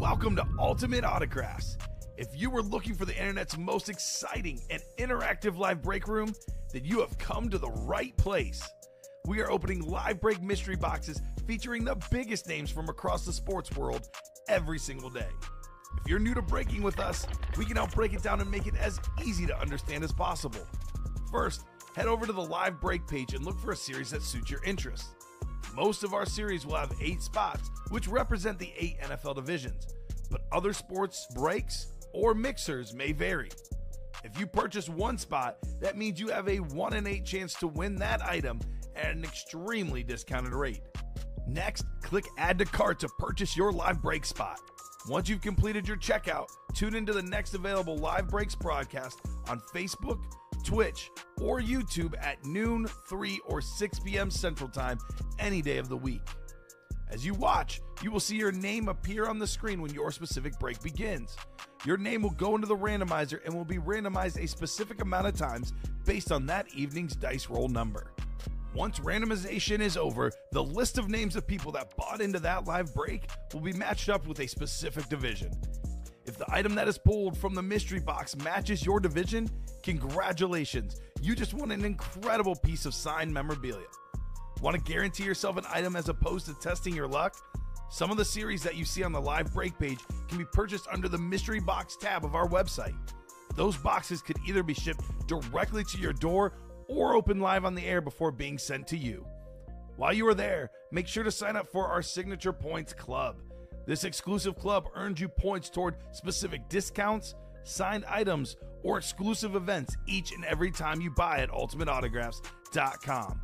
Welcome to Ultimate Autographs. If you were looking for the internet's most exciting and interactive live break room, then you have come to the right place. We are opening live break mystery boxes featuring the biggest names from across the sports world every single day. If you're new to breaking with us, we can help break it down and make it as easy to understand as possible. First, head over to the live break page and look for a series that suits your interests. Most of our series will have 8 spots, which represent the 8 NFL divisions, but other sports breaks or mixers may vary. If you purchase one spot, that means you have a 1 in 8 chance to win that item at an extremely discounted rate. Next, click Add to Cart to purchase your live break spot. Once you've completed your checkout, tune into the next available live breaks broadcast on Facebook, Twitch, or YouTube at noon, 3, or 6 p.m. Central Time any day of the week. As you watch, you will see your name appear on the screen when your specific break begins. Your name will go into the randomizer and will be randomized a specific amount of times based on that evening's dice roll number. Once randomization is over, the list of names of people that bought into that live break will be matched up with a specific division. If the item that is pulled from the mystery box matches your division, congratulations, you just won an incredible piece of signed memorabilia. Want to guarantee yourself an item as opposed to testing your luck? Some of the series that you see on the live break page can be purchased under the mystery box tab of our website. Those boxes could either be shipped directly to your door or open live on the air before being sent to you. While you are there, make sure to sign up for our Signature Points Club. This exclusive club earns you points toward specific discounts, signed items, or exclusive events each and every time you buy at ultimateautographs.com.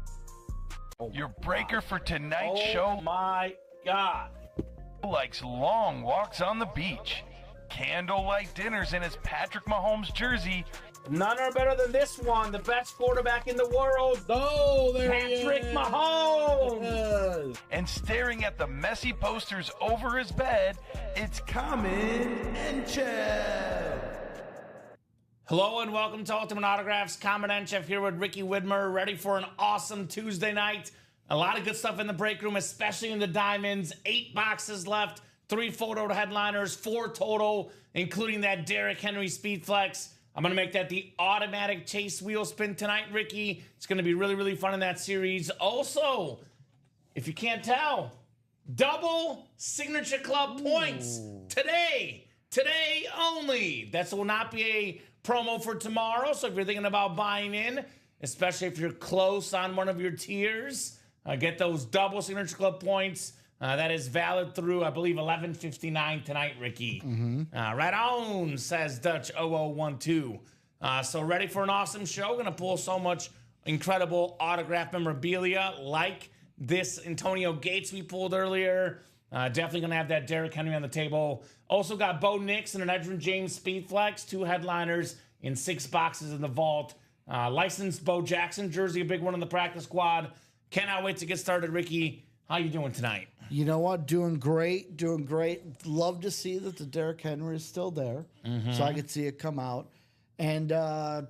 Your breaker for tonight's show. Oh my God. Likes long walks on the beach, candlelight dinners in his Patrick Mahomes jersey. None are better than this one. The best quarterback in the world. Oh, there Patrick Mahomes. And staring at the messy posters over his bed, it's Kamen Entchev. Hello and welcome to Ultimate Autographs. Kamen Entchev here with Ricky Widmer, ready for an awesome Tuesday night. A lot of good stuff in the break room, especially in the diamonds. 8 boxes left, 3 photo headliners, 4 total, including that Derrick Henry Speed Flex. I'm going to make that the automatic chase wheel spin tonight, Ricky. It's going to be really, really fun in that series. Also, if you can't tell, double Signature Club points today. Today only. That will not be a promo for tomorrow. So if you're thinking about buying in, especially if you're close on one of your tiers, get those double Signature Club points. That is valid through, I believe, 11:59 tonight, Ricky. Right on, says Dutch 0012. So ready for an awesome show. Going to pull so much incredible autograph memorabilia like this Antonio Gates we pulled earlier. Definitely going to have that Derrick Henry on the table. Also got Bo Nix and an Edgerrin James Speed Flex, 2 headliners in 6 boxes in the vault. Licensed Bo Jackson jersey, a big one in the practice squad. Cannot wait to get started, Ricky. How you doing tonight? You know what? Doing great, doing great. Love to see that the Derrick Henry is still there, so I could see it come out. And how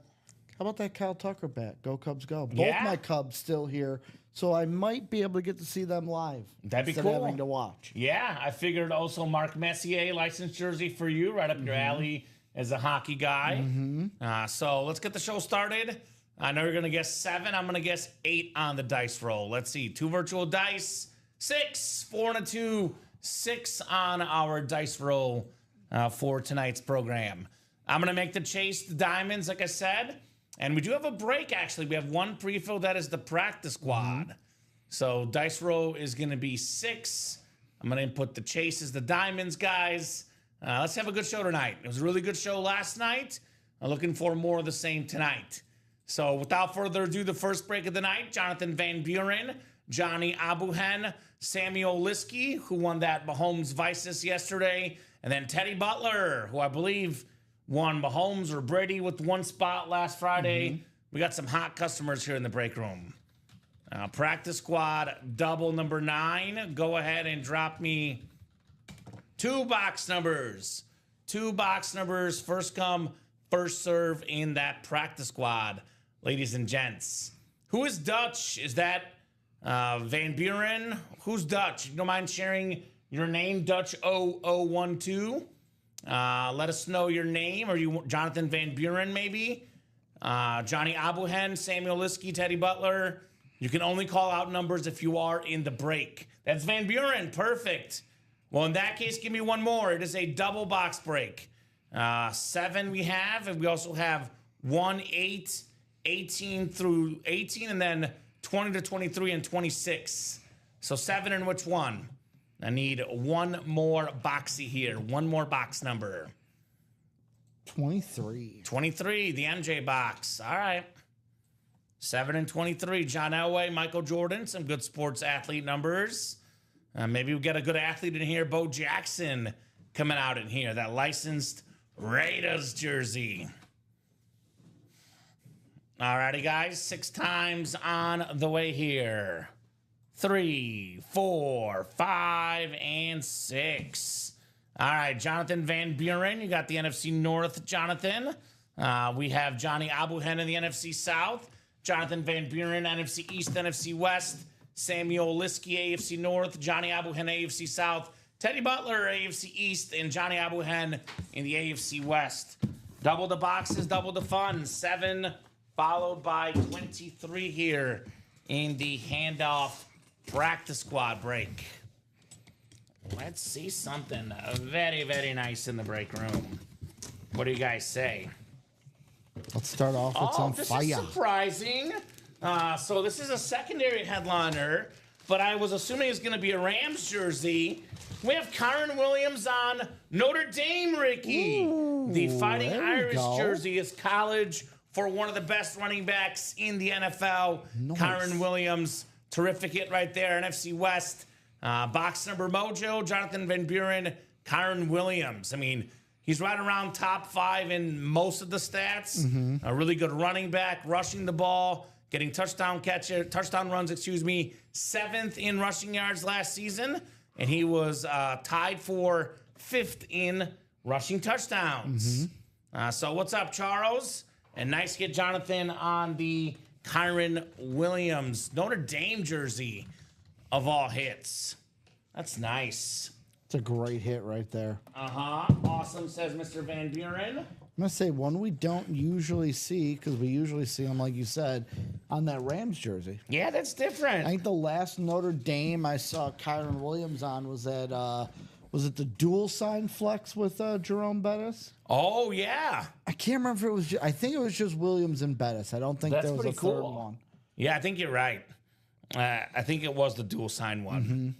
about that Kyle Tucker bat? Go Cubs, go! Both my Cubs still here, so I might be able to get to see them live. That'd be instead cool. of having to watch. Yeah, I figured also Mark Messier licensed jersey for you, right up your alley as a hockey guy. So let's get the show started. I know you're gonna guess 7. I'm gonna guess 8 on the dice roll. Let's see, 2 virtual dice. 6, 4 and a 2, 6 on our dice roll for tonight's program. I'm going to make the chase the diamonds, like I said. And we do have a break, actually. We have 1 pre-fill. That is the practice squad. So dice roll is going to be 6. I'm going to input the chase as the diamonds, guys. Let's have a good show tonight. It was a really good show last night. I'm looking for more of the same tonight. So without further ado, the first break of the night, Jonathan Van Buren, Johnny Abuhen, Samuel Liskey, who won that Mahomes Vices yesterday, and then Teddy Butler, who I believe won Mahomes or Brady with 1 spot last Friday. We got some hot customers here in the break room. Practice squad, double number 9. Go ahead and drop me 2 box numbers. 2 box numbers, first come, first serve in that practice squad, ladies and gents. Who is Dutch? Is that Van Buren? Who's Dutch? If you don't mind sharing your name, Dutch0012. Let us know your name. Or you Jonathan Van Buren, maybe? Johnny Abuhen, Samuel Liskey, Teddy Butler. You can only call out numbers if you are in the break. That's Van Buren. Perfect. Well, in that case, give me one more. It is a double box break. 7 we have, and we also have 1, 8, 18 through 18, and then 20 to 23 and 26. So 7 and which one? I need one more boxy here. One more box number. 23. 23, the MJ box. All right. 7 and 23. John Elway, Michael Jordan, some good sports athlete numbers. Maybe we get a good athlete in here. Bo Jackson coming out in here. That licensed Raiders jersey. All righty, guys. 6 times on the way here. 3, 4, 5, and 6. All right, Jonathan Van Buren. You got the NFC North, Jonathan. We have Johnny Abuhen in the NFC South. Jonathan Van Buren, NFC East, NFC West. Samuel Liskey, AFC North. Johnny Abuhen, AFC South. Teddy Butler, AFC East. And Johnny Abuhen in the AFC West. Double the boxes, double the fun. 7 followed by 23 here in the handoff practice squad break. Let's see something very, very nice in the break room. What do you guys say? Let's start off with some fire. This is surprising. So this is a secondary headliner, but I was assuming it's going to be a Rams jersey. We have Kyren Williams on Notre Dame, Ricky. Ooh, the Fighting Irish go. jersey is college for one of the best running backs in the NFL. Nice. Kyren Williams, terrific hit right there. NFC West, box number mojo, Jonathan Van Buren, Kyren Williams. I mean, he's right around top 5 in most of the stats. A really good running back, rushing the ball, getting touchdown runs, 7th in rushing yards last season. And he was tied for 5th in rushing touchdowns. So what's up, Charles? And nice hit, Jonathan, on the Kyren Williams Notre Dame jersey of all hits. That's nice. It's a great hit right there. Awesome, says Mr. Van Buren. I'm going to say one we don't usually see, because we usually see them, like you said, on that Rams jersey. Yeah, that's different. I think the last Notre Dame I saw Kyren Williams on was at, was it the dual sign flex with Jerome Bettis? Oh, yeah. I can't remember if it was, I think it was just Williams and Bettis. I don't think That's there was a pretty third cool. one. Yeah, I think you're right. I think it was the dual sign one.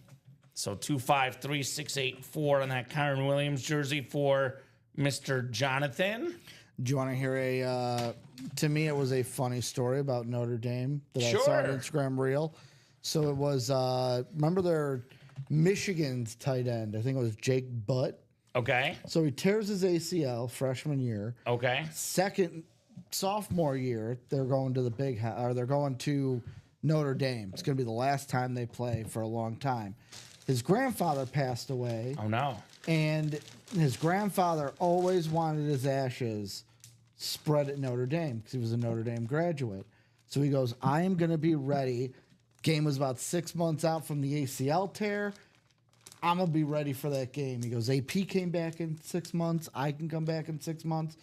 So 253-684 on that Kyren Williams jersey for Mr. Jonathan. Do you want to hear a, to me, it was a funny story about Notre Dame that I saw on Instagram Reel. So it was, remember their Michigan's tight end? I think it was Jake Butt. Okay. So he tears his ACL freshman year. Okay. Sophomore year, they're going to they're going to Notre Dame. It's going to be the last time they play for a long time. His grandfather passed away. Oh, no. And his grandfather always wanted his ashes spread at Notre Dame because he was a Notre Dame graduate. So he goes, I am going to be ready. Game was about 6 months out from the ACL tear. I'm going to be ready for that game. He goes, AP came back in 6 months. I can come back in 6 months.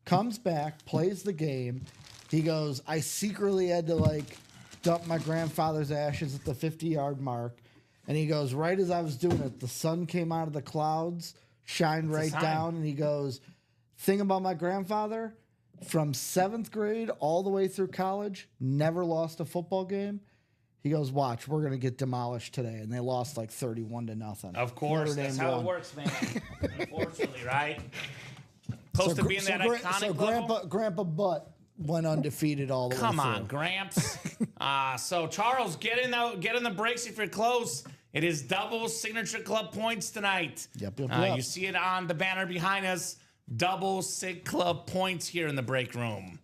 Comes back, plays the game. He goes, I secretly had to, dump my grandfather's ashes at the 50-yard mark. And he goes, right as I was doing it, the sun came out of the clouds, shined right down. And he goes, thing about my grandfather, from 7th grade all the way through college, never lost a football game. He goes, watch, we're going to get demolished today. And they lost 31-0. Of course, that's how it works, man. Unfortunately, right? Close to being that iconic level. Grandpa Butt went undefeated all the way through. Come on, Gramps. So, Charles, get in the breaks if you're close. It is double Signature Club points tonight. Yep. You see it on the banner behind us. Double Sig Club points here in the break room.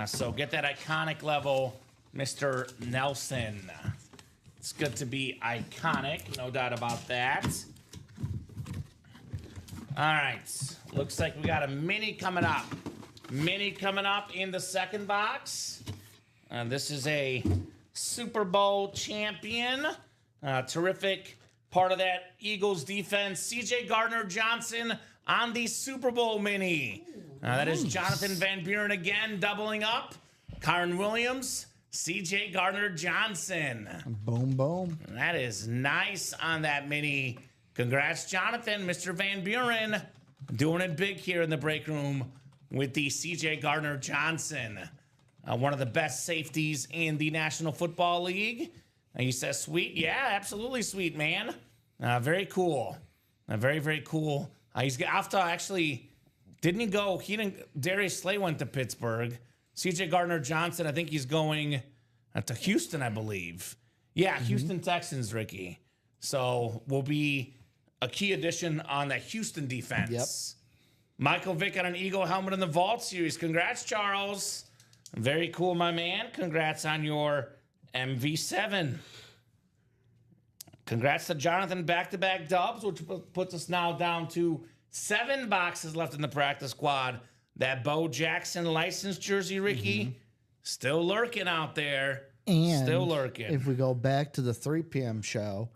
So get that iconic level, Mr. Nelson. It's good to be iconic, no doubt about that. All right. Looks like we got a mini coming up. Mini coming up in the second box. This is a Super Bowl champion. Terrific part of that Eagles defense. C.J. Gardner-Johnson on the Super Bowl mini. That is Jonathan Van Buren again, doubling up. Kyron Williams, C.J. Gardner-Johnson. Boom, boom. That is nice on that mini. Congrats, Jonathan. Mr. Van Buren doing it big here in the break room with the C.J. Gardner-Johnson. One of the best safeties in the National Football League. He says, sweet. Yeah, absolutely sweet, man. Very cool. Very, very cool. He's off to actually, didn't he go? Darius Slay went to Pittsburgh. C.J. Gardner-Johnson, I think he's going to Houston, I believe. Yeah, Houston Texans, Ricky. So will be a key addition on that Houston defense. Yep. Michael Vick on an Eagle helmet in the Vault series. Congrats, Charles. Very cool, my man. Congrats on your MV7. Congrats to Jonathan, back-to-back dubs, which puts us now down to 7 boxes left in the practice squad. That Bo Jackson licensed jersey, Ricky, still lurking out there. And still lurking. If we go back to the 3 p.m. show,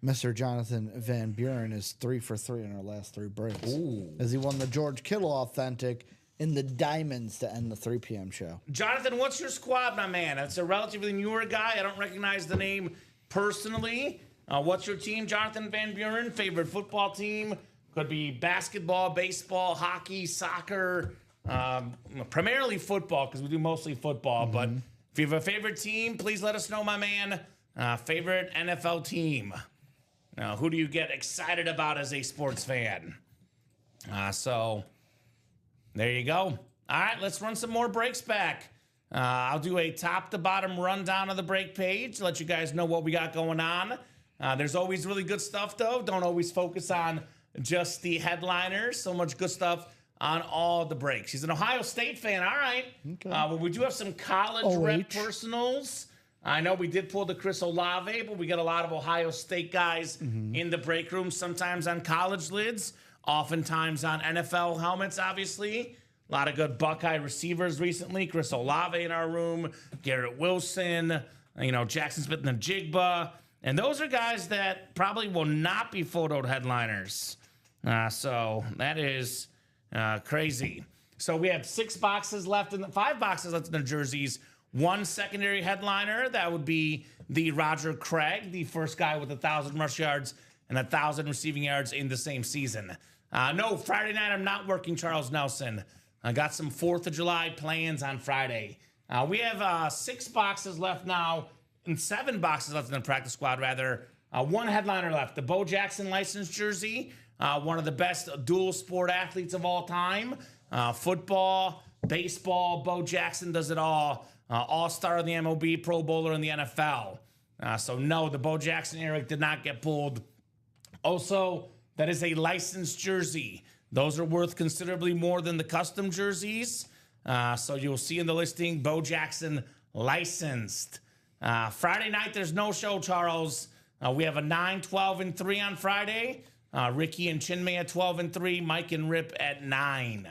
Mr. Jonathan Van Buren is 3 for 3 in our last 3 breaks. Ooh. As he won the George Kittle Authentic in the diamonds to end the 3 p.m. show. Jonathan, what's your squad, my man? It's a relatively newer guy. I don't recognize the name personally. What's your team, Jonathan Van Buren? Favorite football team? Could be basketball, baseball, hockey, soccer, primarily football because we do mostly football. But if you have a favorite team, please let us know, my man. Favorite NFL team? Who do you get excited about as a sports fan? So there you go. All right, let's run some more breaks back. I'll do a top-to-bottom rundown of the break page, let you guys know what we got going on. There's always really good stuff, though. Don't always focus on just the headliners. So much good stuff on all the breaks. He's an Ohio State fan. All right. Okay. Well, we do have some college rep personals. I know we did pull the Chris Olave, but we got a lot of Ohio State guys in the break room, sometimes on college lids, oftentimes on NFL helmets, obviously. A lot of good Buckeye receivers recently. Chris Olave in our room, Garrett Wilson, Jackson Smith and Jigba. And those are guys that probably will not be photoed headliners. So that is crazy. So we have 5 boxes left in the jerseys. 1 secondary headliner. That would be the Roger Craig, the first guy with 1,000 rush yards and 1,000 receiving yards in the same season. No, Friday night I'm not working, Charles Nelson. I got some 4th of July plans on Friday. We have 6 boxes left now, and 7 boxes left in the practice squad, rather. 1 headliner left, the Bo Jackson licensed jersey. One of the best dual sport athletes of all time. Football, baseball, Bo Jackson does it all. All-star in the MLB, Pro Bowler in the NFL. So no, the Bo Jackson Eric did not get pulled. Also, that is a licensed jersey. Those are worth considerably more than the custom jerseys. So you'll see in the listing, Bo Jackson licensed. Friday night, there's no show, Charles. We have a 9, 12, and 3 on Friday. Ricky and Chinmay at 12 and 3. Mike and Rip at 9.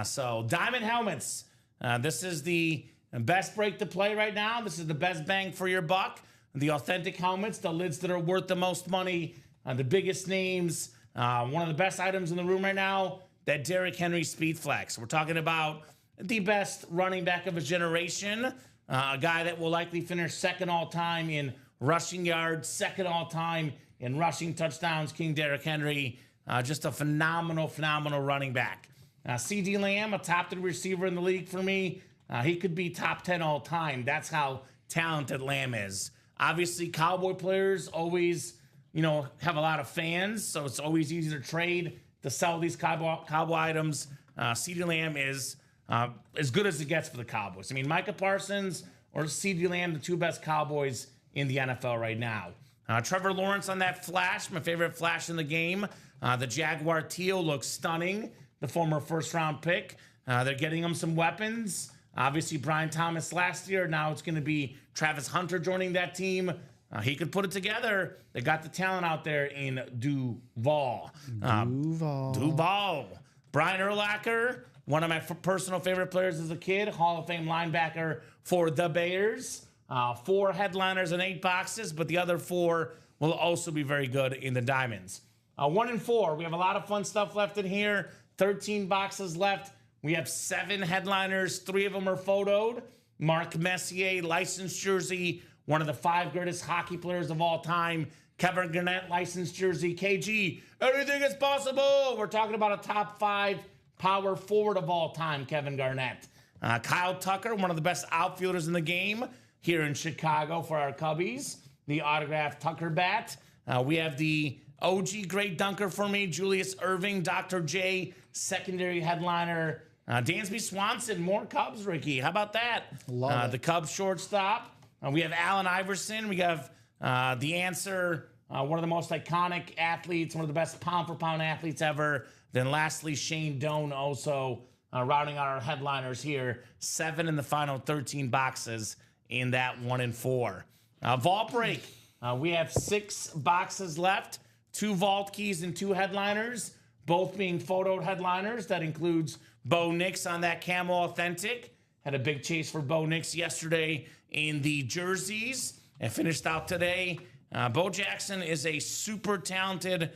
So Diamond Helmets. This is the best break to play right now. This is the best bang for your buck. The authentic helmets, the lids that are worth the most money, the biggest names. One of the best items in the room right now, that Derrick Henry Speed Flex. We're talking about the best running back of his generation. A guy that will likely finish 2nd all-time in rushing yards, 2nd all-time in rushing touchdowns. King Derrick Henry, just a phenomenal running back. C.D. Lamb, a top 3 receiver in the league for me. He could be top 10 all time. That's how talented Lamb is. Obviously, Cowboy players always, have a lot of fans, so it's always easy to trade to sell these Cowboy items. CeeDee Lamb is as good as it gets for the Cowboys. I mean, Micah Parsons or CeeDee Lamb, the 2 best Cowboys in the NFL right now. Trevor Lawrence on that flash, my favorite flash in the game. The Jaguar teal looks stunning. The former 1st-round pick. They're getting him some weapons. Obviously, Brian Thomas last year. Now it's going to be Travis Hunter joining that team. He could put it together. They got the talent out there in Duval. Duval. Brian Urlacher, one of my personal favorite players as a kid. Hall of Fame linebacker for the Bears. 4 headliners and 8 boxes, but the other 4 will also be very good in the diamonds. 1 and 4, we have a lot of fun stuff left in here. 13 boxes left. We have 7 headliners. 3 of them are photoed. Mark Messier, licensed jersey, one of the 5 greatest hockey players of all time. Kevin Garnett, licensed jersey. KG, anything is possible. We're talking about a top 5 power forward of all time, Kevin Garnett. Kyle Tucker, one of the best outfielders in the game here in Chicago for our Cubbies. The autographed Tucker bat. We have the OG great dunker for me, Julius Erving, Dr. J, secondary headliner. Dansby Swanson, more Cubs, Ricky. How about that? Love it. The Cubs shortstop. We have Allen Iverson. We have The Answer, one of the most iconic athletes, one of the best pound-for-pound athletes ever. Then lastly, Shane Doan also rounding out our headliners here. 7 in the final 13 boxes in that 1 and 4. Vault break. We have 6 boxes left. 2 vault keys and 2 headliners, both being photoed headliners. That includes Bo Nix on that Camo Authentic. Had a big chase for Bo Nix yesterday in the jerseys and finished out today. Bo Jackson is a super talented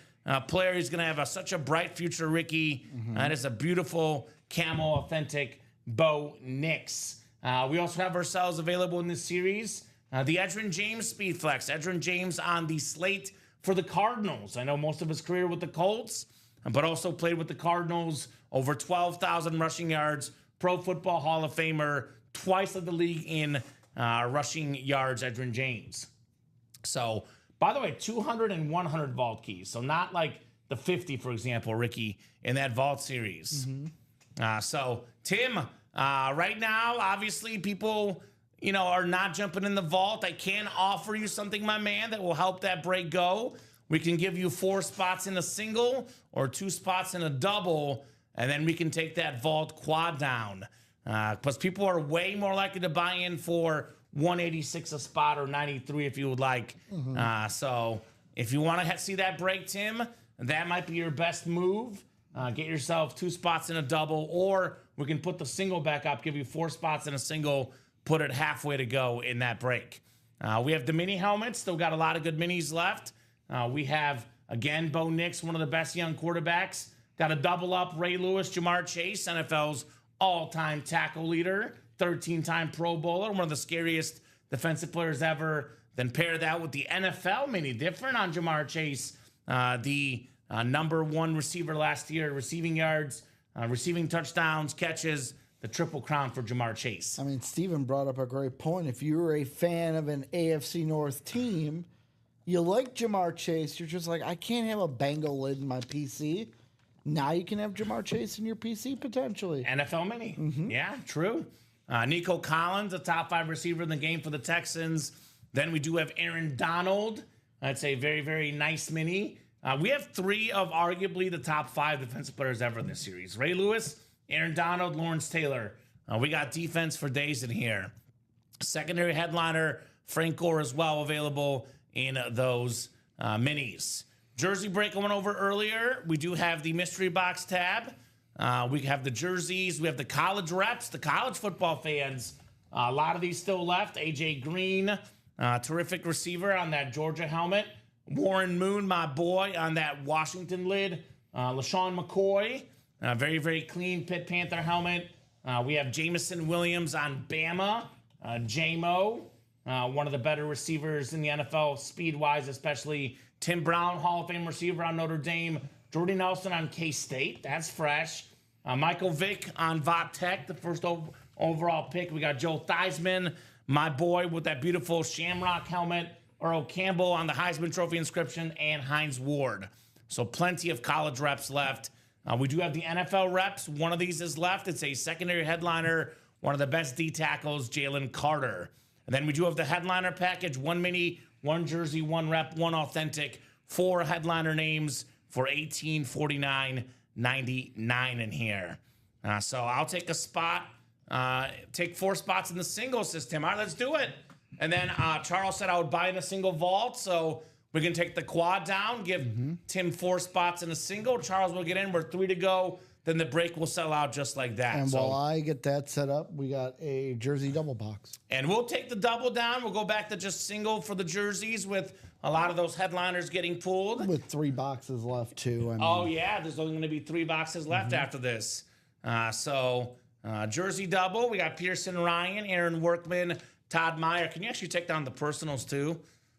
player. He's going to have such a bright future, Ricky. That is a beautiful Camo Authentic Bo Nix. We also have ourselves available in this series, the Edgerrin James Speed Flex. Edgerrin James on the slate for the Cardinals. I know most of his career with the Colts, but also played with the Cardinals, over 12,000 rushing yards, Pro Football Hall of Famer, twice of the league in rushing yards, Edgerrin James. So, by the way, 200 and 100 vault keys. So not like the 50, for example, Ricky, in that vault series. So, Tim, right now, obviously, people, are not jumping in the vault. I can offer you something, my man, that will help that break go. We can give you 4 spots in a single or 2 spots in a double, and then we can take that vault quad down. Because people are way more likely to buy in for 186 a spot or 93 if you would like. So if you want to see that break, Tim, that might be your best move. Get yourself 2 spots in a double, or we can put the single back up, give you 4 spots in a single, put it halfway to go in that break. We have the mini helmets. Still got a lot of good minis left. We have, again, Bo Nix, one of the best young quarterbacks. Got a double up, Ray Lewis, Jamar Chase, NFL's all-time tackle leader, 13-time Pro Bowler, one of the scariest defensive players ever. Then pair that with the NFL mini, different on Jamar Chase, the number 1 receiver last year, receiving yards, receiving touchdowns, catches, the triple crown for Jamar Chase. I mean, Steven brought up a great point. If you're a fan of an AFC North team, you like Jamar Chase, you're just like, I can't have a Bengal lid in my PC. Now you can have Jamar Chase in your PC potentially. NFL mini. Yeah, true. Nico Collins, a top 5 receiver in the game for the Texans. Then we do have Aaron Donald. That's a very, very nice mini. We have 3 of arguably the top 5 defensive players ever in this series. Ray Lewis, Aaron Donald, Lawrence Taylor. We got defense for days in here. Secondary headliner, Frank Gore as well, available in those minis. Jersey break I went over earlier. We do have the mystery box tab. We have the jerseys. We have the college reps, the college football fans. A lot of these still left. AJ Green, terrific receiver on that Georgia helmet. Warren Moon, my boy, on that Washington lid. LaShawn McCoy, very, very clean Pitt Panther helmet. We have Jameson Williams on Bama. J-Mo, one of the better receivers in the NFL, speed-wise, especially. Tim Brown, Hall of Fame receiver on Notre Dame. Jordy Nelson on K-State. That's fresh. Michael Vick on Vought Tech, the first overall pick. We got Joe Theismann, my boy, with that beautiful Shamrock helmet. Earl Campbell on the Heisman Trophy inscription, and Hines Ward. So plenty of college reps left. We do have the NFL reps. One of these is left. It's a secondary headliner, one of the best D tackles, Jalen Carter. And then we do have the headliner package, 1 mini, 1 jersey, 1 rep, 1 authentic, 4 headliner names for $1849.99 in here. So I'll take a spot, take 4 spots in the single system. All right, let's do it. And then Charles said I would buy in a single vault, so we can take the quad down, give Tim 4 spots in a single. Charles will get in. We're 3 to go. Then the break will sell out just like that. And while I get that set up, we got a jersey double box. And we'll take the double down. We'll go back to just single for the jerseys with A lot of those headliners getting pulled. With 3 boxes left, too. I mean, Oh, yeah. There's only going to be 3 boxes left after this. Jersey double. We got Pearson Ryan, Aaron Workman, Todd Meyer. Can you actually take down the personals, too?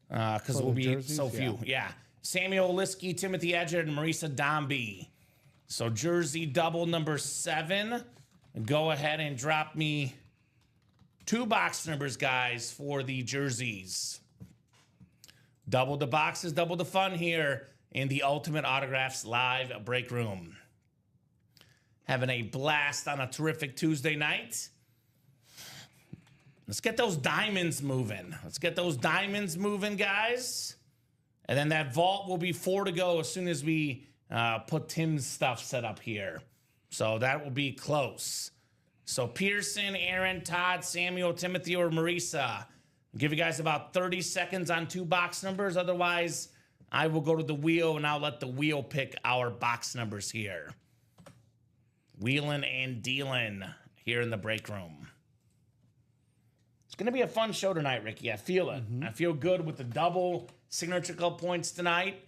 Because it will be jerseys? so few. Yeah. Samuel Liskey, Timothy Edgett, and Marisa Dombey. So Jersey double number 7. Go ahead and drop me 2 box numbers, guys, for the jerseys. Double the boxes, double the fun here in the Ultimate Autographs live break room. Having a blast on a terrific Tuesday night. Let's get those diamonds moving. Let's get those diamonds moving, guys. And then that vault will be 4 to go as soon as we put Tim's stuff set up here. So that will be close. So Pearson, Aaron, Todd, Samuel, Timothy, or Marisa. I'll give you guys about 30 seconds on 2 box numbers. Otherwise, I will go to the wheel and I'll let the wheel pick our box numbers here. Wheeling and dealing here in the break room. It's going to be a fun show tonight, Ricky. I feel it. I feel good with the double signature club points tonight.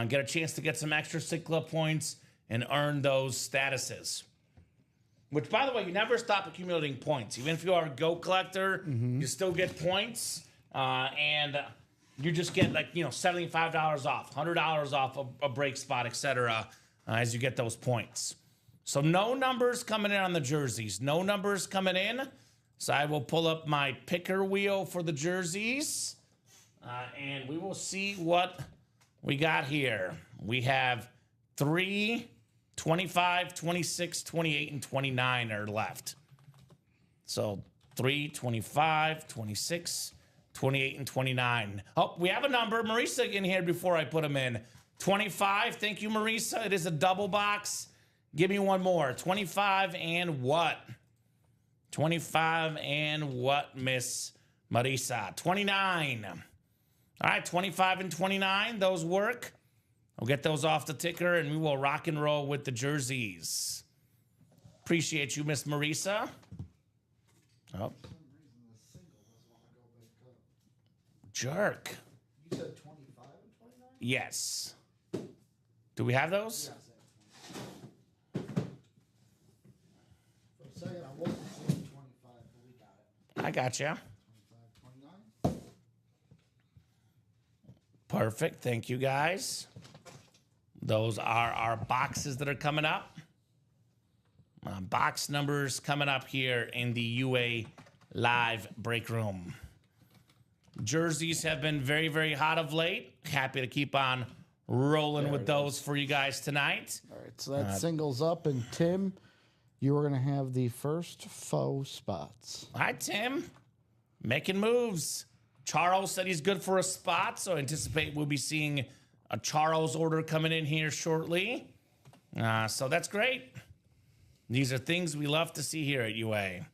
Get a chance to get some extra sick club points and earn those statuses. Which, by the way, you never stop accumulating points. Even if you are a GOAT collector, you still get points. And you just get, like, $75 off, $100 off a break spot, etc. As you get those points. So no numbers coming in on the jerseys. No numbers coming in. So I will pull up my picker wheel for the jerseys. And we will see what we got here. We have 3, 25, 26, 28, and 29 are left. So 3, 25, 26, 28, and 29. Oh, we have a number. Marisa in here before I put them in. 25. Thank you, Marisa. It is a double box. Give me one more. 25 and what? 25 and what, Miss Marisa? 29. All right, 25 and 29. Those work. I'll get those off the ticker, and we will rock and roll with the jerseys. Appreciate you, Miss Marisa. Oh. Jerk. You said 25 and 29? Yes. Do we have those? For a second, I wasn't seeing 25, but we got it. I got you. 25, 29. Perfect. Thank you, guys. Those are our boxes that are coming up. Box numbers coming up here in the UA live break room. Jerseys have been very, very hot of late. Happy to keep on rolling with those for you guys tonight. All right, so that singles up, and Tim, you are going to have the first faux spots. Hi, Tim. Making moves. Charles said he's good for a spot, so I anticipate we'll be seeing a Charles order coming in here shortly. So that's great. These are things we love to see here at UA. I'm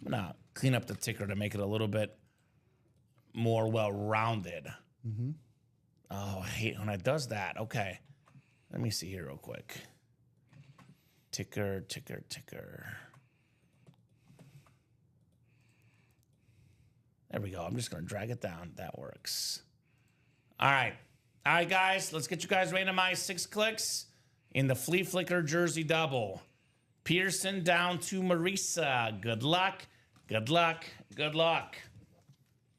going to clean up the ticker to make it a little bit more well-rounded. Oh, I hate when it does that. Okay. Let me see here real quick. Ticker, ticker, ticker. There we go. I'm just going to drag it down. That works. All right. All right, guys. Let's get you guys randomized 6 clicks in the Flea Flicker jersey double. Pearson down to Marisa. Good luck. Good luck. Good luck.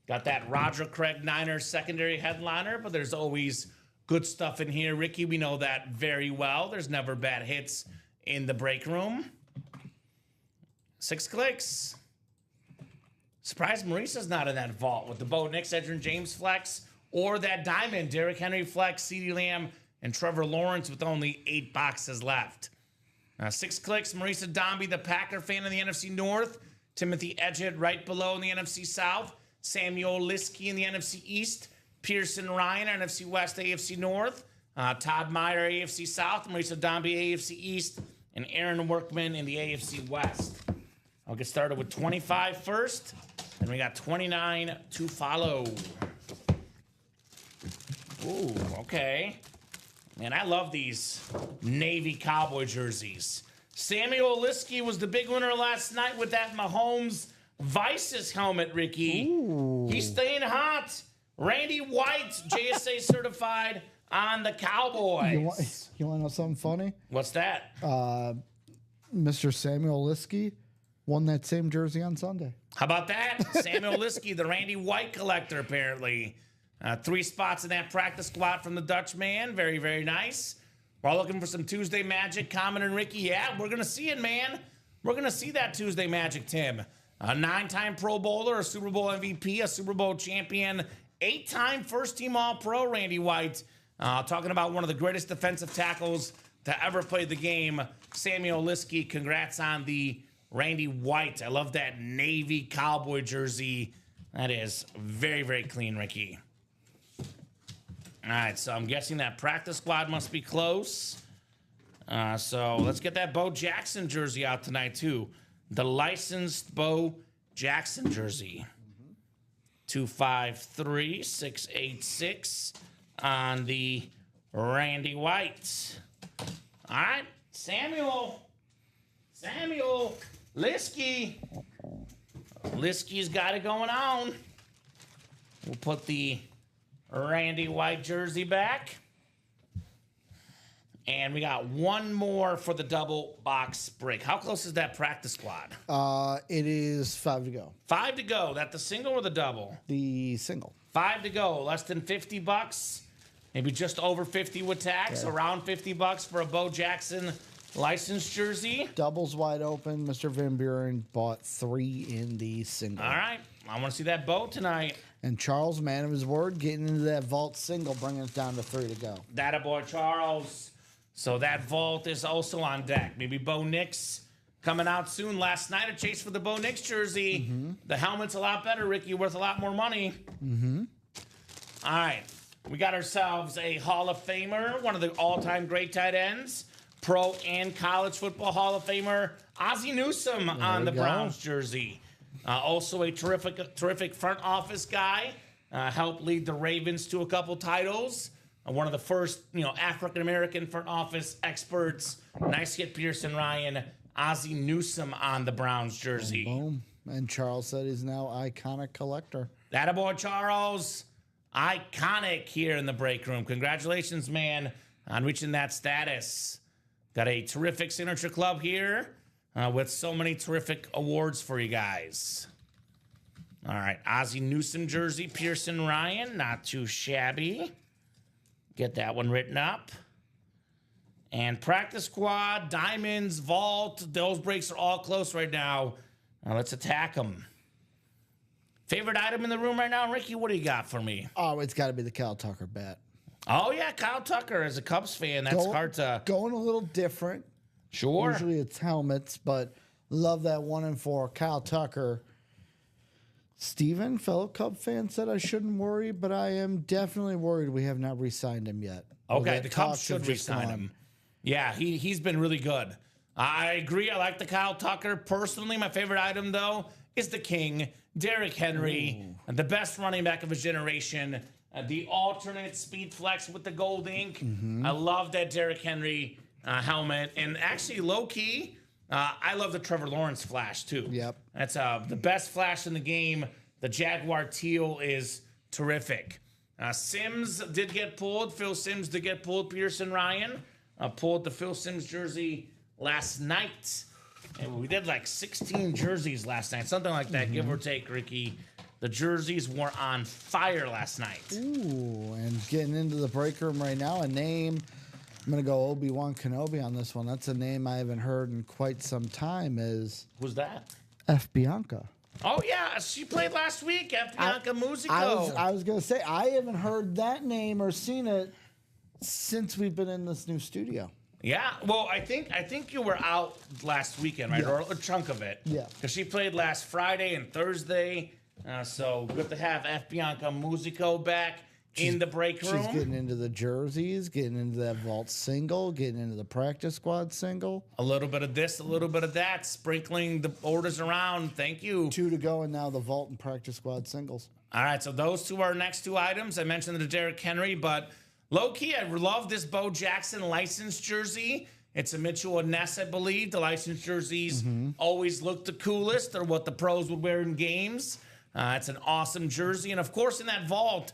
Got that Roger Craig Niners secondary headliner, but there's always good stuff in here. Ricky, we know that very well. There's never bad hits in the break room. 6 clicks. Surprised Marisa's not in that vault with the Bo Nix, Edgerrin James flex, or that diamond, Derrick Henry flex, CeeDee Lamb, and Trevor Lawrence with only 8 boxes left. 6 clicks. Marisa Dombey, the Packer fan in the NFC North. Timothy Edgett right below in the NFC South. Samuel Liskey in the NFC East. Pearson Ryan, NFC West, AFC North. Todd Meyer, AFC South. Marisa Dombey, AFC East. And Aaron Workman in the AFC West. I'll get started with 25 first. And we got 29 to follow. Ooh, okay. Man, I love these Navy Cowboy jerseys. Samuel Liskey was the big winner last night with that Mahomes Vices helmet, Ricky. Ooh. He's staying hot. Randy White, JSA certified on the Cowboys. You want to know something funny? What's that? Mr. Samuel Liskey won that same jersey on Sunday. How about that? Samuel Liskey, the Randy White collector, apparently. 3 spots in that practice squad from the Dutchman. Very, very nice. We're all looking for some Tuesday magic. Kamen and Ricky, yeah, we're going to see it, man. We're going to see that Tuesday magic, Tim. A 9-time Pro Bowler, a Super Bowl MVP, a Super Bowl champion, 8-time first-team All-Pro, Randy White. Talking about one of the greatest defensive tackles to ever play the game, Samuel Liskey. Congrats on the Randy White. I love that navy cowboy jersey. That is very, very clean, Ricky. All right, so I'm guessing that practice squad must be close. So let's get that Bo Jackson jersey out tonight, too. The licensed Bo Jackson jersey. 253-686 on the Randy White. All right, Samuel Liskey. Liskey's got it going on. We'll put the Randy White jersey back. And we got one more for the double box break. How close is that practice squad? It is 5 to go. 5 to go. That the single or the double? The single. 5 to go. Less than $50. Maybe just over 50 with tax. Okay. Around $50 for a Bo Jackson licensed jersey. Doubles wide open. Mr. Van Buren bought 3 in the single. All right. I want to see that Bo tonight. And Charles, man of his word, getting into that vault single, bringing it down to 3 to go. That a boy, Charles. So that vault is also on deck. Maybe Bo Nix coming out soon. Last night, a chase for the Bo Nix jersey. The helmet's a lot better, Ricky. Worth a lot more money. All right. We got ourselves a Hall of Famer, one of the all-time great tight ends. Pro and college football Hall of Famer, Ozzie Newsome on the Browns jersey. Also a terrific front office guy. Helped lead the Ravens to a couple titles. One of the first, African-American front office experts. Nice hit, Pearson Ryan. Ozzie Newsome on the Browns jersey. Boom. And Charles said he's now iconic collector. Attaboy, Charles. Iconic here in the break room. Congratulations, man, on reaching that status. Got a terrific signature club here with so many terrific awards for you guys. All right, Ozzie Newsome jersey, Pearson Ryan. Not too shabby. Get that one written up. And practice squad, diamonds, vault. Those breaks are all close right now. Let's attack them. Favorite item in the room right now, Ricky? What do you got for me? Oh, it's got to be the Kyle Tucker bat. Oh, yeah, Kyle Tucker. As a Cubs fan, that's hard to... Going a little different. Sure. Usually it's helmets, but love that 1-4. Kyle Tucker. Steven, fellow Cub fan, said I shouldn't worry, but I am definitely worried we have not re-signed him yet. Okay, the Cubs should re-sign him. Yeah, he's been really good. I agree. I like the Kyle Tucker. Personally, my favorite item, though, is the King, Derrick Henry, the best running back of his generation, the alternate speed flex with the gold ink. I love that Derrick Henry helmet. And actually, low-key, I love the Trevor Lawrence flash, too. Yep. That's the best flash in the game. The Jaguar teal is terrific. Sims did get pulled. Phil Sims did get pulled. Pearson Ryan pulled the Phil Sims jersey last night. And we did like 16 jerseys last night, something like that, give or take, Ricky. The jerseys were on fire last night. Ooh, and getting into the break room right now, a name. I'm going to go Obi-Wan Kenobi on this one. That's a name I haven't heard in quite some time. Is Who's that? F. Bianca. Oh, yeah. She played last week. F. Bianca Musico. I was going to say, I haven't heard that name or seen it since we've been in this new studio. Yeah. Well, I think you were out last weekend, right? Yeah. Or a chunk of it. Yeah. Because she played last Friday and Thursday. So good to have F. Bianca Musico back in the break room. She's getting into the jerseys, getting into that vault single, getting into the practice squad single. A little bit of this, a little bit of that, sprinkling the orders around. Thank you. 2 to go, and now the vault and practice squad singles. All right, so those two are our next two items. I mentioned the Derrick Henry, but low-key, I love this Bo Jackson licensed jersey. It's a Mitchell and Ness, I believe. The licensed jerseys always look the coolest. They're what the pros would wear in games. It's an awesome jersey. And, of course, in that vault,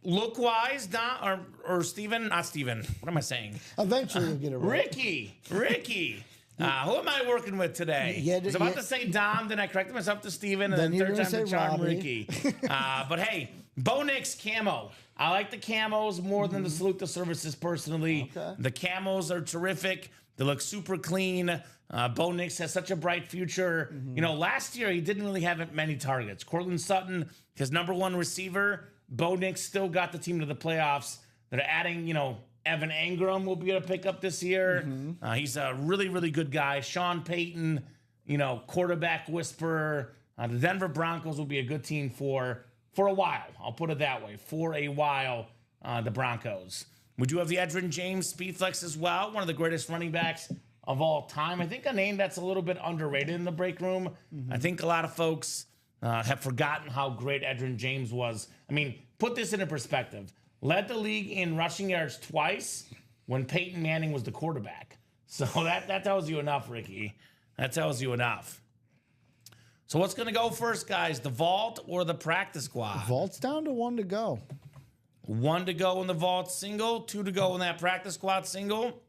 Look-wise, or Steven, not Steven. What am I saying? Eventually you'll get it right. Ricky. Who am I working with today? I was about to say Dom, then I corrected myself to Steven, and then third time the charm, Ricky. But hey, Bo Nix camo. I like the camos more than the Salute the Services personally. Okay. The camos are terrific. They look super clean. Bo Nix has such a bright future. Last year he didn't really have many targets. Cortland Sutton, his number one receiver. Bo Nix still got the team to the playoffs. They're adding, Evan Engram will be able to pick up this year. He's a really, really good guy. Sean Payton, quarterback whisperer. The Denver Broncos will be a good team for a while. I'll put it that way. For a while, the Broncos. We do have the Edgerrin James Speedflex as well, one of the greatest running backs of all time. I think a name that's a little bit underrated in the break room. I think a lot of folks have forgotten how great Edgerrin James was. I mean, put this into perspective. Led the league in rushing yards twice when Peyton Manning was the quarterback. So that tells you enough, Ricky. That tells you enough. So what's going to go first, guys? The vault or the practice squad? Vault's down to 1 to go. 1 to go in the vault single, 2 to go in that practice squad single,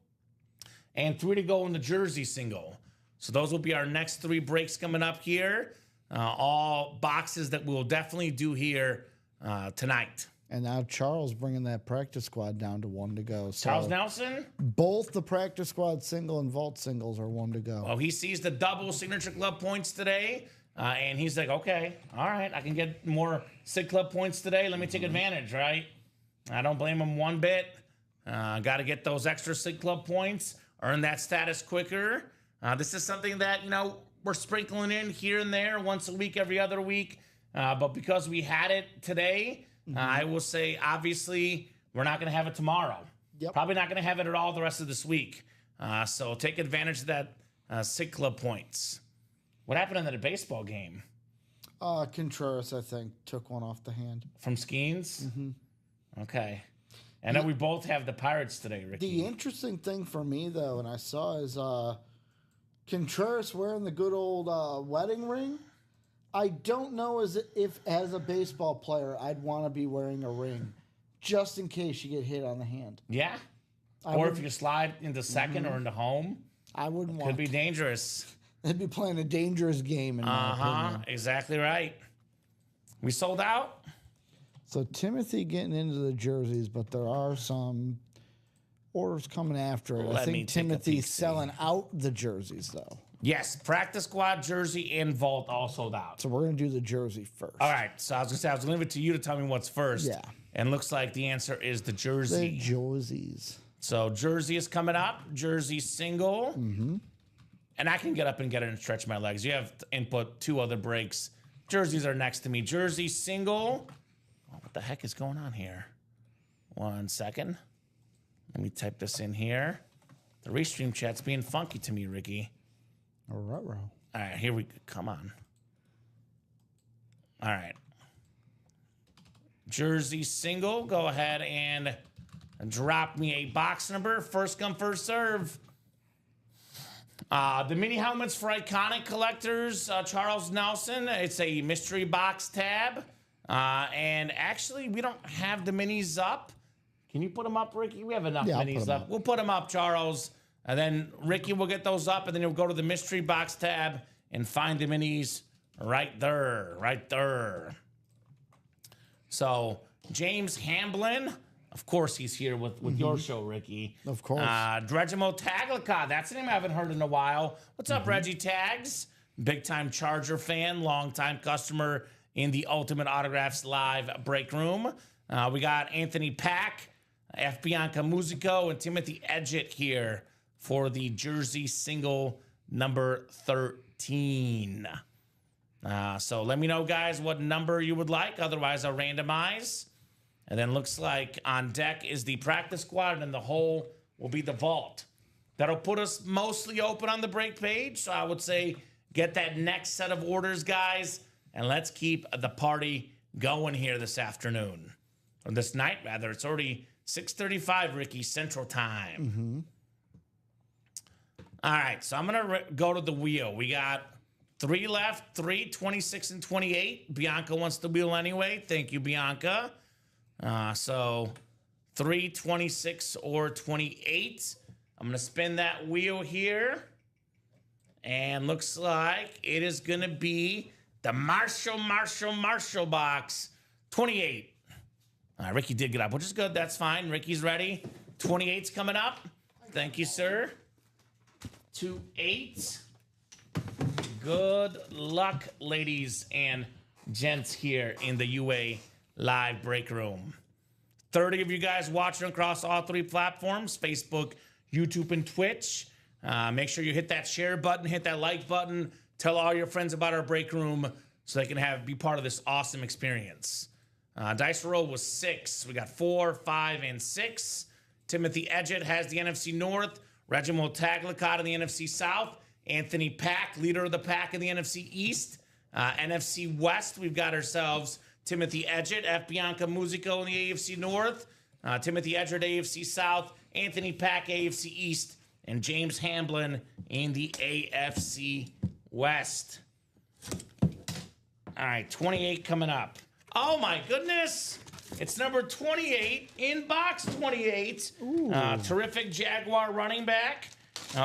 and 3 to go in the jersey single. So those will be our next 3 breaks coming up here. All boxes that we'll definitely do here tonight. And now Charles bringing that practice squad down to 1 to go. So Charles Nelson? both the practice squad single and vault singles are 1 to go. Well, he sees the double signature club points today, and he's like, okay, all right, I can get more SIG club points today. Let me take advantage, right? I don't blame him one bit. Got to get those extra SIG club points, earn that status quicker. This is something that, we're sprinkling in here and there once a week, every other week. But because we had it today, I will say, obviously, we're not going to have it tomorrow. Yep. Probably not going to have it at all the rest of this week. So take advantage of that SIG club points. What happened in the baseball game? Contreras, I think, took one off the hand. From Skeens? Okay. I know we both have the Pirates today, Ricky. The interesting thing for me, though, and I saw is Contreras wearing the good old wedding ring. I don't know if as a baseball player, I'd want to be wearing a ring just in case you get hit on the hand. Yeah. Or if you slide into second or into home. I wouldn't want Could be dangerous. They'd be playing a dangerous game, in my opinion. Exactly right. We sold out? So Timothy getting into the jerseys, but there are some orders coming after it. I think Timothy's selling out the jerseys, though. Yes, practice squad, jersey, and vault all sold out. So we're going to do the jersey first. All right. So I was going to leave it to you to tell me what's first. Yeah. And looks like the answer is the jersey. The jerseys. So jersey is coming up. Jersey single. And I can get up and get it and stretch my legs. You have to input 2 other breaks. Jerseys are next to me. Jersey single. Oh, what the heck is going on here? 1 second. Let me type this in here. The restream chat's being funky to me, Ricky. All right, here we go. Come on. All right. Jersey single. Go ahead and drop me a box number. First come, first serve. The mini helmets for iconic collectors, Charles Nelson. It's a mystery box tab. And actually, we don't have the minis up. Can you put them up, Ricky? We have enough minis up. We'll put them up, Charles. And then Ricky will get those up, and then he'll go to the mystery box tab and find the minis right there, right there. So James Hamblin, of course he's here with your show, Ricky. Of course. Dredgemo Taglica, that's a name I haven't heard in a while. What's up, Reggie Tags? Big-time Charger fan, long-time customer in the Ultimate Autographs live break room. We got Anthony Pack, F. Bianca Musico, and Timothy Edgett here for the jersey single number 13. So let me know, guys, what number you would like. Otherwise, I'll randomize. And then looks like on deck is the practice squad, and the hole will be the vault. That'll put us mostly open on the break page. So I would say get that next set of orders, guys, and let's keep the party going here this afternoon. Or this night, rather. It's already 6:35, Ricky, Central Time. All right, so I'm going to go to the wheel. We got 3 left, 3, 26 and 28. Bianca wants the wheel anyway. Thank you, Bianca. So 3, 26, or 28. I'm going to spin that wheel here. And looks like it is going to be the Marshall box. 28. Ricky did get up, which is good. That's fine. Ricky's ready. 28's coming up. Thank you, sir. 2-8. Good luck, ladies and gents, here in the UA live break room. 30 of you guys watching across all 3 platforms, Facebook, YouTube, and Twitch. Make sure you hit that share button, hit that like button. Tell all your friends about our break room so they can be part of this awesome experience. Dice roll was 6. We got 4, 5, and 6. Timothy Edgett has the NFC North. Reginald Tagliacott in the NFC South. Anthony Pack, leader of the pack in the NFC East. NFC West, we've got ourselves Timothy Edgett, F. Bianca Musico in the AFC North. Timothy Edgett, AFC South. Anthony Pack, AFC East. And James Hamblin in the AFC West. All right, 28 coming up. Oh, my goodness. It's number 28 in box 28. Terrific Jaguar running back.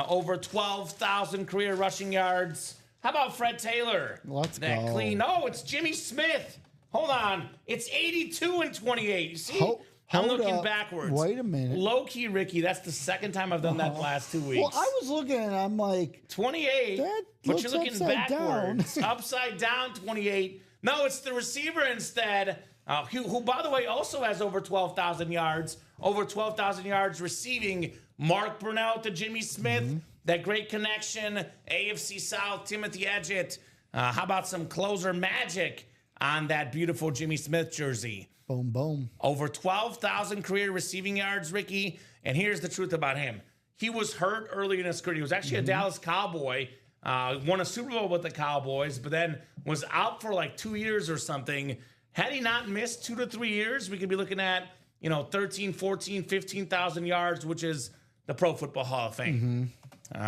Over 12,000 career rushing yards. How about Fred Taylor? Let's that go. Clean. No, it's Jimmy Smith. Hold on. It's 82 and 28. You see? I'm looking up. backwards. Wait a minute. Low key, Ricky. That's the second time I've done that the last 2 weeks. Well, I was looking and I'm like, 28. That But you're looks looking upside backwards. down. Upside down 28. No, it's the receiver instead. Who, by the way, also has over 12,000 yards. Over 12,000 yards receiving. Mark Brunell to Jimmy Smith. That great connection. AFC South, Timothy Edgett. How about some closer magic on that beautiful Jimmy Smith jersey? boom, boom. Over 12,000 career receiving yards, Ricky. And here's the truth about him. He was hurt early in his career. He was actually a Dallas Cowboy. Won a Super Bowl with the Cowboys, but then was out for like 2 years or something. Had he not missed 2 to 3 years, we could be looking at, 13, 14, 15,000 yards, which is the Pro Football Hall of Fame.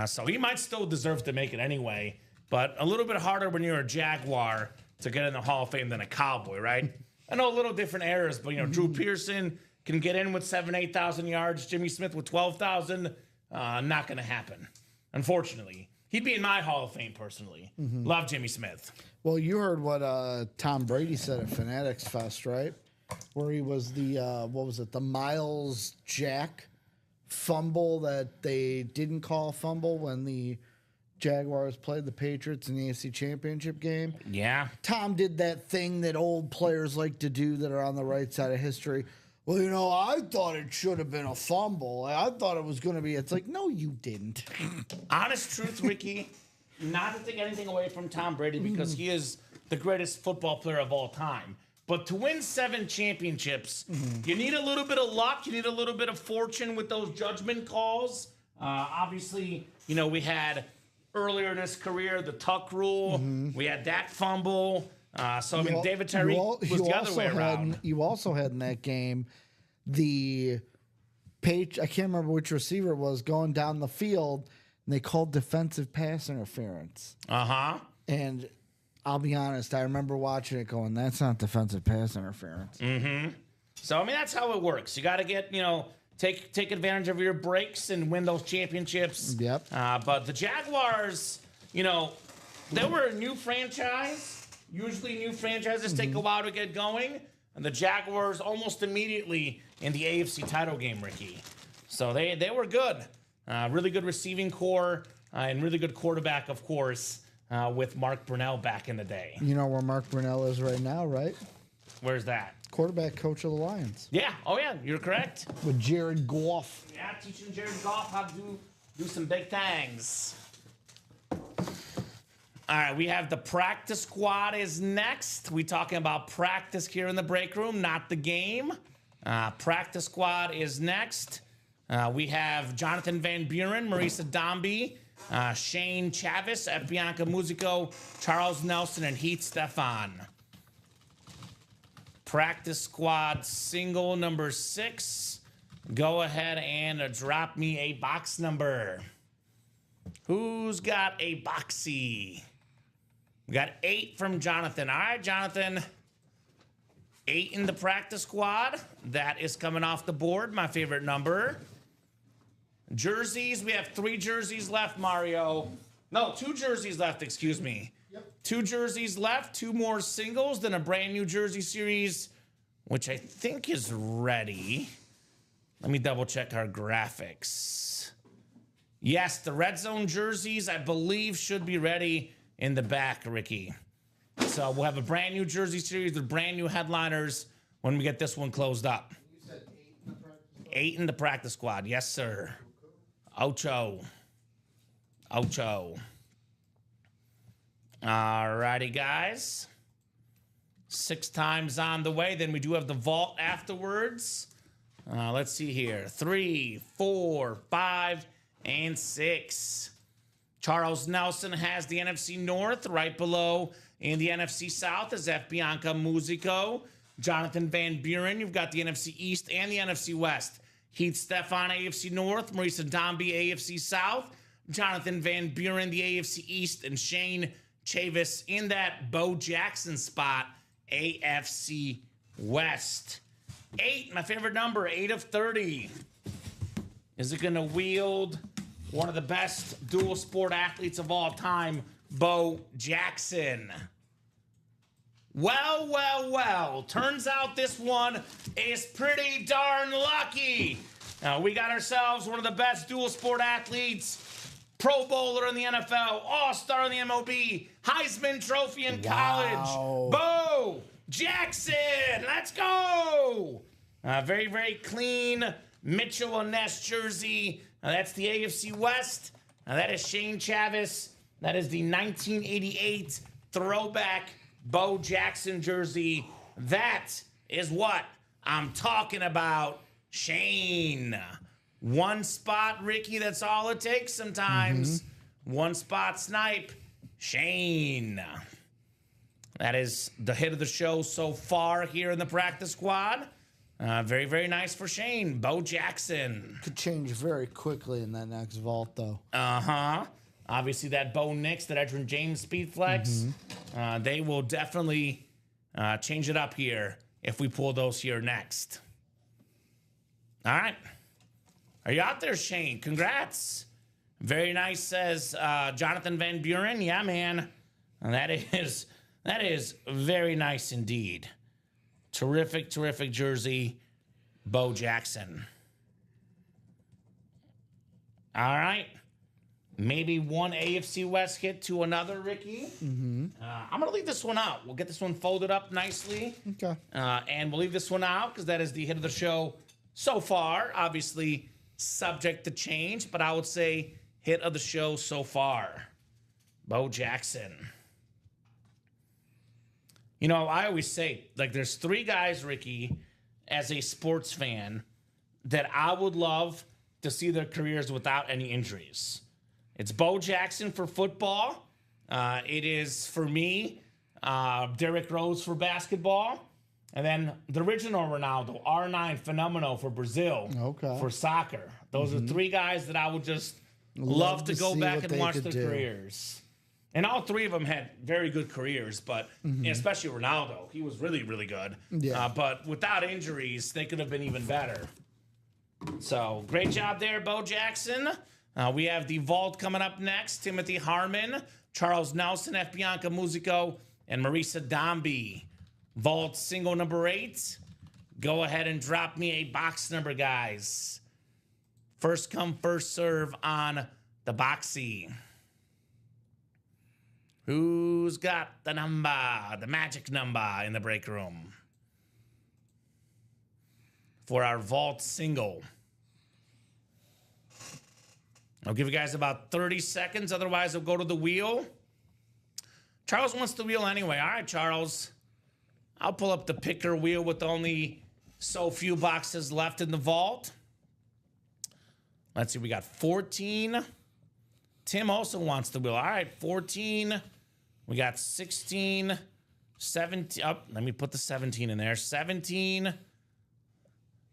So he might still deserve to make it anyway, but a little bit harder when you're a Jaguar to get in the Hall of Fame than a Cowboy, right? I know a little different eras, but, Drew Pearson can get in with 7,000, 8,000 yards. Jimmy Smith with 12,000. Not going to happen, unfortunately. He'd be in my Hall of Fame personally. Love Jimmy Smith. Well, you heard what Tom Brady said at Fanatics Fest, right? Where he was the Miles Jack fumble that they didn't call a fumble when the Jaguars played the Patriots in the AFC Championship game. Yeah. Tom did that thing that old players like to do that are on the right side of history. Well, I thought it should have been a fumble. I thought it was going to be. It's like, no, you didn't. Honest truth, Ricky, not to take anything away from Tom Brady because he is the greatest football player of all time. But to win 7 championships, you need a little bit of luck. You need a little bit of fortune with those judgment calls. Obviously, we had earlier in his career the Tuck rule. We had that fumble. David Tyree was the other way around. You also had in that game the page. I can't remember which receiver it was going down the field, and they called defensive pass interference. And I'll be honest, I remember watching it going, that's not defensive pass interference. So, that's how it works. You got to get, take advantage of your breaks and win those championships. Yep. But the Jaguars, they were a new franchise. Usually new franchises take a while to get going. And the Jaguars almost immediately in the AFC title game, Ricky. So they were good. Really good receiving core and really good quarterback, of course, with Mark Brunell back in the day. You know where Mark Brunell is right now, right? Where's that? Quarterback coach of the Lions. Yeah. Oh, yeah. You're correct. With Jared Goff. Yeah, teaching Jared Goff how to do some big things. All right, we have the practice squad is next. We talking about practice here in the break room, not the game. Practice squad is next. We have Jonathan Van Buren, Marisa Dombey, Shane Chavis, F. Bianca Musico, Charles Nelson, and Heath Stefan. Practice squad single number 6. Go ahead and drop me a box number. Who's got a boxy? We got 8 from Jonathan. All right, Jonathan. 8 in the practice squad. That is coming off the board. My favorite number. Jerseys. We have 3 jerseys left, Mario. No, 2 jerseys left, excuse me. Yep. 2 jerseys left. 2 more singles, then a brand new jersey series, which I think is ready. Let me double check our graphics. Yes, the red zone jerseys, I believe, should be ready in the back, Ricky. So we'll have a brand new jersey series with brand new headliners when we get this one closed up. You said 8 in the practice squad? 8 in the practice squad. Yes, sir. Ocho. All righty, guys. 6 times on the way. Then we do have the vault afterwards. Let's see here. 3, 4, 5, and 6. Charles Nelson has the NFC North. Right below in the NFC South is F. Bianca Musico. Jonathan Van Buren, you've got the NFC East and the NFC West. Heath Stefan, AFC North. Marisa Dombey, AFC South. Jonathan Van Buren, the AFC East. And Shane Chavis in that Bo Jackson spot, AFC West. 8, my favorite number, 8 of 30. Is it going to wield one of the best dual sport athletes of all time, Bo Jackson? Well. Turns out this one is pretty darn lucky. We got ourselves one of the best dual sport athletes, Pro Bowler in the NFL, All-Star in the MLB, Heisman Trophy in college, Bo Jackson. Let's go. Very, very clean Mitchell and Ness jersey. That's the AFC West. That is Shane Chavis. That is the 1988 throwback Bo Jackson jersey. That is what I'm talking about, Shane. 1 spot, Ricky, that's all it takes sometimes. 1 spot snipe, Shane. That is the hit of the show so far here in the practice squad. Very, very nice for Shane. Bo Jackson. Could change very quickly in that next vault, though. Obviously, that Bo Nix, that Edgerrin James speed flex, they will definitely change it up here if we pull those here next. All right. Are you out there, Shane? Congrats. Very nice, says Jonathan Van Buren. Yeah, man. That is very nice indeed. Terrific jersey, Bo Jackson. All right. Maybe one AFC West hit to another, Ricky. I'm going to leave this one out. We'll get this one folded up nicely. Okay. And we'll leave this one out because that is the hit of the show so far. Obviously, subject to change, but I would say hit of the show so far. Bo Jackson. You know, I always say, like, there's 3 guys, Ricky, as a sports fan, that I would love to see their careers without any injuries. It's Bo Jackson for football. It is, for me, Derrick Rose for basketball. And then the original Ronaldo, R9 Fenomeno for Brazil, for soccer. Those are 3 guys that I would just love to go back and watch their careers. And all 3 of them had very good careers, but especially Ronaldo. He was really, really good. Yeah. But without injuries, they could have been even better. So great job there, Bo Jackson. We have the vault coming up next. Timothy Harmon, Charles Nelson, F. Bianca Musico, and Marisa Dombey. Vault single number 8. Go ahead and drop me a box number, guys. First come, first serve on the boxy. Who's got the number, the magic number in the break room for our vault single? I'll give you guys about 30 seconds. Otherwise, I'll go to the wheel. Charles wants the wheel anyway. All right, Charles. I'll pull up the picker wheel with only so few boxes left in the vault. Let's see. We got 14. Tim also wants the wheel. All right, 14. We got 16, 17. Oh, let me put the 17 in there. 17,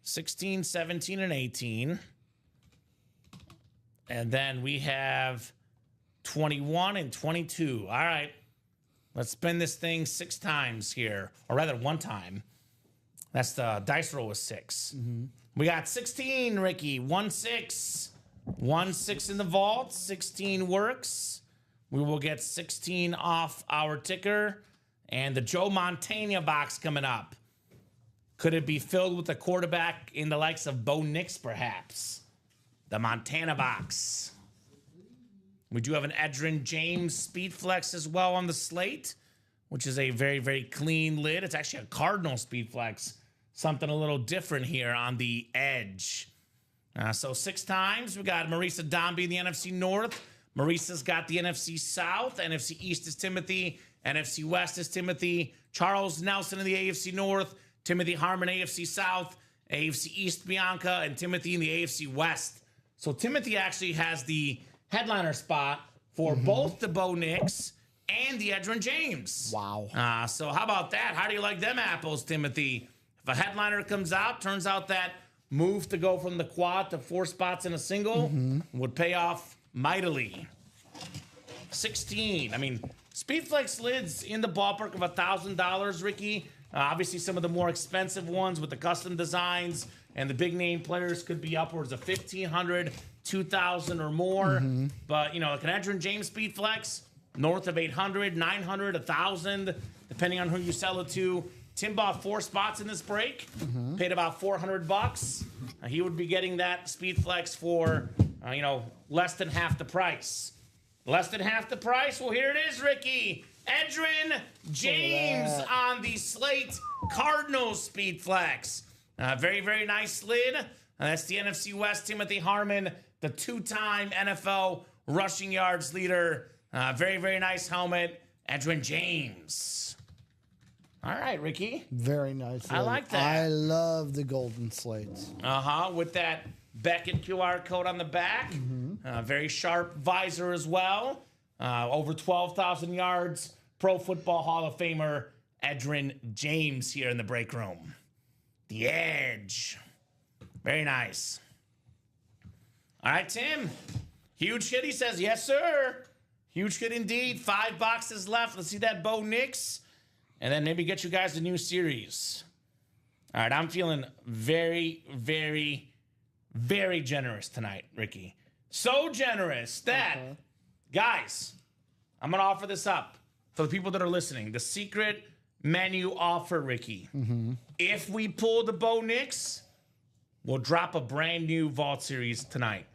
16, 17, and 18. And then we have 21 and 22. All right. Let's spin this thing 6 times here, or rather 1 time. That's the dice roll was 6. We got 16, Ricky. 1 6. 1 6 in the vault. 16 works. We will get 16 off our ticker. And the Joe Montana box coming up. Could it be filled with a quarterback in the likes of Bo Nix, perhaps? The Montana box. We do have an Edgerrin James Speed Flex as well on the slate, which is a very, very clean lid. It's actually a Cardinal Speed Flex. Something a little different here on the edge. So 6 times. We got Marisa Dombey in the NFC North. Marisa's got the NFC South. NFC East is Timothy. NFC West is Timothy. Charles Nelson in the AFC North. Timothy Harmon, AFC South. AFC East, Bianca. And Timothy in the AFC West. So Timothy actually has the headliner spot for both the Bo Nix and the Edgerrin James. Wow. So how about that? How do you like them apples, Timothy? If a headliner comes out, turns out that move to go from the quad to 4 spots in a single would pay off mightily. 16. I mean, Speedflex lids in the ballpark of $1,000, Ricky. Obviously, some of the more expensive ones with the custom designs and the big name players could be upwards of $1,500, $2,000 or more. But, you know, like an Edgerrin James Speedflex, north of $800, $900, $1,000, depending on who you sell it to. Tim bought 4 spots in this break, paid about $400. He would be getting that Speedflex for, you know, less than half the price. Less than half the price? Well, here it is, Ricky. Edgerrin James on the slate Cardinals Speedflex. Very, very nice lid. That's the NFC West, Timothy Harmon, the 2-time NFL rushing yards leader. Very, very nice helmet. Edgerrin James. All right, Ricky. Very nice. I like that. I love the golden slates. With that Beckett QR code on the back. Very sharp visor as well. Over 12,000 yards. Pro Football Hall of Famer Edgerrin James here in the break room. The Edge. Very nice. All right, Tim. Huge hit, he says. Yes, sir. Huge hit indeed. 5 boxes left. Let's see that Bo Nix. And then maybe get you guys a new series. All right, I'm feeling very, very, very generous tonight, Ricky. So generous that, guys, I'm going to offer this up for the people that are listening. The secret menu offer, Ricky. If we pull the Bo Nix, we'll drop a brand new Vault series tonight.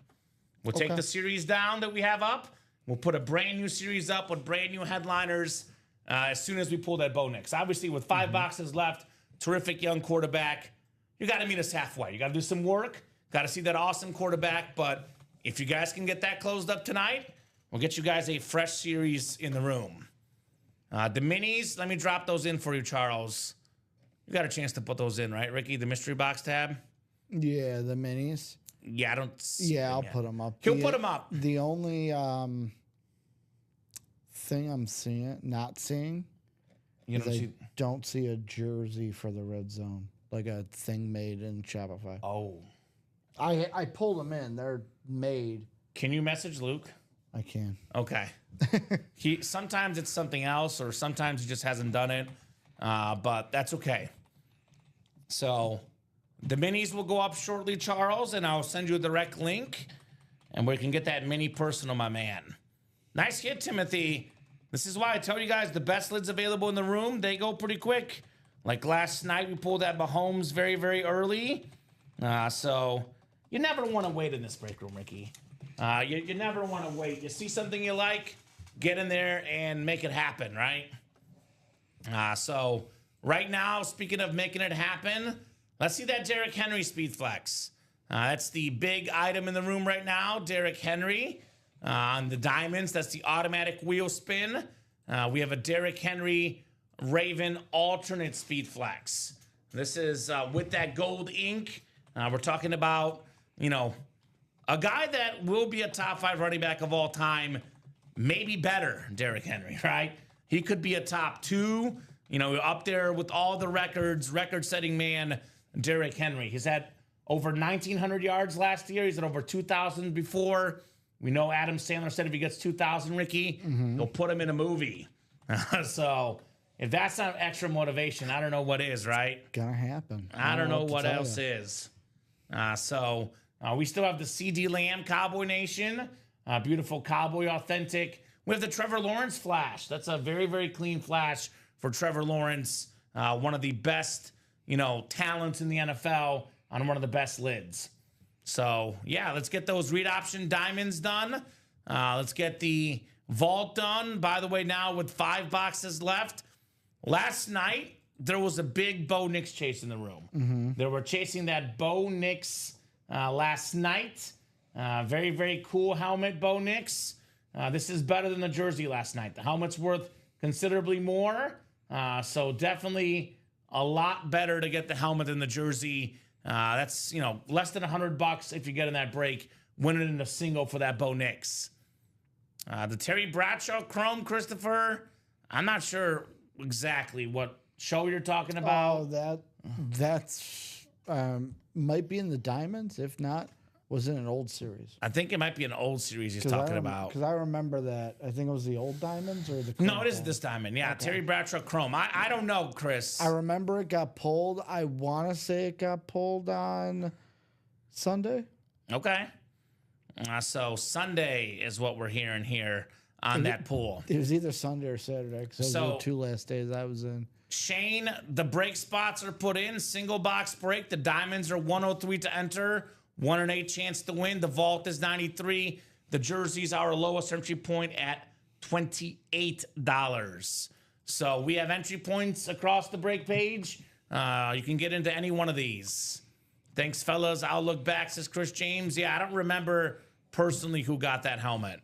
We'll take the series down that we have up. We'll put a brand new series up with brand new headliners as soon as we pull that Bo Nix. Obviously, with 5 boxes left, terrific young quarterback. You got to meet us halfway. You got to do some work. Got to see that awesome quarterback. But if you guys can get that closed up tonight, we'll get you guys a fresh series in the room. The minis, let me drop those in for you, Charles. You got a chance to put those in, right, Ricky? The mystery box tab? Yeah, the minis. Yeah, I don't see Yeah, I'll put them up. He'll put them up. The only thing I'm not seeing, You is don't I see. don't see a jersey for the red zone, like a thing made in Shopify. Oh. I pulled them in. They're made. Can you message Luke? I can. Okay. Sometimes it's something else, or sometimes he just hasn't done it. But that's okay. So the minis will go up shortly, Charles, and I'll send you a direct link, and we can get that mini personal, my man. Nice hit, Timothy. This is why I tell you guys the best lids available in the room, they go pretty quick. Like last night, we pulled that Mahomes very, very early. So you never want to wait in this break room, Ricky. You never want to wait. You see something you like, get in there and make it happen, right? So right now, speaking of making it happen, let's see that Derrick Henry Speed Flex. That's the big item in the room right now, Derrick Henry. On the diamonds, that's the automatic wheel spin. We have a Derrick Henry Raven alternate Speed Flex. This is with that gold ink. We're talking about, you know, a guy that will be a top 5 running back of all time, maybe better, Derrick Henry, right? He could be a top 2, you know, up there with all the records, record-setting man, Derrick Henry. He's had over 1,900 yards last year. He's had over 2,000 before. We know Adam Sandler said if he gets 2,000, Ricky, he'll put him in a movie. So if that's not extra motivation, I don't know what is, right? Gonna happen. I don't know to what tell else ya. is. So we still have the CD Lamb Cowboy Nation. Beautiful Cowboy Authentic. We have the Trevor Lawrence flash. That's a very, very clean flash for Trevor Lawrence. One of the best, talents in the NFL on one of the best lids. So, yeah, let's get those read option diamonds done. Let's get the vault done. By the way, now with 5 boxes left. Last night, there was a big Bo Nix chase in the room. They were chasing that Bo Nix last night. Very, very cool helmet, Bo Nix. This is better than the jersey last night. The helmet's worth considerably more. So definitely a lot better to get the helmet than the jersey. That's, less than $100 if you get in that break. Win it in a single for that Bo Nix. The Terry Bradshaw Chrome, Christopher. I'm not sure exactly what show you're talking about. Oh, that's might be in the diamonds. If not, was in an old series. I think it might be an old series he's talking about. Because I remember that. I think it was the old diamonds or the. No, it is this diamond. Yeah, okay. Terry Bradshaw Chrome. I don't know, Chris. I remember it got pulled. I want to say it got pulled on Sunday. Okay. So Sunday is what we're hearing here on that pool. It was either Sunday or Saturday because those were the 2 last days I was in. Shane, the break spots are put in. Single box break. The diamonds are 103 to enter. 1 in 8 chance to win. The vault is 93. The jerseys are our lowest entry point at $28. So we have entry points across the break page. You can get into any one of these. Thanks, fellas. I'll look back, says Chris James. Yeah, I don't remember personally who got that helmet.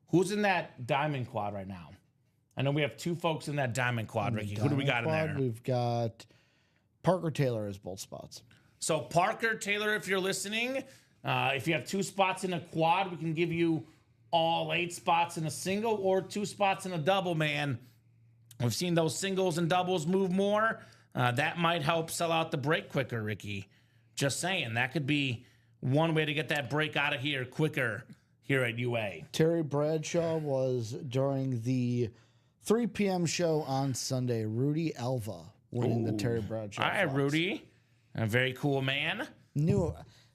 Who's in that diamond quad right now? I know we have 2 folks in that diamond quad, Ricky. Who do we got in there? We've got Parker Taylor as both spots. So Parker Taylor, if you're listening, if you have 2 spots in a quad, we can give you all 8 spots in a single or 2 spots in a double, man. We've seen those singles and doubles move more. That might help sell out the break quicker, Ricky. Just saying, that could be one way to get that break out of here quicker here at UA. Terry Bradshaw was during the 3 p.m. show on Sunday. Rudy Alva winning the Terry Bradshaw. All right, Rudy. A very cool man. I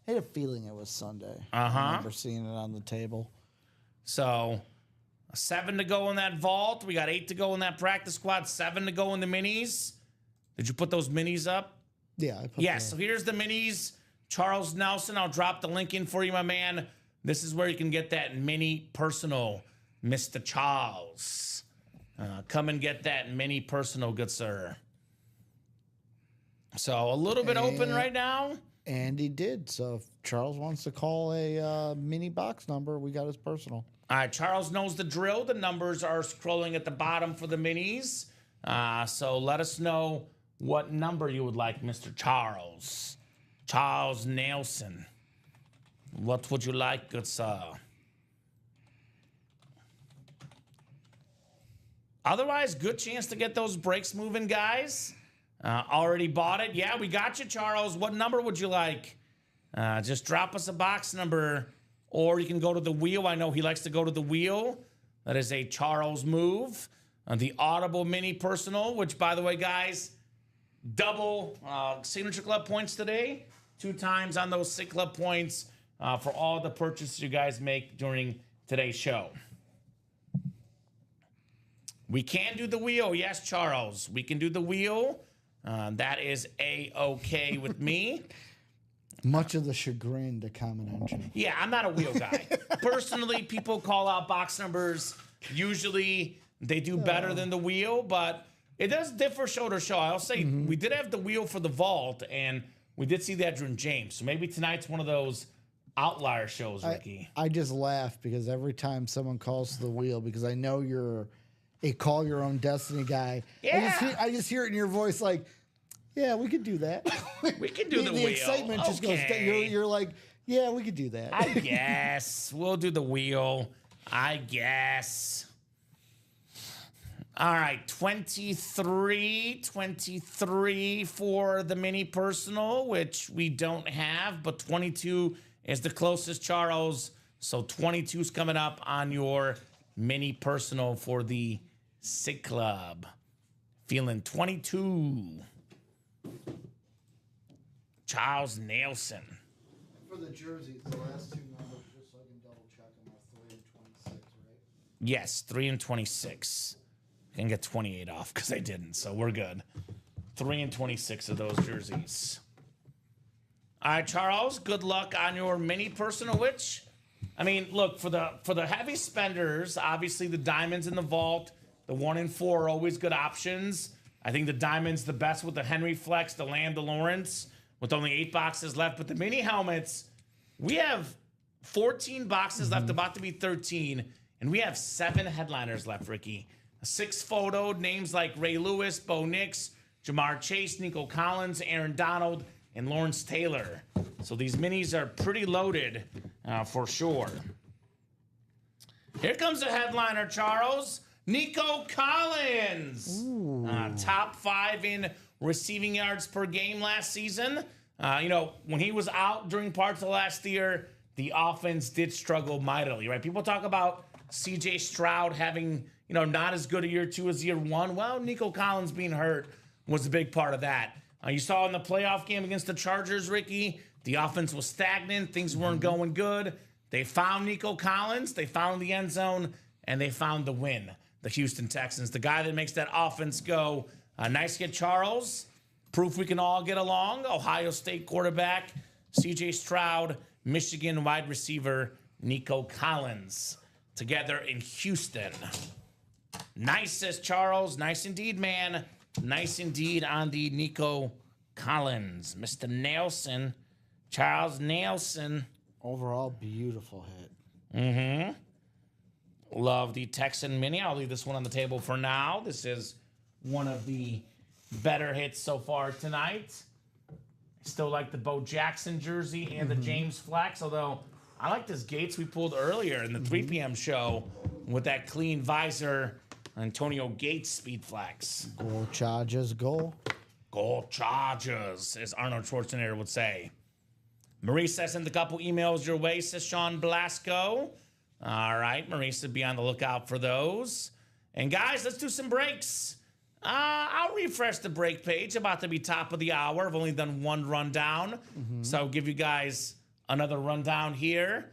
had a feeling it was Sunday. I remember seeing it on the table. So 7 to go in that vault. We got 8 to go in that practice squad. 7 to go in the minis. Did you put those minis up? Yeah, I put Yes. So here's the minis. Charles Nelson. I'll drop the link in for you, my man. This is where you can get that mini personal, Mr. Charles. Come and get that mini personal, good sir. So a little bit open right now. And he did. So if Charles wants to call a mini box number, we got his personal. All right, Charles knows the drill. The numbers are scrolling at the bottom for the minis. So let us know what number you would like, Mr. Charles. Charles Nelson. What would you like, good sir? Otherwise, good chance to get those breaks moving, guys. Already bought it? Yeah, we got you, Charles. What number would you like? Just drop us a box number, or you can go to the wheel. I know he likes to go to the wheel. That is a Charles move. The Audible Mini Personal, which, by the way, guys, double Signature Club points today. 2 times on those Sig Club points for all the purchases you guys make during today's show. We can do the wheel. Yes, Charles. We can do the wheel. That is A-okay with me. Much of the chagrin to Kamen Entchev. Yeah, I'm not a wheel guy. Personally, people call out box numbers. Usually, they do better than the wheel, but it does differ show to show. I'll say we did have the wheel for the vault, and we did see that during James. So maybe tonight's one of those outlier shows, Ricky. I just laugh because every time someone calls to the wheel, because I know you're a call your own destiny guy. Yeah. I just hear it in your voice like, yeah, we could do that. We can do the wheel. The excitement just goes, you're like, yeah, we could do that. I guess. We'll do the wheel. I guess. All right, 23 for the mini personal, which we don't have, but 22 is the closest, Charles. So 22 is coming up on your mini personal for the Sick Club. Feeling 22. Charles Nelson. For the jerseys, the last two numbers, just so I can double check them, are 3 and 26, right? Yes, 3 and 26. I can get 28 off because I didn't, so we're good. 3 and 26 of those jerseys. All right, Charles, good luck on your mini personal witch. I mean, look, for the heavy spenders, obviously the diamonds in the vault, the 1 and 4 are always good options. I think the diamond's the best with the Henry Flex, the Lamb, the Lawrence, with only 8 boxes left. But the mini helmets, we have 14 boxes left, about to be 13, and we have 7 headliners left, Ricky. 6 photoed, names like Ray Lewis, Bo Nix, Jamar Chase, Nico Collins, Aaron Donald, and Lawrence Taylor. So these minis are pretty loaded for sure. Here comes the headliner, Charles. Nico Collins. Top 5 in receiving yards per game last season. When he was out during parts of last year, the offense did struggle mightily, right? People talk about C.J. Stroud having, not as good a year 2 as year 1. Well, Nico Collins being hurt was a big part of that. You saw in the playoff game against the Chargers, Ricky, the offense was stagnant. Things weren't going good. They found Nico Collins. They found the end zone, and they found the win. The Houston Texans, the guy that makes that offense go. Nice hit, Charles. Proof we can all get along. Ohio State quarterback, C.J. Stroud, Michigan wide receiver, Nico Collins. Together in Houston. Nice, says Charles. Nice indeed, man. Nice indeed on the Nico Collins. Mr. Nelson. Charles Nelson. Overall, beautiful hit. Love the Texan mini. I'll leave this one on the table for now. This is one of the better hits so far tonight. Still like the Bo Jackson jersey and the James Flex, although I like this Gates we pulled earlier in the 3 p.m. show with that clean visor. Antonio Gates speed flex. Go Chargers, go. Go Chargers, as Arnold Schwarzenegger would say. Marisa sent a couple emails your way, says Sean Blasco. All right, Marisa, be on the lookout for those. And guys, let's do some breaks. I'll refresh the break page. About to be top of the hour. I've only done one rundown. So I'll give you guys another rundown here.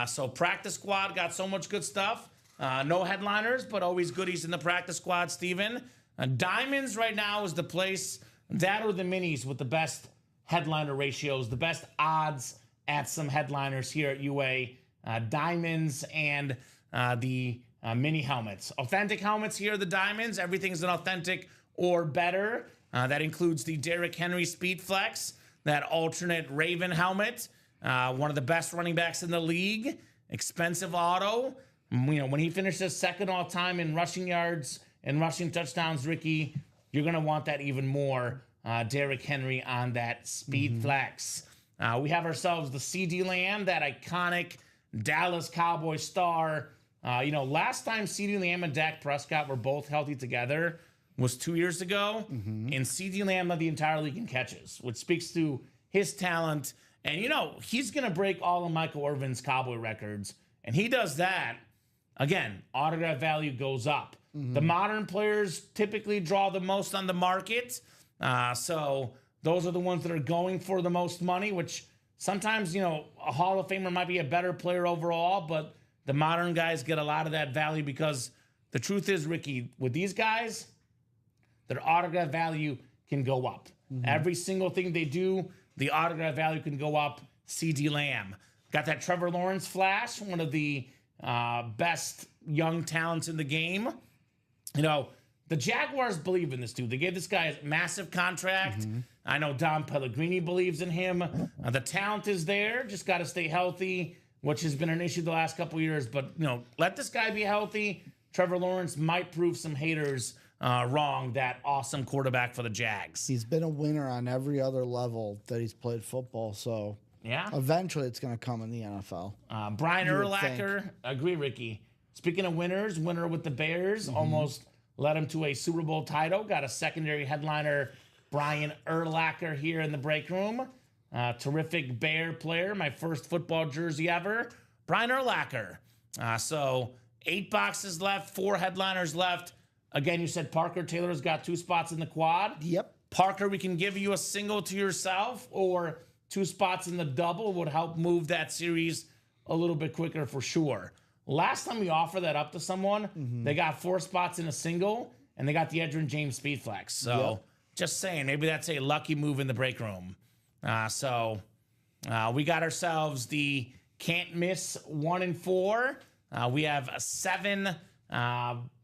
So practice squad got so much good stuff. No headliners, but always goodies in the practice squad, Steven. Diamonds right now is the place, that or the minis, with the best headliner ratios, the best odds at some headliners here at UA. Diamonds and the mini helmets. Authentic helmets here, the diamonds. Everything's an authentic or better. That includes the Derrick Henry Speed Flex, that alternate Raven helmet. One of the best running backs in the league. Expensive auto. When he finishes second all time in rushing yards and rushing touchdowns, Ricky, you're going to want that even more. Derrick Henry on that Speed Flex. We have ourselves the CD Lamb, that iconic Dallas Cowboy star. Last time CD Lamb and Dak Prescott were both healthy together was 2 years ago. And CD Lamb led the entire league in catches, which speaks to his talent. And, he's going to break all of Michael Irvin's Cowboy records. And he does that. Again, autograph value goes up. The modern players typically draw the most on the market. So those are the ones that are going for the most money, which sometimes, a Hall of Famer might be a better player overall, but the modern guys get a lot of that value because the truth is, Ricky, with these guys, their autograph value can go up. Every single thing they do, the autograph value can go up. CD Lamb. Got that Trevor Lawrence flash, one of the best young talents in the game. The Jaguars believe in this dude. They gave this guy a massive contract. I know Don Pellegrini believes in him. The talent is there. Just got to stay healthy, which has been an issue the last couple years. But, let this guy be healthy. Trevor Lawrence might prove some haters wrong, that awesome quarterback for the Jags. He's been a winner on every other level that he's played football, so yeah, eventually it's going to come in the NFL. Brian Urlacher, agree, Ricky. Speaking of winners, winner with the Bears, almost led him to a Super Bowl title. Got a secondary headliner, Brian Urlacher, here in the break room. Terrific Bear player, my first football jersey ever. Brian Urlacher. So 8 boxes left, 4 headliners left. Again, you said Parker Taylor's got 2 spots in the quad. Yep. Parker, we can give you a single to yourself, or 2 spots in the double would help move that series a little bit quicker for sure. Last time we offered that up to someone, they got 4 spots in a single, and they got the Edgerrin James Speed Flex. So just saying, maybe that's a lucky move in the break room. We got ourselves the can't miss 1 and 4. We have 7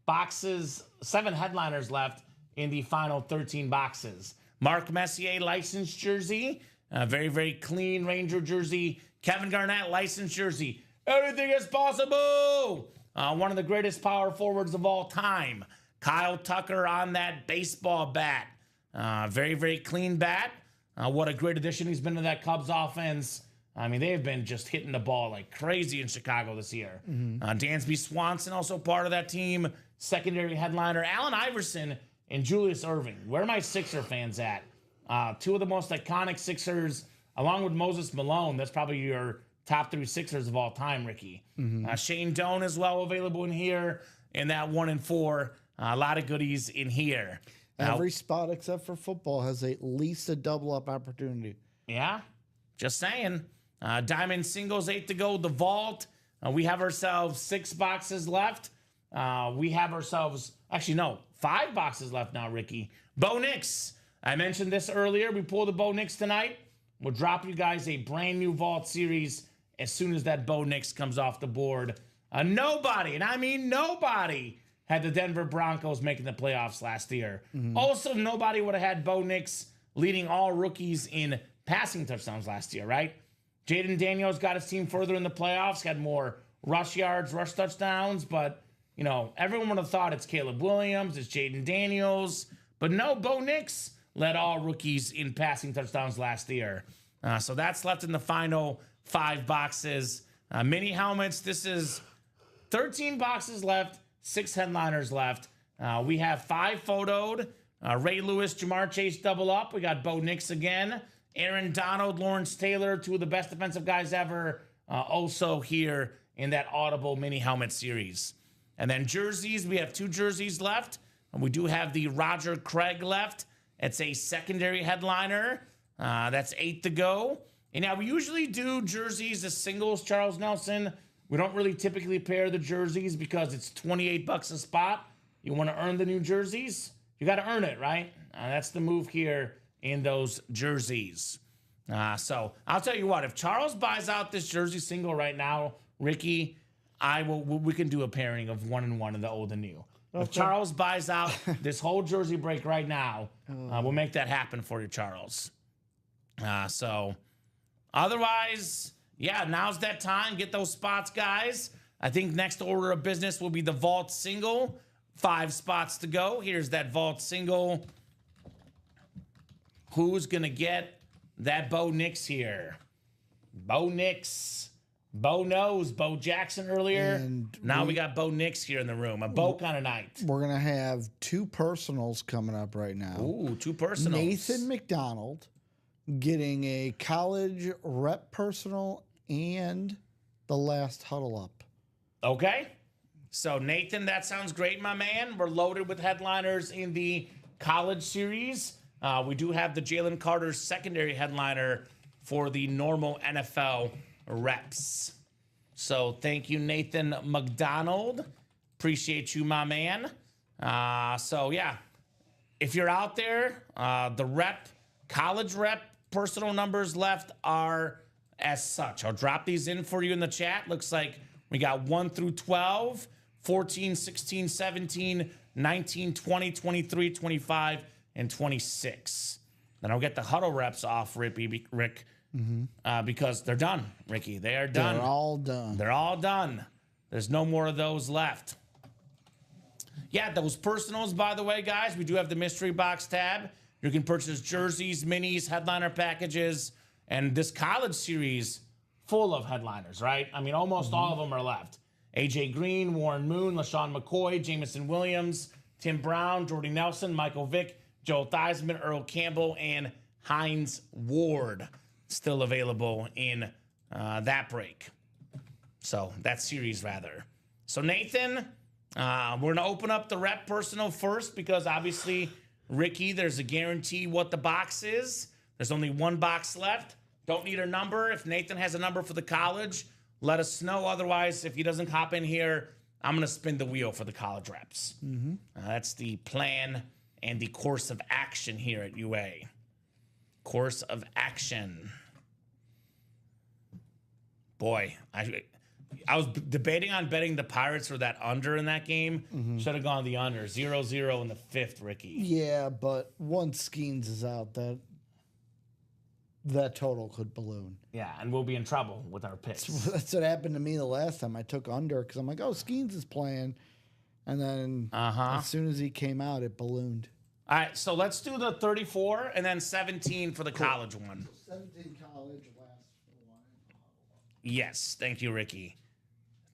headliners left in the final 13 boxes. Mark Messier licensed jersey, very, very clean Ranger jersey. Kevin Garnett licensed jersey. Anything is possible. One of the greatest power forwards of all time. Kyle Tucker on that baseball bat. Very, very clean bat. What a great addition he's been to that Cubs offense. I mean, they've been just hitting the ball like crazy in Chicago this year. Dansby Swanson also part of that team. Secondary headliner. Allen Iverson and Julius Erving. Where are my Sixer fans at? 2 of the most iconic Sixers, along with Moses Malone. That's probably your top 3 Sixers of all time, Ricky. Shane Doan as well available in here. And that 1 and 4. A lot of goodies in here. Every spot except for football has at least a double-up opportunity. Yeah, just saying. Diamond singles, 8 to go. The vault. We have ourselves 6 boxes left. We have ourselves, actually, no, 5 boxes left now, Ricky. Bo Nix. I mentioned this earlier. We pulled the Bo Nix tonight. We'll drop you guys a brand new vault series as soon as that Bo Nix comes off the board. Nobody, and I mean nobody, had the Denver Broncos making the playoffs last year. Also, nobody would have had Bo Nix leading all rookies in passing touchdowns last year, right? Jaden Daniels got his team further in the playoffs, had more rush yards, rush touchdowns, but, you know, everyone would have thought it's Caleb Williams, it's Jaden Daniels, but no, Bo Nix led all rookies in passing touchdowns last year. So that's left in the final 5 boxes. Mini helmets, this is 13 boxes left, 6 headliners left. We have 5 photoed. Ray Lewis, Jamar Chase double up. We got Bo Nix again. Aaron Donald, Lawrence Taylor, 2 of the best defensive guys ever, also here in that Audible mini helmet series. And then jerseys, we have 2 jerseys left. And we do have the Roger Craig left. It's a secondary headliner. That's 8 to go. And now we usually do jerseys as singles, Charles Nelson. We don't really typically pair the jerseys because it's $28 a spot. You want to earn the new jerseys? You got to earn it, right? That's the move here in those jerseys. So I'll tell you what, if Charles buys out this jersey single right now, Ricky, we can do a pairing of 1 and 1 in the old and new. Okay. If Charles buys out this whole jersey break right now, we'll make that happen for you, Charles. So otherwise, yeah, now's that time. Get those spots, guys. I think next order of business will be the vault single. 5 spots to go. Here's that vault single. Who's going to get that Bo Nix here? Bo Nix. Bo knows. Bo Jackson earlier. And now we got Bo Nix here in the room. A Bo kind of night. We're going to have 2 personals coming up right now. Ooh, 2 personals. Nathan McDonald getting a college rep personal and the last huddle up. Okay. So, Nathan, that sounds great, my man. We're loaded with headliners in the college series. We do have the Jalen Carter secondary headliner for the normal NFL reps. So, thank you, Nathan McDonald. Appreciate you, my man. So, yeah, if you're out there, the college rep personal numbers left are as such. I'll drop these in for you in the chat. Looks like we got 1 through 12, 14, 16, 17, 19, 20, 23, 25, and 26. Then I'll get the huddle reps off, Rick, because they're done, Ricky. They are done. They're all done. They're all done. There's no more of those left. Yeah, those personals, by the way, guys, we do have the mystery box tab. You can purchase jerseys, minis, headliner packages, and this college series full of headliners, right? I mean, almost all of them are left. A.J. Green, Warren Moon, LaShawn McCoy, Jamison Williams, Tim Brown, Jordy Nelson, Michael Vick, Joel Theismann, Earl Campbell, and Hines Ward still available in that break. So, that series, rather. So, Nathan, We're going to open up the rep personal first because obviously, Ricky, there's a guarantee what the box is. There's only one box left. Don't need a number. If Nathan has a number for the college, let us know. Otherwise, if he doesn't hop in here, I'm going to spin the wheel for the college reps. That's the plan and the course of action here at UA. Course of action. Boy, I was debating on betting the Pirates for that under in that game. Should have gone the under. 0-0 in the fifth, Ricky. Yeah, but once Skeens is out, that total could balloon. Yeah, and we'll be in trouble with our picks. That's what happened to me the last time I took under because I'm like, oh, Skeens is playing. And then as soon as he came out, it ballooned. All right, so let's do the 34 and then 17 for the college one. 17 college, last one. Yes, thank you, Ricky.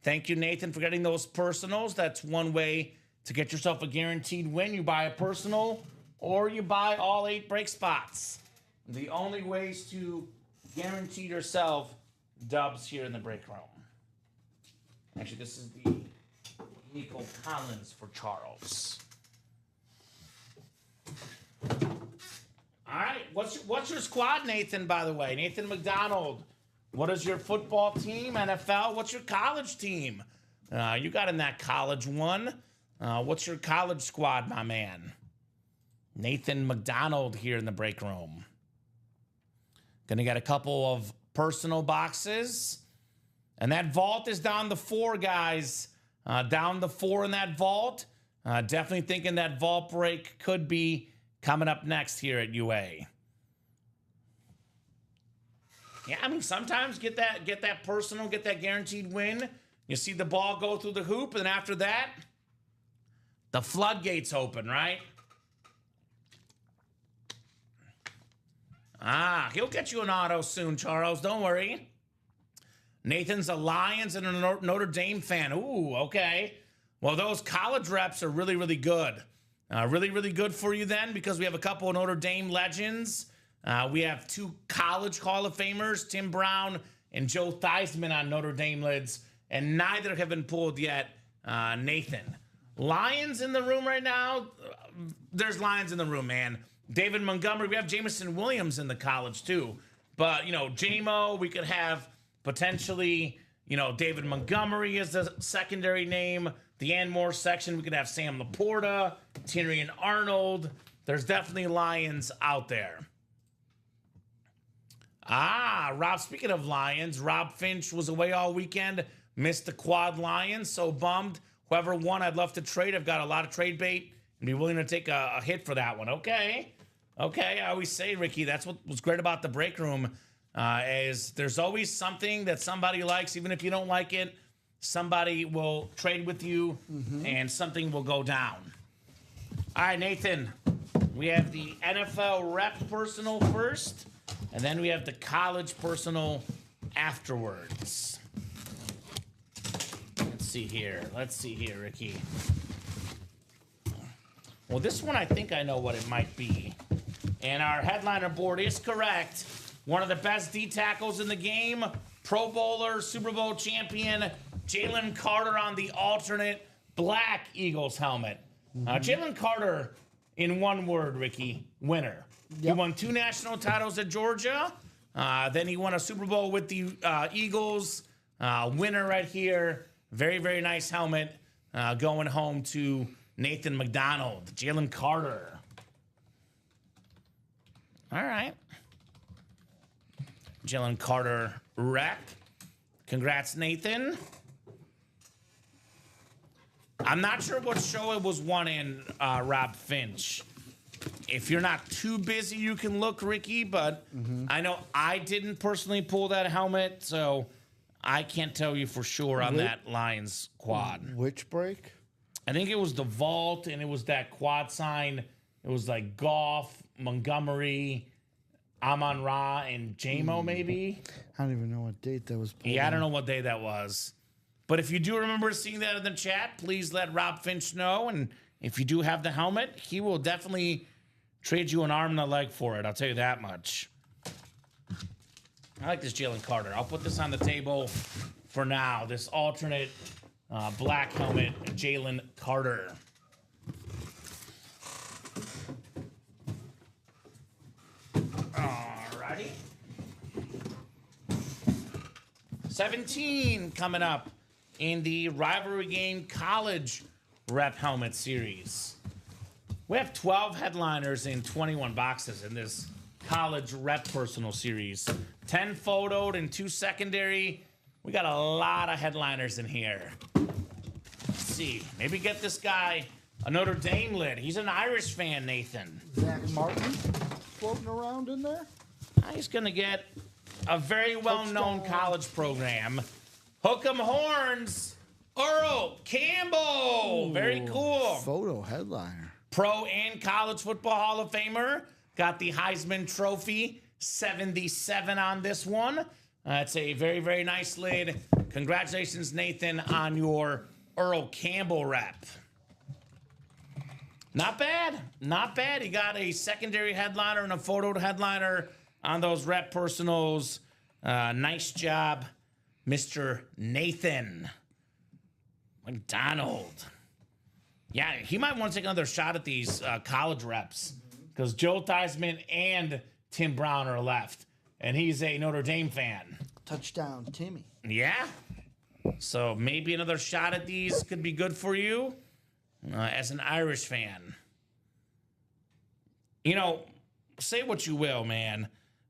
Thank you, Nathan, for getting those personals. That's one way to get yourself a guaranteed win. You buy a personal or you buy all 8 break spots. The only ways to guarantee yourself dubs here in the break room. Actually, this is the Nico Collins for Charles. All right, what's your squad, Nathan, by the way? Nathan McDonald. What is your football team, NFL? What's your college team? You got in that college one. What's your college squad, my man? Nathan McDonald here in the break room. Gonna get a couple of personal boxes. And that vault is down the 4, guys. Down the 4 in that vault. Definitely thinking that vault break could be coming up next here at UA. Yeah, I mean, sometimes get that personal, get that guaranteed win. You see the ball go through the hoop, and after that, the floodgates open, right? He'll get you an auto soon, Charles. Don't worry. Nathan's a Lions and a Notre Dame fan. Ooh, okay. Well, those college reps are really, really good. Really, really good for you then because we have a couple of Notre Dame legends. We have 2 college Hall of Famers, Tim Brown and Joe Theismann on Notre Dame lids, and neither have been pulled yet, Nathan. Lions in the room right now? There's Lions in the room, man. David Montgomery. We have Jamison Williams in the college, too. But, JMO, we could have potentially, David Montgomery as the secondary name. The Anmore section, we could have Sam Laporta, Tyrion Arnold. There's definitely Lions out there. Rob, speaking of Lions, Rob Finch was away all weekend, missed the quad Lions, so bummed. Whoever won, I'd love to trade. I've got a lot of trade bait and be willing to take a hit for that one. Okay, I always say, Ricky, that's what was great about the break room, is there's always something that somebody likes, even if you don't like it. Somebody will trade with you, and something will go down. All right, Nathan, we have the NFL rep personal first, and then we have the college personal afterwards. Let's see here, Ricky. Well, this one, I think I know what it might be. And our headliner board is correct. One of the best D tackles in the game, Pro Bowler, Super Bowl champion, Jalen Carter on the alternate black Eagles helmet. Jalen Carter, in one word, Ricky, winner. Yep. He won 2 national titles at Georgia. Then he won a Super Bowl with the Eagles. Winner right here. Very, very nice helmet going home to Nathan McDonald. Jalen Carter. All right. Jalen Carter rep. Congrats, Nathan. I'm not sure what show it was won in, Rob Finch. If you're not too busy, you can look, Ricky, but I know I didn't personally pull that helmet, so I can't tell you for sure on that Lions quad. Which break? I think it was the vault, and it was that quad sign. It was like Goff, Montgomery, Amon-Ra, and JMO, maybe. I don't even know what date that was pulled. Yeah, I don't know what day that was. But if you do remember seeing that in the chat, please let Rob Finch know. And if you do have the helmet, he will definitely trade you an arm and a leg for it. I'll tell you that much. I like this Jalen Carter. I'll put this on the table for now. This alternate black helmet, Jalen Carter. Alrighty. 17 coming up in the rivalry game college rep helmet series. We have 12 headliners in 21 boxes in this college rep personal series. 10 photoed and 2 secondary. We got a lot of headliners in here. Let's see. Maybe get this guy a Notre Dame lid. He's an Irish fan, Nathan. Zach Martin floating around in there. He's going to get a very well-known college program. Hook 'em horns, Earl Campbell. Ooh, very cool. Photo headliner. Pro and college football Hall of Famer. Got the Heisman Trophy, 77 on this one. It's a very, very nice lid. Congratulations, Nathan, on your Earl Campbell rep. Not bad. Not bad. He got a secondary headliner and a photo headliner on those rep personals. Nice job, Mr. Nathan McDonald. Yeah, he might want to take another shot at these college reps because Joe Theismann and Tim Brown are left, and he's a Notre Dame fan. Touchdown, Timmy. Yeah. So maybe another shot at these could be good for you as an Irish fan. You know, say what you will, man,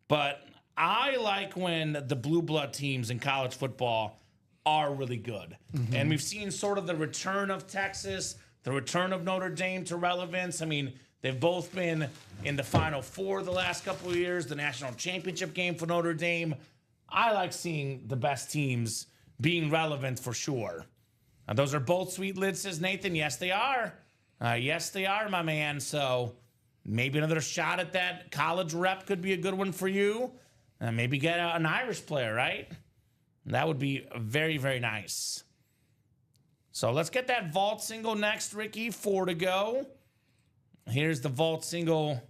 but I like when the blue blood teams in college football are really good. Mm-hmm. And we've seen sort of the return of Texas, the return of Notre Dame to relevance. I mean, they've both been in the Final Four the last couple of years, the national championship game for Notre Dame. I like seeing the best teams being relevant for sure. Those are both sweet lids, says Nathan. Yes, they are. Yes, they are, my man. So maybe another shot at that college rep could be a good one for you. Maybe get an Irish player, right? That would be very, very nice. So let's get that vault single next, Ricky. 4 to go. Here's the vault single.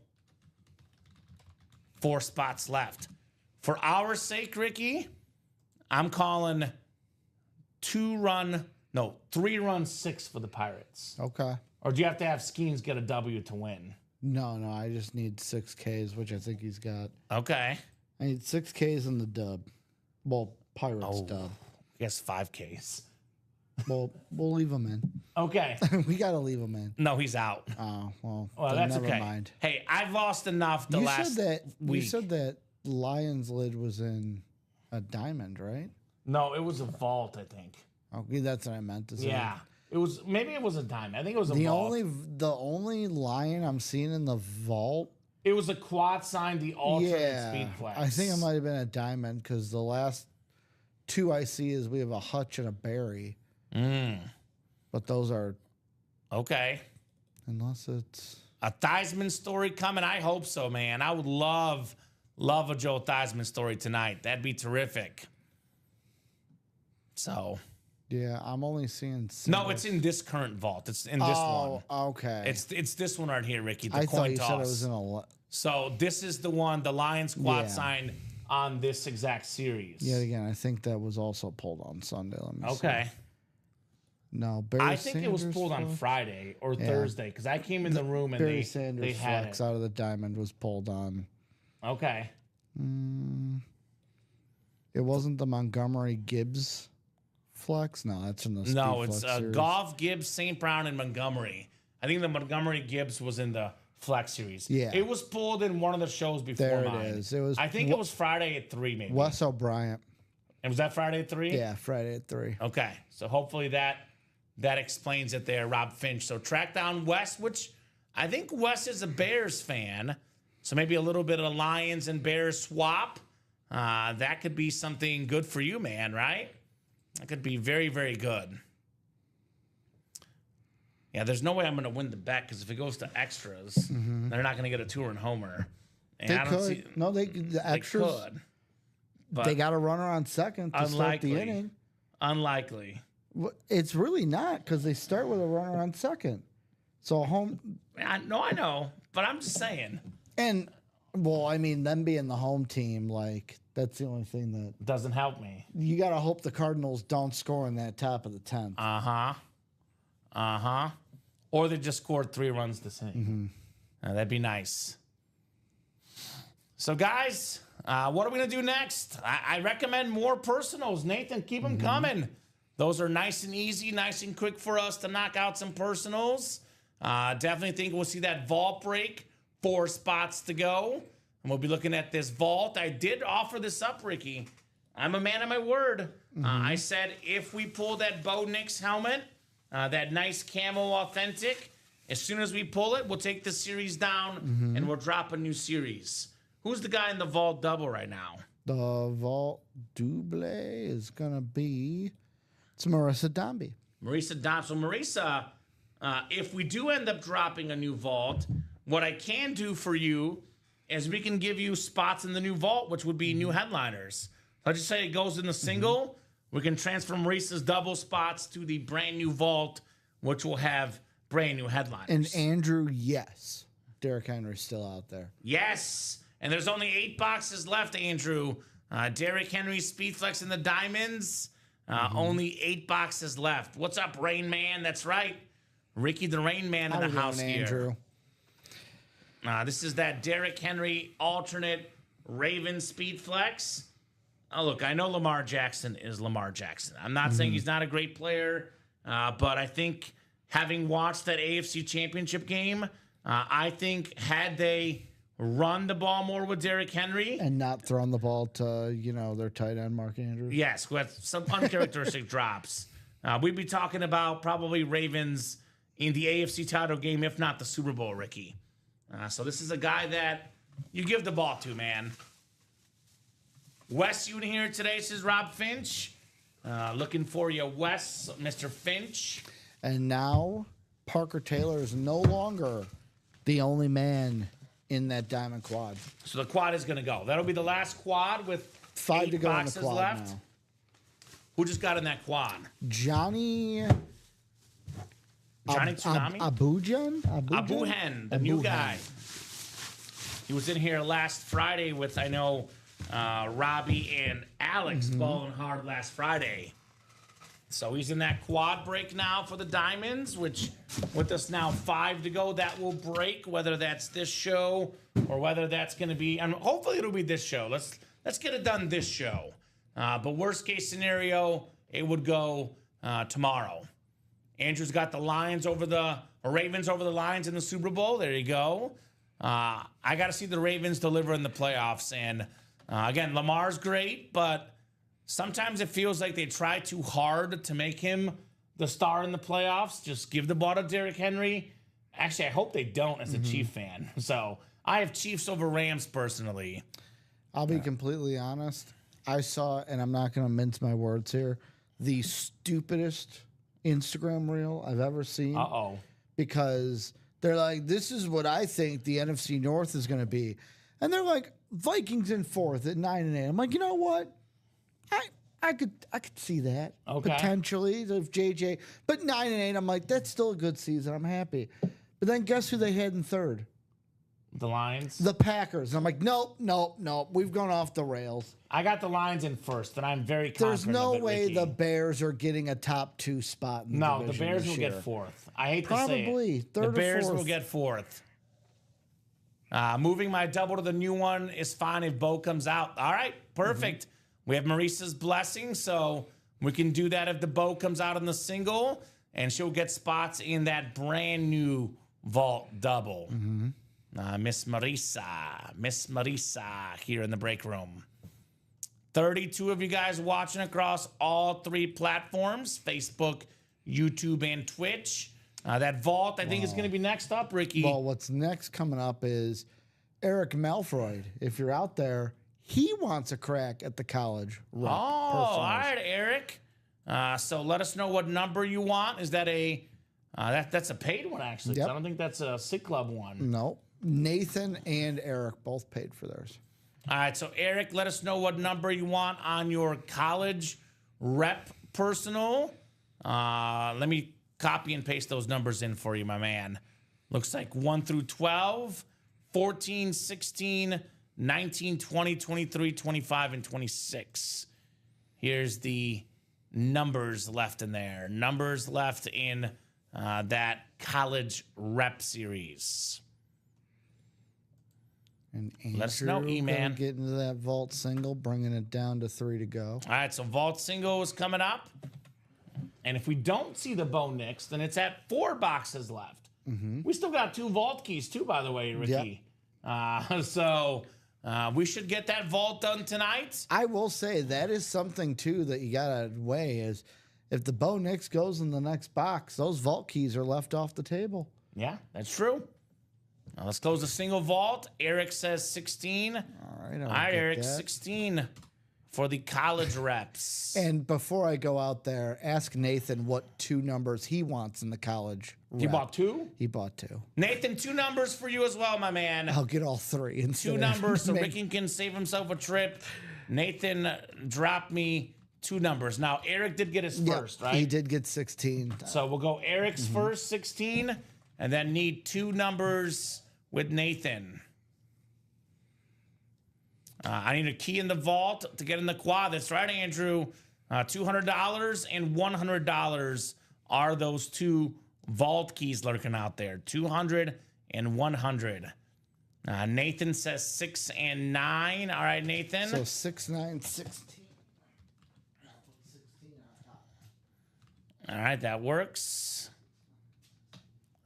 4 spots left. For our sake, Ricky, I'm calling 3-run 6 for the Pirates. Okay. Or do you have to have Skeens get a W to win? No, I just need 6 Ks, which I think he's got. Okay. I need 6 Ks in the dub. Well, Pirates dub. I guess 5 Ks. Well, we'll leave him in. Okay. We got to leave him in. No, he's out. Oh, well that's never okay. mind. Hey, I've lost enough the last week. You said that Lions lid was in a diamond, right? No, it was a vault, I think. Okay, that's what I meant to say. Yeah. It was a diamond. I think it was a vault. The only lion I'm seeing in the vault. It was a quad sign, the alternate speed flex. I think it might have been a diamond because the last 2 I see is we have a Hutch and a Berry. But those are okay. Unless it's a Theismann story coming. I hope so, man. I would love a Joe Theismann story tonight. That'd be terrific. So yeah, I'm only seeing singles. No, it's in this current vault. It's in this one. Okay. It's this one right here, Ricky. The I coin thought you toss. said it was in a. So this is the one, the Lions quad sign on this exact series. Yet again, I think that was also pulled on Sunday. Let me see. Okay. No, Barry I think it was Sanders pulled on flex? Friday or Thursday because I came in the room and Barry they Sanders had flex it. out of the diamond was pulled on. Okay. It wasn't the Montgomery Gibbs flex. No, that's in the Steve it's Flex series. Goff, Gibbs, St. Brown, and Montgomery. I think the Montgomery Gibbs was in the Flex series. Yeah. It was pulled in one of the shows before There mine. it is. It was. I think it was Friday at 3, maybe. Wes O'Brien. And was that Friday at 3? Yeah, Friday at 3. Okay. So hopefully that explains it there, Rob Finch. So track down Wes, which I think Wes is a Bears fan. So maybe a little bit of Lions and Bears swap. That could be something good for you, man, right? That could be very, very good. Yeah, there's no way I'm going to win the bet because if it goes to extras, they're not going to get a tour and homer. And They I don't could. see No, the extras. They could. But They got a runner on second to start the unlikely. inning. Unlikely. It's really not because they start with a runner on second. So home I know, but I'm just saying. and well, I mean, them being the home team, like That's the only thing that Doesn't help me. you got to hope the Cardinals don't score in that top of the 10th. Or they just scored 3 runs to save. That'd be nice. So, guys, what are we going to do next? I recommend more personals. Nathan, keep them coming. Those are nice and easy, nice and quick for us to knock out some personals. Definitely think we'll see that vault break. 4 spots to go. And we'll be looking at this vault. I did offer this up, Ricky. I'm a man of my word. I said if we pull that Bo Nix helmet, that nice camo authentic, as soon as we pull it, we'll take the series down and we'll drop a new series. Who's the guy in the vault double right now? The vault double is going to be, it's Marissa Dombey. Marissa Dombey. So Marissa, if we do end up dropping a new vault, what I can do for you is we can give you spots in the new vault, which would be new headliners. Let's just say it goes in the single. We can transfer Marissa's double spots to the brand new vault, which will have brand new headliners. And Andrew, yes. Derrick Henry's still out there. Yes. And there's only 8 boxes left, Andrew. Derrick Henry, Speedflex, and the Diamonds. Only 8 boxes left. What's up, Rain Man? That's right. Ricky the Rain Man in the house here. Andrew. This is that Derrick Henry alternate Raven Speedflex. Oh, look, I know Lamar Jackson is Lamar Jackson. I'm not saying he's not a great player, but I think having watched that AFC Championship game, I think had they run the ball more with Derrick Henry. And not thrown the ball to, their tight end, Mark Andrews. Yes, who had some uncharacteristic drops. We'd be talking about probably Ravens in the AFC title game, if not the Super Bowl, Ricky. So this is a guy that you give the ball to, man. Wes, you in here today, says Rob Finch. Looking for you, Wes, Mr. Finch. And now Parker Taylor is no longer the only man in that diamond quad. So the quad is going to go. That'll be the last quad with 5 8 to go boxes in the quad left. now. Who just got in that quad? Johnny Tsunami? Abujan? The new guy. He was in here last Friday with, I know, Robbie and Alex balling hard last Friday. So he's in that quad break now for the Diamonds, which with us now 5 to go, that will break, whether that's this show or whether that's going to be, and hopefully it'll be this show. Let's get it done this show. But worst case scenario, it would go tomorrow. Andrew's got the Ravens over the Lions in the Super Bowl. There you go. I got to see the Ravens deliver in the playoffs. And again, Lamar's great, but sometimes it feels like they try too hard to make him the star in the playoffs. Just give the ball to Derrick Henry. Actually, I hope they don't as a Chief fan. So I have Chiefs over Rams personally. I'll be completely honest. I saw, and I'm not going to mince my words here, the stupidest Instagram reel I've ever seen. Because they're like, this is what I think the NFC North is going to be. And they're like, Vikings in 4th at 9-8. I'm like, you know what? I could see that potentially if JJ, but 9-8. I'm like, that's still a good season. I'm happy. But then guess who they had in 3rd? The Lions? The Packers. And I'm like, nope. We've gone off the rails. I got the Lions in 1st, and I'm very confident. There's no of it, way Ricky. the Bears are getting a top 2 spot in the division the Bears this will year. get 4th. I hate Probably to say it. 3rd The or Bears 4th. will get 4th. Moving my double to the new one is fine if Bo comes out. All right, perfect. We have Marissa's blessing, so we can do that if the Bo comes out in the single, and she'll get spots in that brand new vault double. Miss Marissa here in the break room. 32 of you guys watching across all 3 platforms, Facebook, YouTube, and Twitch. That vault, I think, is going to be next up, Ricky. Well, what's next coming up is Eric Malfroid. If you're out there, he wants a crack at the college rep. All right, Eric. So let us know what number you want. Is that a that's a paid one, actually? 'Cause I don't think that's a Sick Club one. No. Nathan and Eric both paid for theirs. All right, so Eric, let us know what number you want on your college rep personal. Let me copy and paste those numbers in for you, my man. Looks like 1 through 12, 14, 16, 19, 20, 23, 25, and 26. Here's the numbers left in there. Numbers left in that college rep series. And Let us know, Andrew E-Man. Get into that vault single, bringing it down to 3 to go. All right, so vault single is coming up. And if we don't see the Bo Nix, then it's at 4 boxes left. We still got 2 vault keys, too, by the way, Ricky. So we should get that vault done tonight. I will say that is something, too, that you got to weigh is if the Bo Nix goes in the next box, those vault keys are left off the table. Yeah, that's true. Now let's close the single vault. Eric says 16. All right, All right, Eric, that. 16 for the college reps. And before I go out there, ask Nathan what 2 numbers he wants in the college. You rep. bought 2? He bought 2. Nathan, 2 numbers for you as well, my man. I'll get all 3 instead. 2 numbers so Make- Ricky can save himself a trip. Nathan dropped me 2 numbers. Now, Eric did get his first, right? He did get 16. So we'll go Eric's first, 16, and then need 2 numbers with Nathan. I need a key in the vault to get in the quad. That's right, Andrew. $200 and $100 are those 2 vault keys lurking out there. 200 and 100. Nathan says 6 and 9. All right, Nathan. So 6, 9, 16. All right, that works.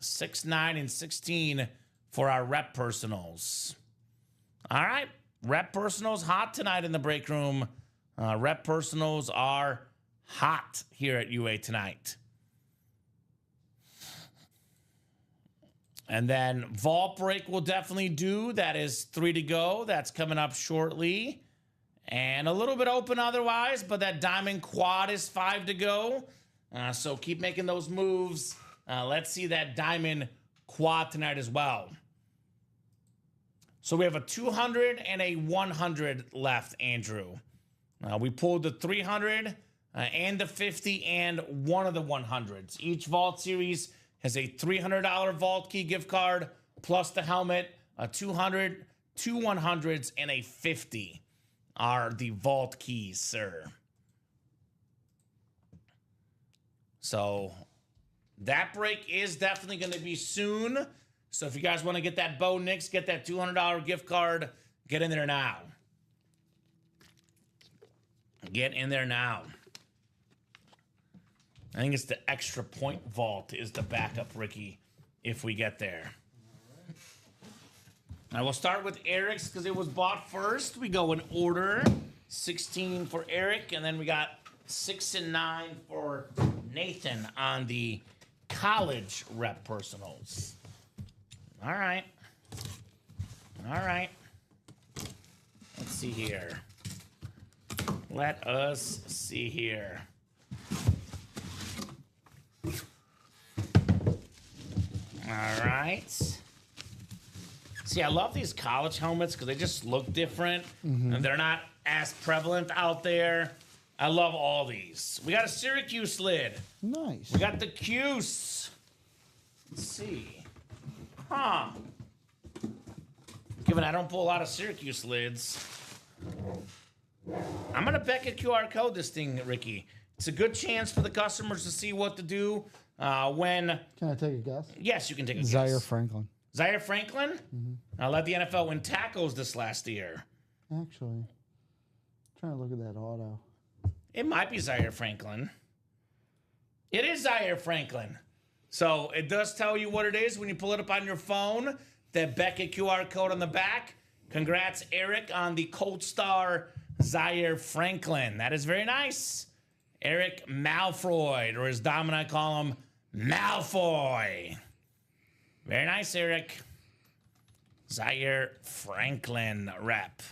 6, 9, and 16 for our rep personals. All right, rep personals hot tonight in the break room. Rep personals are hot here at UA tonight. And then vault break will definitely do. That is 3 to go. That's coming up shortly. And a little bit open otherwise, but that diamond quad is 5 to go. So keep making those moves. Let's see that diamond quad tonight as well. So we have a 200 and a 100 left, Andrew. We pulled the 300 and the 50 and one of the 100s. Each vault series has a $300 vault key gift card plus the helmet, a 200, 2 100s, and a 50 are the vault keys, sir. So that break is definitely going to be soon. So if you guys want to get that Bo Nix, get that $200 gift card, get in there now. Get in there now. I think it's the extra point vault is the backup, Ricky, if we get there. I will start with Eric's because it was bought first. We go in order. 16 for Eric, and then we got 6 and 9 for Nathan on the college rep personals. All right. All right. Let's see here. Let us see here. All right. See, I love these college helmets because they just look different and they're not as prevalent out there. I love all these. We got a Syracuse lid. Nice. We got the Cuse. Let's see. Huh. Given I don't pull a lot of Syracuse lids, I'm going to Beckett QR code this thing, Ricky. It's a good chance for the customers to see what to do when... Can I take a guess? Yes, you can take a Zaire guess. Franklin. Zaire Franklin? I led the NFL in tackles this last year. Actually, trying to look at that auto. It might be Zaire Franklin. It is Zaire Franklin. So it does tell you what it is when you pull it up on your phone. That Beckett QR code on the back. Congrats, Eric, on the Cold Star Zaire Franklin. That is very nice. Eric Malfroid, or as Dom and I call him, Malfoy. Very nice, Eric. Zaire Franklin rep.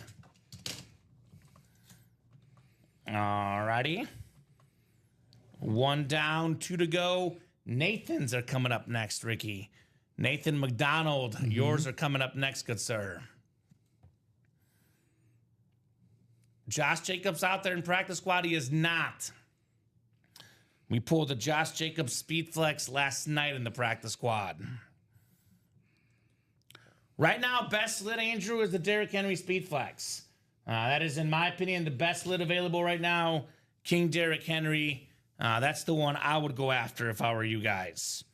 Alrighty. 1 down, 2 to go. Nathan's are coming up next, Ricky. Nathan McDonald, yours are coming up next, good sir. Josh Jacobs out there in practice squad. He is not. We pulled the Josh Jacobs Speed Flex last night in the practice squad. Right now, best lid, Andrew, is the Derrick Henry Speed Flex. That is, in my opinion, the best lid available right now. King Derrick Henry. That's the one I would go after if I were you guys.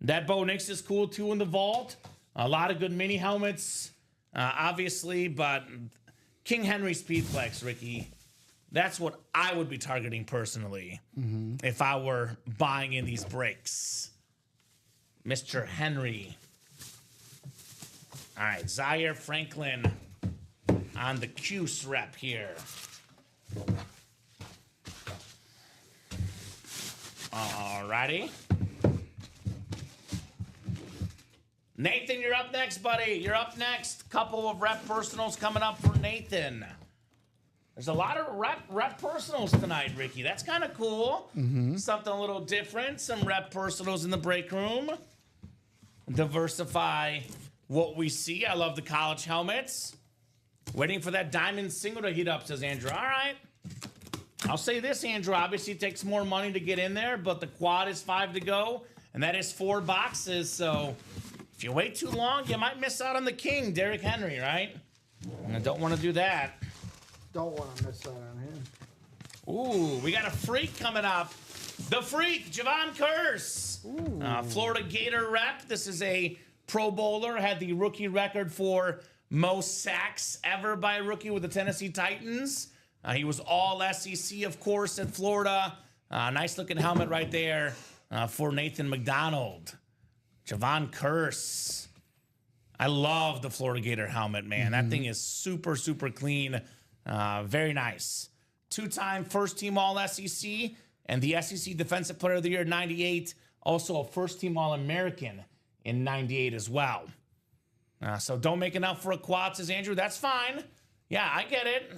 That Bo Nix is cool, too, in the vault. A lot of good mini helmets, obviously, but King Henry Speed Flex, Ricky, that's what I would be targeting personally if I were buying in these breaks. Mr. Henry. All right, Zaire Franklin on the Cuse rep here. All righty. Nathan, you're up next, buddy. You're up next. Couple of rep personals coming up for Nathan. There's a lot of rep personals tonight, Ricky. That's kind of cool. Something a little different. Some rep personals in the break room. Diversify what we see. I love the college helmets. Waiting for that diamond single to heat up, says Andrew. All right. I'll say this, Andrew. Obviously, it takes more money to get in there, but the quad is 5 to go, and that is 4 boxes. So if you wait too long, you might miss out on the king, Derrick Henry, right? And I don't want to do that. Don't want to miss out on him. Ooh, we got a freak coming up. The freak, Javon Curse. Florida Gator rep. This is a Pro Bowler. Had the rookie record for most sacks ever by a rookie with the Tennessee Titans. He was all SEC, of course, at Florida. Nice looking helmet right there for Nathan McDonald. Javon Curse. I love the Florida Gator helmet, man. That thing is super, super clean. Very nice. 2-time first-team All-SEC and the SEC Defensive Player of the Year in 98. Also a first-team All-American in 98 as well. So don't make enough for a quad, says Andrew. That's fine. Yeah, I get it.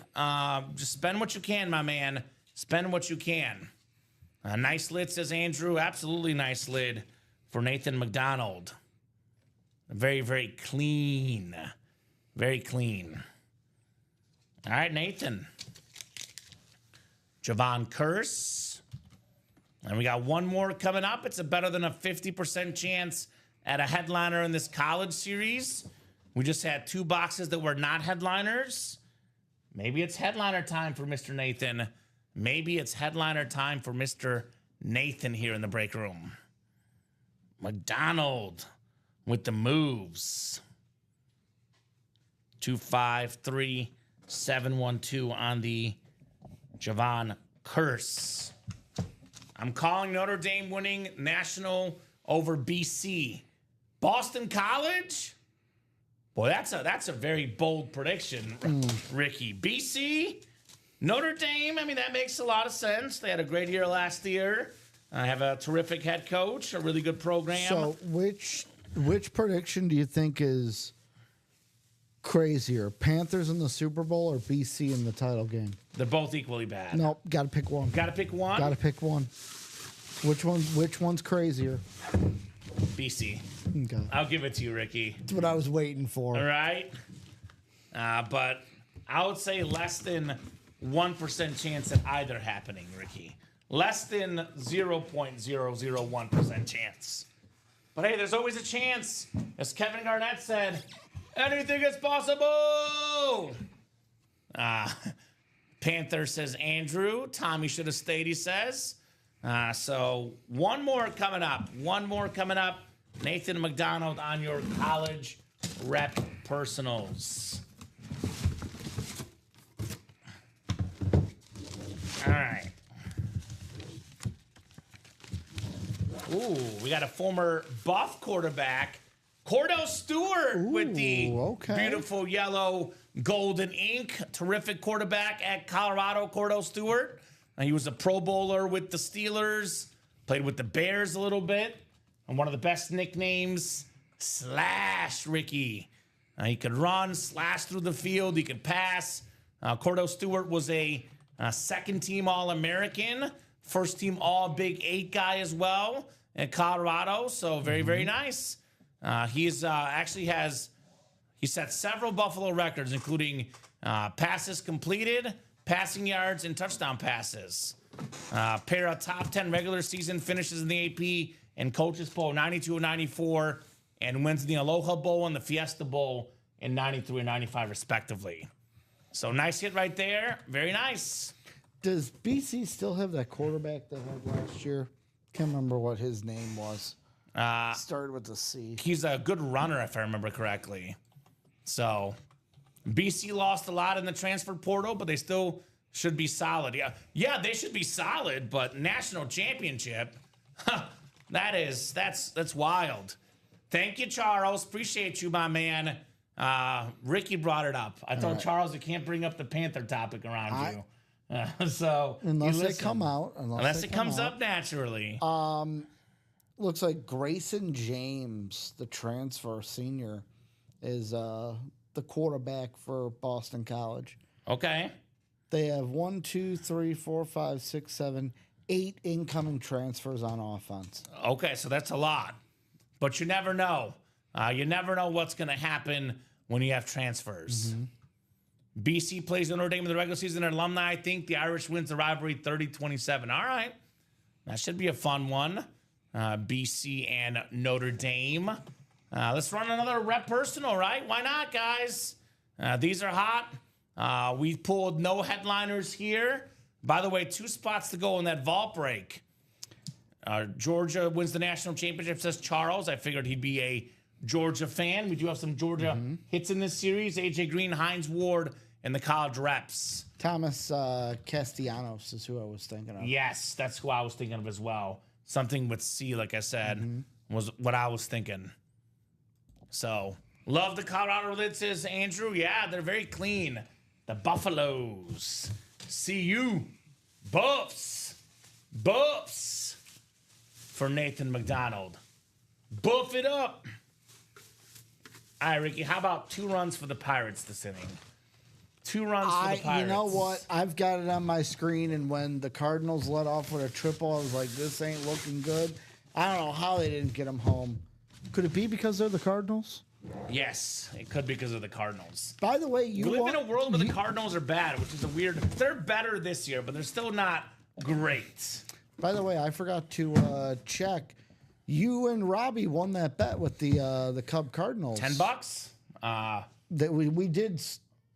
Just spend what you can, my man. Spend what you can. Nice lid, says Andrew. Absolutely nice lid for Nathan McDonald. Very, very clean. Very clean. All right, Nathan. Javon Curse. And we got one more coming up. It's a better than a 50% chance at a headliner in this college series. We just had 2 boxes that were not headliners. Maybe it's headliner time for Mr. Nathan. Maybe it's headliner time for Mr. Nathan here in the break room. McDonald with the moves. 253-712 on the Javon Curse. I'm calling Notre Dame winning national over BC. Boston College? Boy, that's a very bold prediction, Ricky. BC, Notre Dame, I mean, that makes a lot of sense. They had a great year last year. I have a terrific head coach, a really good program. So which prediction do you think is crazier? Panthers in the Super Bowl or BC in the title game? They're both equally bad. Nope, got to pick one. Got to pick one? Got to pick one. Which one's crazier? BC. Okay. I'll give it to you, Ricky. That's what I was waiting for. All right. But I would say less than 1% chance at either happening, Ricky. Less than 0.001% chance. But hey, there's always a chance. As Kevin Garnett said, anything is possible. Panther, says Andrew. Tommy should have stayed, he says. So one more coming up. Nathan McDonald on your college rep personals. All right. Ooh, we got a former Buff quarterback, Cordell Stewart, with the beautiful yellow golden ink. Terrific quarterback at Colorado, Cordell Stewart. He was a Pro Bowler with the Steelers, played with the Bears a little bit, and one of the best nicknames, Slash Ricky. He could run, slash through the field, he could pass. Cordell Stewart was a second-team All-American, first-team All-Big 8 guy as well at Colorado, so very, very nice. He's he set several Buffalo records, including passes completed, passing yards, and touchdown passes. Pair of top 10 regular season finishes in the AP and coaches poll, 92 and 94, and wins the Aloha Bowl and the Fiesta Bowl in 93 and 95, respectively. So nice hit right there. Very nice. Does BC still have that quarterback they had last year? Can't remember what his name was. Started with a C. He's a good runner, if I remember correctly. So BC lost a lot in the transfer portal, but they still should be solid. Yeah, they should be solid, but national championship, that's wild. Thank you, Charles. Appreciate you, my man. Ricky brought it up. I told Charles you can't bring up the Panther topic around you. So unless they come out, unless it comes up naturally. Looks like Grayson James, the transfer senior, is the quarterback for Boston College. Okay. They have 1, 2, 3, 4, 5, 6, 7, 8 incoming transfers on offense. Okay, so that's a lot. But you never know. You never know what's going to happen when you have transfers. BC plays Notre Dame in the regular season. Alumni, I think the Irish wins the rivalry 30-27. All right. That should be a fun one. BC and Notre Dame. Let's run another rep personal, right? Why not, guys? These are hot. We pulled no headliners here. By the way, 2 spots to go in that vault break. Georgia wins the national championship, says Charles. I figured he'd be a Georgia fan. We do have some Georgia hits in this series. AJ Green, Hines Ward, and the college reps. Thomas Castellanos is who I was thinking of. Yes, that's who I was thinking of as well. Something with C, like I said, was what I was thinking. So, love the Colorado lid, says Andrew. Yeah, they're very clean. The Buffaloes. See you. Buffs. Buffs. For Nathan McDonald. Buff it up. All right, Ricky, how about 2 runs for the Pirates this inning? 2 runs for the Pirates. You know what? I've got it on my screen, and when the Cardinals let off with a triple, I was like, this ain't looking good. I don't know how they didn't get them home. Could it be because they're the Cardinals? Yes, it could be because of the Cardinals. By the way, we live in a world where the Cardinals are bad, which is a weird... They're better this year, but they're still not great. By the way, I forgot to check. You and Robbie won that bet with the Cub Cardinals. $10? That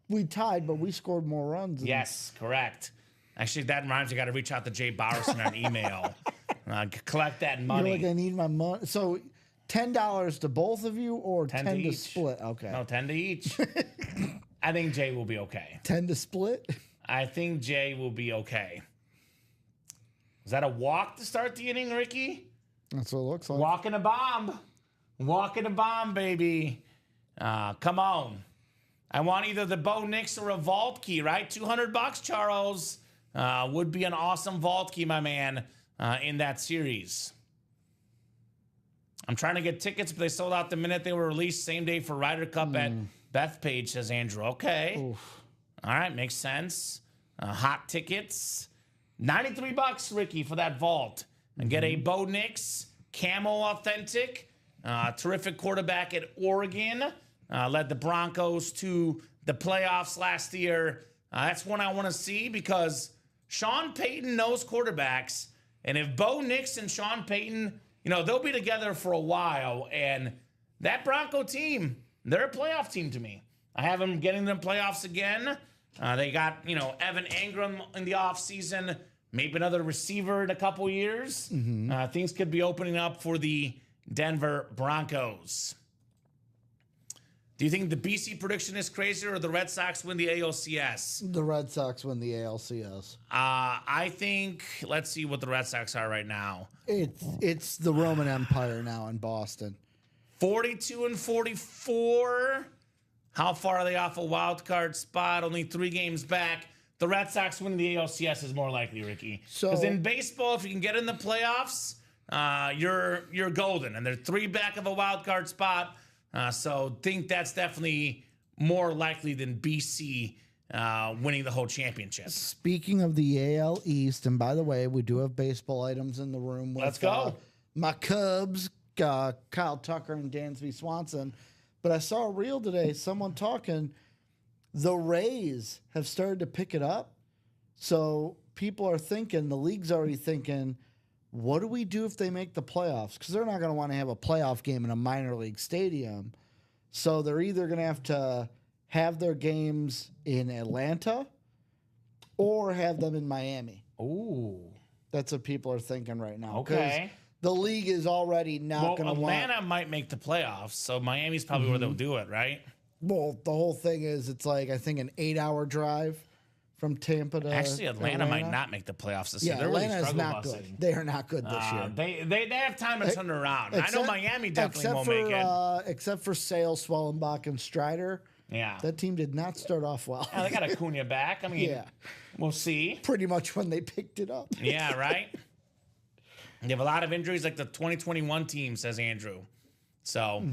we tied, but we scored more runs. Yes, correct. Actually, that rhymes. You got to reach out to Jay Bowerson on email. Collect that money. You're like, I need my money. So $10 to both of you, or 10 to each. split? Okay. No, 10 to each. I think Jay will be okay. 10 to split? I think Jay will be okay. Is that a walk to start the inning, Ricky? That's what it looks like. Walking a bomb. Walking a bomb, baby. Come on. I want either the Bo Nix or a vault key, right? $200, Charles. Would be an awesome vault key, my man, in that series. I'm trying to get tickets, but they sold out the minute they were released. Same day for Ryder Cup at Bethpage, says Andrew. Okay. Oof. All right, makes sense. Hot tickets. $93, Ricky, for that vault. And get a Bo Nix Camo Authentic. Terrific quarterback at Oregon. Led the Broncos to the playoffs last year. That's one I want to see because Sean Payton knows quarterbacks. And if Bo Nix and Sean Payton, they'll be together for a while. And that Bronco team, they're a playoff team to me. I have them getting them playoffs again. They got, Evan Engram in the offseason, maybe another receiver in a couple years. Things could be opening up for the Denver Broncos. Do you think the BC prediction is crazier or the Red Sox win the ALCS? The Red Sox win the ALCS. I think, let's see what the Red Sox are right now. It's the Roman Empire now in Boston. 42-44. How far are they off a wild card spot? Only 3 games back. The Red Sox winning the ALCS is more likely, Ricky. Because in baseball, if you can get in the playoffs, you're golden. And they're 3 back of a wild card spot. So think that's definitely more likely than BC winning the whole championship. Speaking of the AL East, and by the way, we do have baseball items in the room. Let's go. My Cubs, Kyle Tucker and Dansby Swanson. But I saw a reel today, someone talking, the Rays have started to pick it up. So people are thinking, the league's already thinking, what do we do if they make the playoffs? Because they're not going to want to have a playoff game in a minor league stadium. So they're either going to have their games in Atlanta or have them in Miami. Ooh. That's what people are thinking right now. Okay. The league is already not going to want... Atlanta might make the playoffs, so Miami's probably where they'll do it, right? Well, the whole thing is it's like, I think, an 8-hour drive from Tampa to Actually, Atlanta might not make make the playoffs this year. Yeah, They're Atlanta really is not busing. good. They are not good this year. They have time to turn it around. I know Miami definitely won't make it. Except for Sale, Swellenbach, and Strider. Yeah. That team did not start off well. They got Acuna back. I mean, we'll see. Pretty much when they picked it up. Yeah, right? They have a lot of injuries like the 2021 team, says Andrew. So,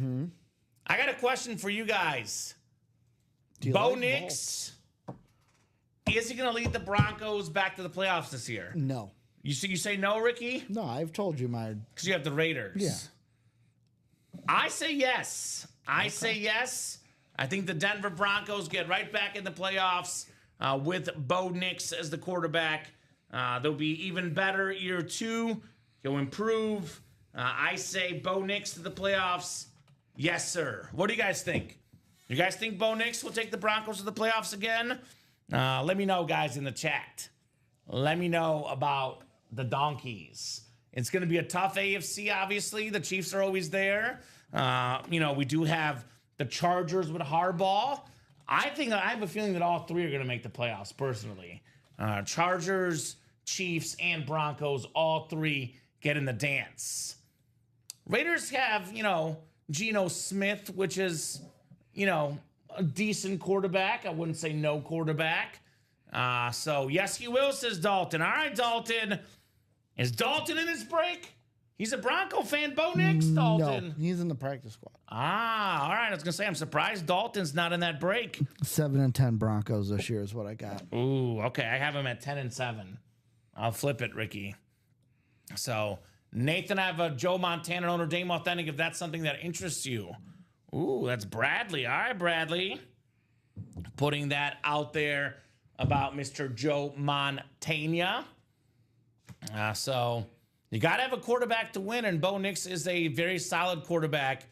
I got a question for you guys. Bo Nix, is he going to lead the Broncos back to the playoffs this year? No. You say no, Ricky? No, I've told you my... Because you have the Raiders. Yeah. I say yes. I say yes. I think the Denver Broncos get right back in the playoffs with Bo Nix as the quarterback. They'll be even better year 2. He'll improve. I say Bo Nix to the playoffs. Yes, sir. What do you guys think? You guys think Bo Nix will take the Broncos to the playoffs again? Let me know, guys, in the chat. Let me know about the Donkeys. It's going to be a tough AFC, obviously. The Chiefs are always there. We do have the Chargers with Harbaugh. I have a feeling that all 3 are going to make the playoffs, personally. Chargers, Chiefs, and Broncos, all 3 get in the dance. Raiders have, Geno Smith, which is, a decent quarterback. I wouldn't say no quarterback. So, yes, he will, says Dalton. All right, Dalton. Is Dalton in this break? He's a Bronco fan. Bo Nix, Dalton. No, he's in the practice squad. All right. I was going to say, I'm surprised Dalton's not in that break. 7-10 Broncos this year is what I got. Ooh, okay. I have him at 10-7. I'll flip it, Ricky. So, Nathan, I have a Joe Montana Notre Dame Authentic, if that's something that interests you. Ooh, that's Bradley. All right, Bradley. Putting that out there about Mr. Joe Montana. So, you got to have a quarterback to win, and Bo Nix is a very solid quarterback.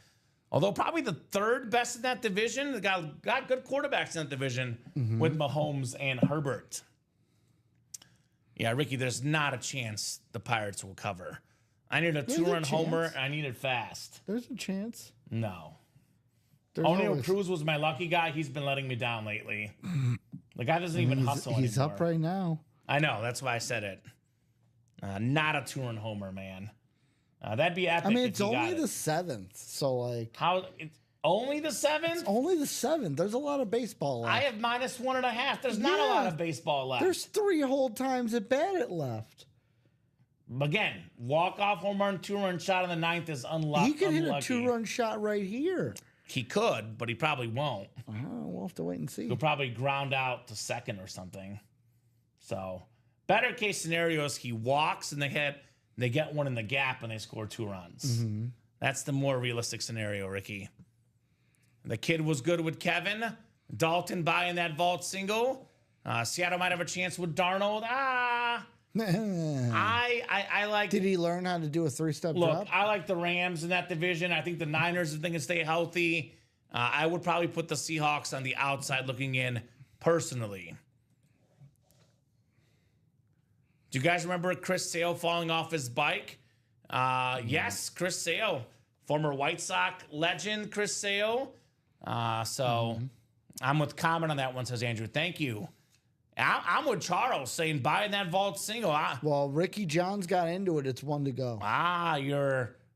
Although probably the 3rd best in that division. They got good quarterbacks in that division with Mahomes and Herbert. Yeah, Ricky, there's not a chance the Pirates will cover. I need a 2-run homer, and I need it fast. There's a chance. No. O'Neill Cruz was my lucky guy. He's been letting me down lately. The guy doesn't even hustle anymore. He's up right now. I know. That's why I said it. Not a 2-run homer, man. That'd be epic. I mean, it's only the 7th, so like... How? It's only the 7th? It's only the 7th. There's a lot of baseball left. I have -1.5. There's not a lot of baseball left. There's 3 whole times at bat it left. Again, walk-off home run, 2-run shot in the 9th is unlucky. He could hit a 2-run shot right here. He could, but he probably won't. We'll have to wait and see. He'll probably ground out to second or something. So, better case scenario is he walks and they get one in the gap and they score 2 runs. That's the more realistic scenario, Ricky. The kid was good with Kevin. Dalton buying that vault single. Seattle might have a chance with Darnold. I like. Did he learn how to do a 3-step drop? Look, I like the Rams in that division. I think the Niners, if they can stay healthy, I would probably put the Seahawks on the outside looking in personally. Do you guys remember Chris Sale falling off his bike? Yes, Chris Sale, former White Sox legend, Chris Sale. I'm with Kamen on that one, says Andrew. Thank you. I'm with Charles saying buying that vault single. Well, Ricky Johns got into it. It's 1 to go.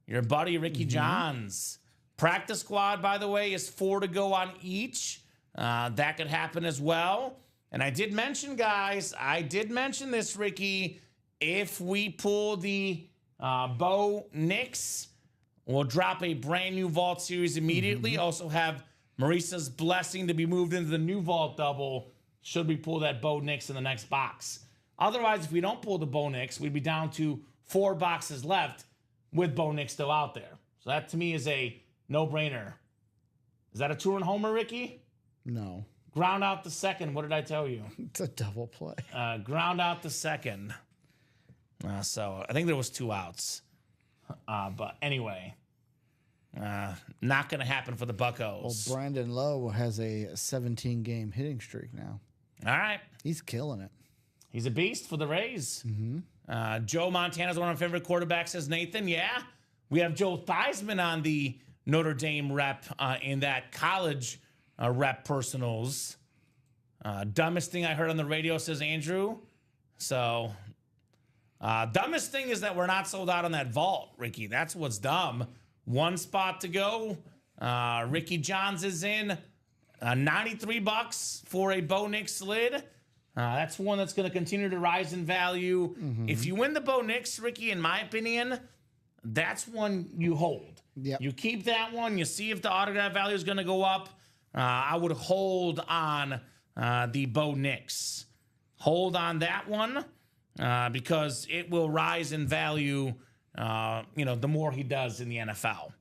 Your buddy Ricky Johns. Practice squad, by the way, is 4 to go on each. That could happen as well. And I did mention, guys, this, Ricky. If we pull the Bo Nix, we'll drop a brand new vault series immediately. Also have Marisa's blessing to be moved into the new vault double. Should we pull that Bo Nix in the next box? Otherwise, if we don't pull the Bo Nix, we'd be down to 4 boxes left with Bo Nix still out there. So that, to me, is a no-brainer. Is that a 2-run homer, Ricky? No. Ground out the second. What did I tell you? It's a double play. Ground out the second. So I think there was 2 outs. But anyway, not going to happen for the Buccos. Well, Brandon Lowe has a 17-game hitting streak now. All right. He's killing it. He's a beast for the Rays. Joe Montana's one of my favorite quarterbacks, says Nathan. Yeah. We have Joe Theismann on the Notre Dame rep in that college rep personals. Dumbest thing I heard on the radio, says Andrew. So, dumbest thing is that we're not sold out on that vault, Ricky. That's what's dumb. 1 spot to go. Ricky Johns is in. $93 for a Bo Nix lid. That's one that's going to continue to rise in value. If you win the Bo Nix, Ricky, in my opinion, that's one you hold. Yep. You keep that one. You see if the autograph value is going to go up. I would hold on the Bo Nix. Hold on that one because it will rise in value, the more he does in the NFL.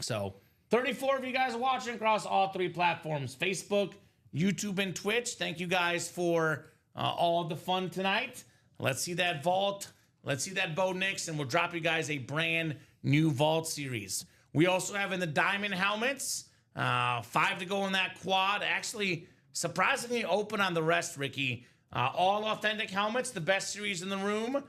So 34 of you guys are watching across all 3 platforms, Facebook, YouTube, and Twitch. Thank you guys for all the fun tonight. Let's see that vault. Let's see that Bo Nix, and we'll drop you guys a brand new vault series. We also have in the diamond helmets, 5 to go in that quad. Actually, surprisingly open on the rest, Ricky. All authentic helmets, the best series in the room.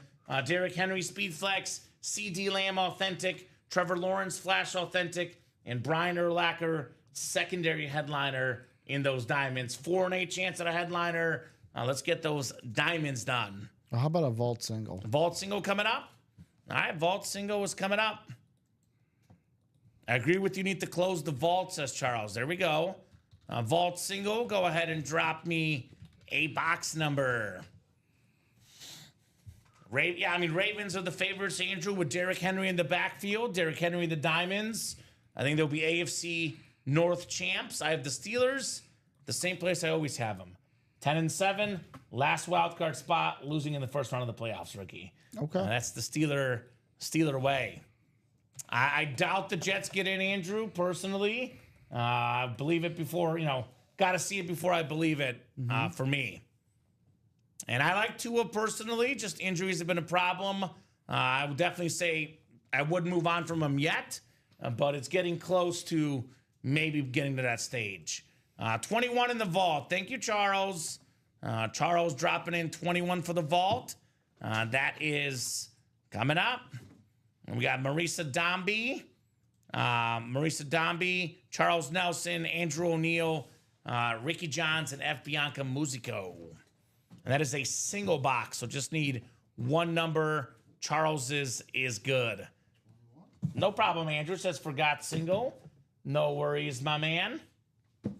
Derrick Henry Speed Flex, C.D. Lamb Authentic, Trevor Lawrence Flash Authentic, and Brian Urlacher secondary headliner in those diamonds. 4 and 8 chance at a headliner. Let's get those diamonds done. Well, how about a vault single? Vault single coming up. All right, vault single is coming up. I agree with you. Need to close the vault, says Charles. There we go. Vault single. Go ahead and drop me a box number. Ravens are the favorites, Andrew, with Derrick Henry in the backfield. Derrick Henry, the diamonds. I think they'll be AFC North champs. I have the Steelers, the same place I always have them. 10-7, last wild card spot, losing in the first round of the playoffs, Ricky. Okay. That's the Steeler way. I doubt the Jets get in, Andrew, personally. I believe it before, got to see it before I believe it for me. And I like Tua personally. Just injuries have been a problem. I would definitely say I wouldn't move on from him yet, but it's getting close to maybe getting to that stage. 21 in the vault. Thank you, Charles. Charles dropping in 21 for the vault. That is coming up. And we got Marisa Dombey, Charles Nelson, Andrew O'Neal, Ricky Johns, and F. Bianca Musico. And that is a single box, so just need 1 number. Charles's is good. No problem, Andrew says forgot single. No worries, my man. All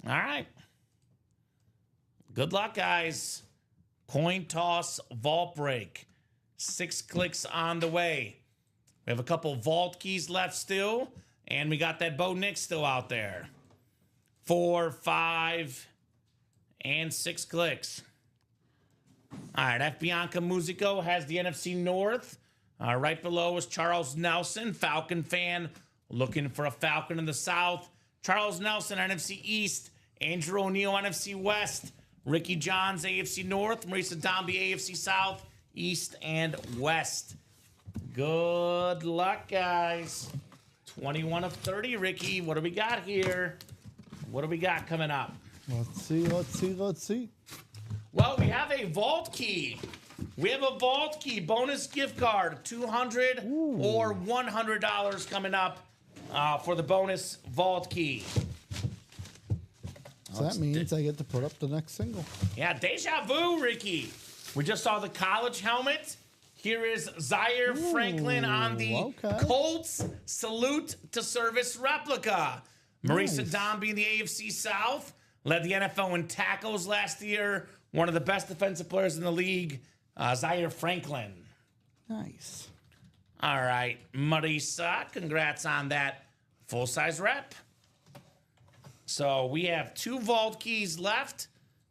right. Good luck, guys. Coin toss, vault break. 6 clicks on the way. We have a couple vault keys left still, and we got that Bo Nix still out there. 4, 5, and 6 clicks. All right, F. Bianca Musico has the NFC North. Right below is Charles Nelson, Falcon fan, looking for a Falcon in the South. Charles Nelson, NFC East. Andrew O'Neal, NFC West. Ricky Johns, AFC North. Marisa Dombey, AFC South, East, and West. Good luck, guys. 21 of 30, Ricky. What do we got here? What do we got coming up? Let's see. Well, we have a vault key. We have a vault key bonus gift card, $200 or $100 coming up for the bonus vault key. So that means I get to put up the next single. Yeah, deja vu, Ricky. We just saw the college helmet. Here is Zaire Franklin on the Colts Salute to Service replica. Marisa Dombey in the AFC South. Led the NFL in tackles last year. One of the best defensive players in the league, Zaire Franklin. Nice. All right, Marisa, congrats on that full-size rep. So we have 2 vault keys left.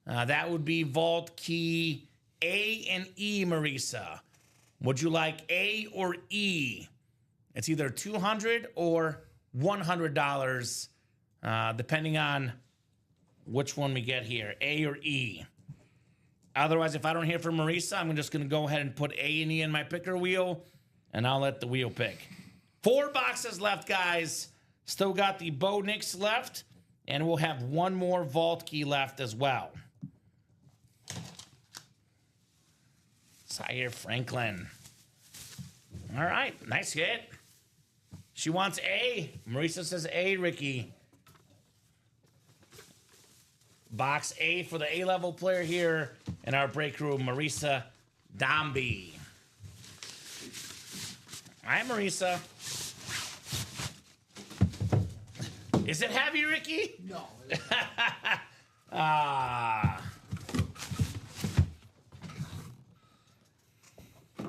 That would be vault key A and E, Marisa. Would you like A or E? It's either $200 or $100, depending on which one we get here, A or E. Otherwise, if I don't hear from Marisa, I'm just going to go ahead and put A and E in my picker wheel, and I'll let the wheel pick. 4 boxes left, guys. Still got the Bo Nix left, and we'll have one more vault key left as well. Zaire Franklin. All right, nice hit. She wants A. Marisa says A, Ricky. Box A for the A-level player here in our break room, Marisa Domby. All right, Marisa. Is it heavy, Ricky? No. I'm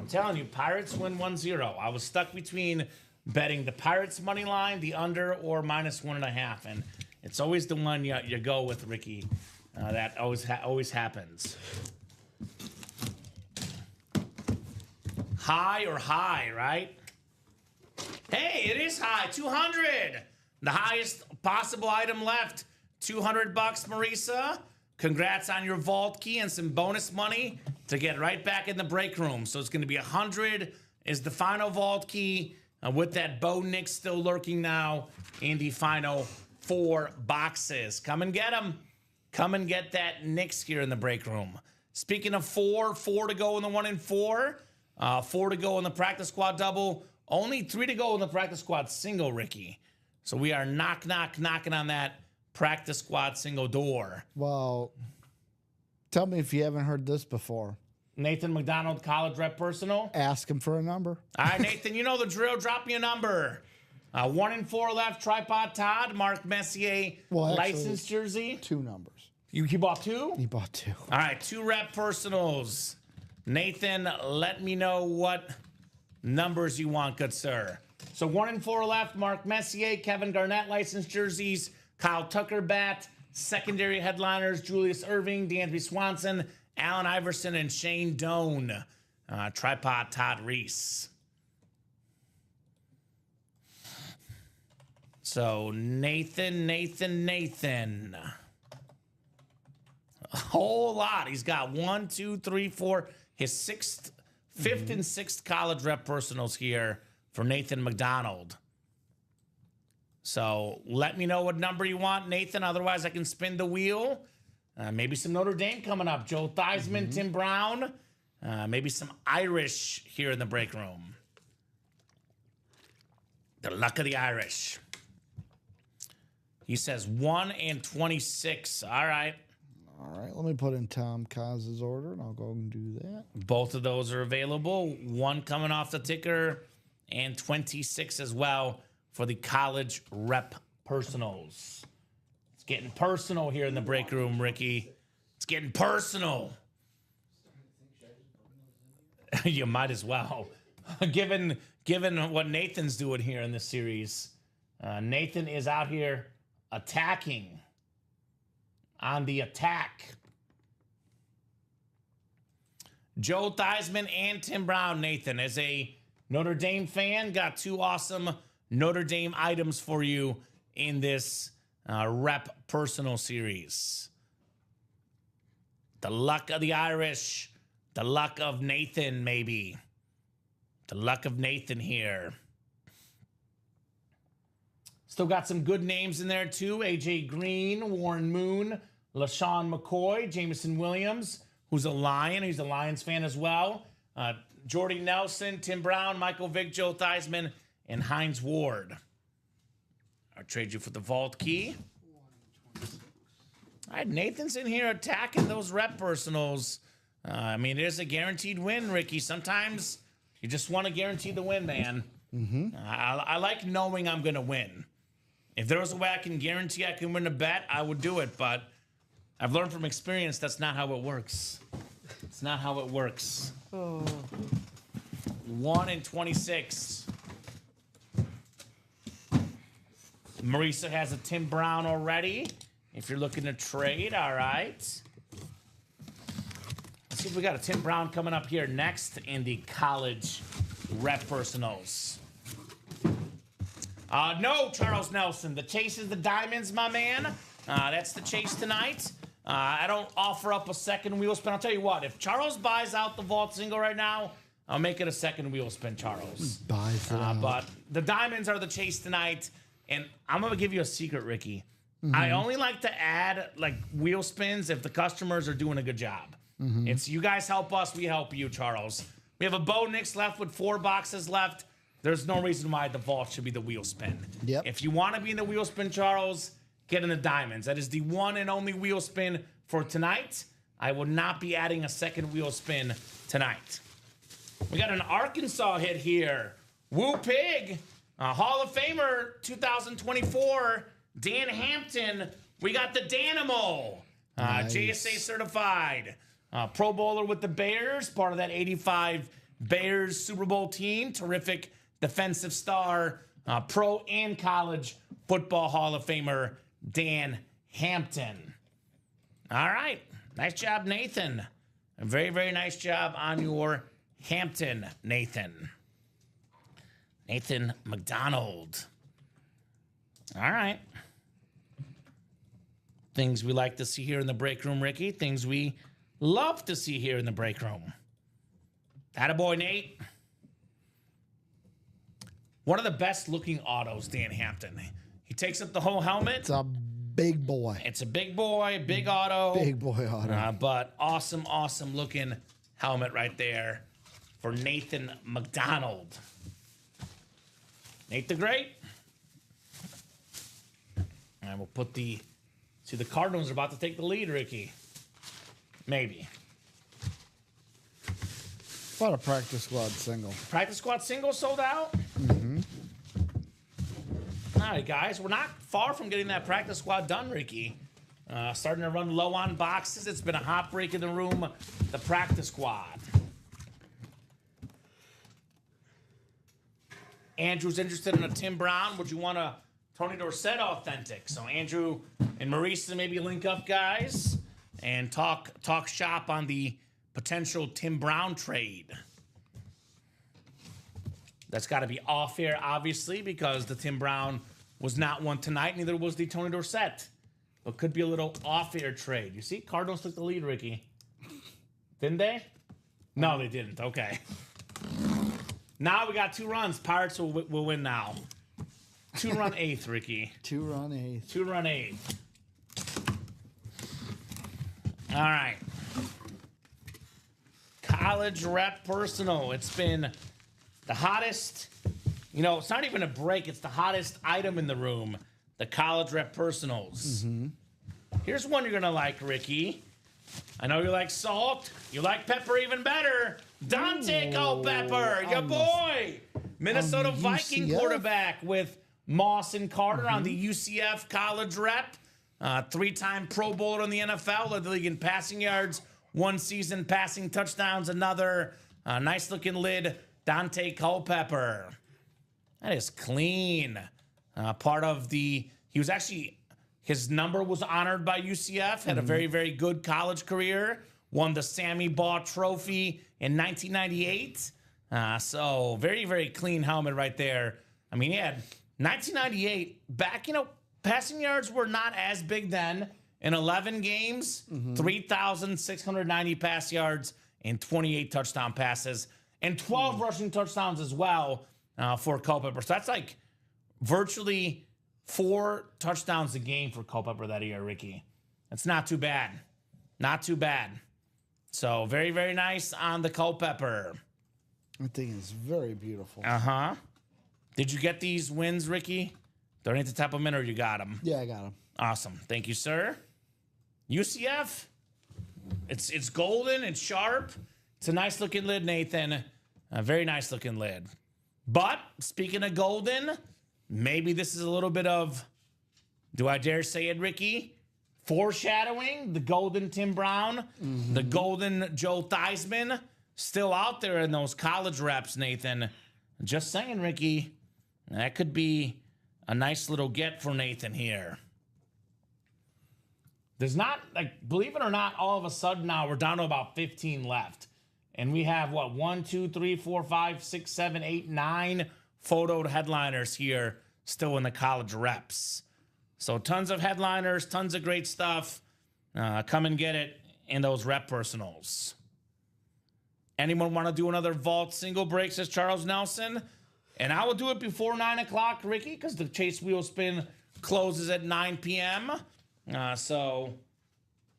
telling you, Pirates win 1-0. I was stuck between betting the Pirates money line, the under, or -1.5, and it's always the one you go with, Ricky. That always happens. High or high, right? Hey, it is high. 200. The highest possible item left. 200 bucks, Marisa. Congrats on your vault key and some bonus money to get right back in the break room. So it's going to be 100 is the final vault key with that Bo Nix still lurking now in the final 4 boxes. Come and get them. Come and get that Nix here in the break room. Speaking of 4 to go in the 1 and 4, 4 to go in the practice squad double, only 3 to go in the practice squad single, Ricky. So we are knocking on that practice squad single door. Well, tell me if you haven't heard this before. Nathan McDonald, college rep personal. Ask him for a number. All right, Nathan, you know the drill. Drop me a number. 1 and 4 left. Tripod Todd, Mark Messier, licensed jersey. 2 numbers. You bought 2? He bought 2. All right, 2 rep personals. Nathan, let me know what numbers you want, good sir. So 1 and 4 left. Mark Messier, Kevin Garnett, licensed jerseys. Kyle Tucker bat. Secondary headliners: Julius Irving, Dansby Swanson, Allen Iverson, and Shane Doan. Tripod Todd Reese. So Nathan. A whole lot. He's got 1, 2, 3, 4. His 5th and 6th college rep personals here for Nathan McDonald. So let me know what number you want, Nathan. Otherwise, I can spin the wheel. Maybe some Notre Dame coming up. Joe Theismann, Tim Brown. Maybe some Irish here in the break room. The luck of the Irish. He says 1 and 26. All right. All right, let me put in Tom Kaz's order, and I'll go and do that. Both of those are available. 1 coming off the ticker, and 26 as well for the college rep personals. It's getting personal here in the break room, Ricky. It's getting personal. You might as well. Given what Nathan's doing here in this series. Nathan is out here attacking. On the attack. Joe Theismann and Tim Brown, Nathan. As a Notre Dame fan, got 2 awesome Notre Dame items for you in this rep personal series. The luck of the Irish. The luck of Nathan, maybe. The luck of Nathan here. Still got some good names in there, too. AJ Green, Warren Moon, LaShawn McCoy, Jameson Williams, who's a Lion. He's a Lions fan as well. Jordy Nelson, Tim Brown, Michael Vick, Joe Theismann, and Hines Ward. I'll trade you for the vault key. All right, Nathan's in here attacking those rep personals. I mean, it is a guaranteed win, Ricky. Sometimes you just want to guarantee the win, man. I like knowing I'm going to win. If there was a way I can guarantee I can win a bet, I would do it. But I've learned from experience that's not how it works. It's not how it works. 1 and 26. Marisa has a Tim Brown already. If you're looking to trade, all right. Let's see if we got a Tim Brown coming up here next in the college rep personals. No, Charles Nelson. The chase is the diamonds, my man. That's the chase tonight. I don't offer up a second wheel spin. I'll tell you what, if Charles buys out the vault single right now, I'll make it a second wheel spin, Charles. Buys it out. But the diamonds are the chase tonight, and I'm going to give you a secret, Ricky. I only like to add like wheel spins if the customers are doing a good job. It's you guys help us, we help you, Charles. We have a Bo Nix left with 4 boxes left. There's no reason why the vault should be the wheel spin. Yep. If you want to be in the wheel spin, Charles, get in the diamonds. That is the one and only wheel spin for tonight. I will not be adding a second wheel spin tonight. We got an Arkansas hit here. Woo Pig, Hall of Famer 2024, Dan Hampton. We got the Danimal, Nice. JSA certified. Pro Bowler with the Bears, part of that 85 Bears Super Bowl team. Terrific defensive star, pro and college football Hall of Famer, Dan Hampton. All right. Nice job, Nathan. A very, very nice job on your Hampton, Nathan. Nathan McDonald. All right. Things we like to see here in the break room, Ricky. Things we love to see here in the break room. Attaboy, Nate. One of the best looking autos, Dan Hampton. He takes up the whole helmet. It's a big boy. It's a big boy, big auto. Big boy auto. But awesome, awesome looking helmet right there for Nathan McDonald. Nate the Great. And we'll put the... See, the Cardinals are about to take the lead, Ricky. Maybe. What a practice squad single. Practice squad single sold out? All right, guys. We're not far from getting that practice squad done, Ricky. Starting to run low on boxes. It's been a hot break in the room. The practice squad. Andrew's interested in a Tim Brown. Would you want a Tony Dorsett authentic? So Andrew and Maurice maybe link up, guys, and talk shop on the potential Tim Brown trade. That's got to be off air, obviously, because the Tim Brown was not one tonight. Neither was the Tony Dorsett. But could be a little off air trade. You see, Cardinals took the lead, Ricky. Didn't they? No, they didn't. Okay. Now we got 2 runs. Pirates will win now. 2-run 8th, Ricky. 2-run 8th. 2-run 8th. All right. College rep personal. It's been the hottest, it's not even a break. It's the hottest item in the room. The college rep personals. Here's one you're going to like, Ricky. I know you like salt. You like pepper even better. Dante Culpepper, your boy. Minnesota Viking UCF. quarterback with Moss and Carter on the UCF college rep. 3-time Pro Bowler in the NFL. Led the league in passing yards. 1 season passing touchdowns. Another nice looking lid. Dante Culpepper. That is clean. Part of his number was honored by UCF. Had a very, very good college career. Won the Sammy Baugh Trophy in 1998. So very, very clean helmet right there. I mean, he had 1998 back, passing yards were not as big then. In 11 games, 3,690 pass yards and 28 touchdown passes and 12 rushing touchdowns as well for Culpepper. So that's like virtually 4 touchdowns a game for Culpepper that year, Ricky. That's not too bad. Not too bad. So very, very nice on the Culpepper. That thing is very beautiful. Uh-huh. Did you get these wins, Ricky? Don't need to tap them in or you got them? Yeah, I got him. Awesome. Thank you, sir. UCF. It's golden. It's sharp. It's a nice looking lid, Nathan. A very nice looking lid. But speaking of golden, maybe this is a little bit of, do I dare say it, Ricky? Foreshadowing the golden Tim Brown, the golden Joe Theismann, still out there in those college reps, Nathan. Just saying, Ricky, that could be a nice little get for Nathan here. There's not, believe it or not, all of a sudden now we're down to about 15 left. And we have, 1, 2, 3, 4, 5, 6, 7, 8, 9 photoed headliners here still in the college reps. So tons of headliners, tons of great stuff. Come and get it in those rep personals. Anyone want to do another vault single break, says Charles Nelson? And I will do it before 9 o'clock, Ricky, because the Chase Wheel Spin closes at 9 p.m. So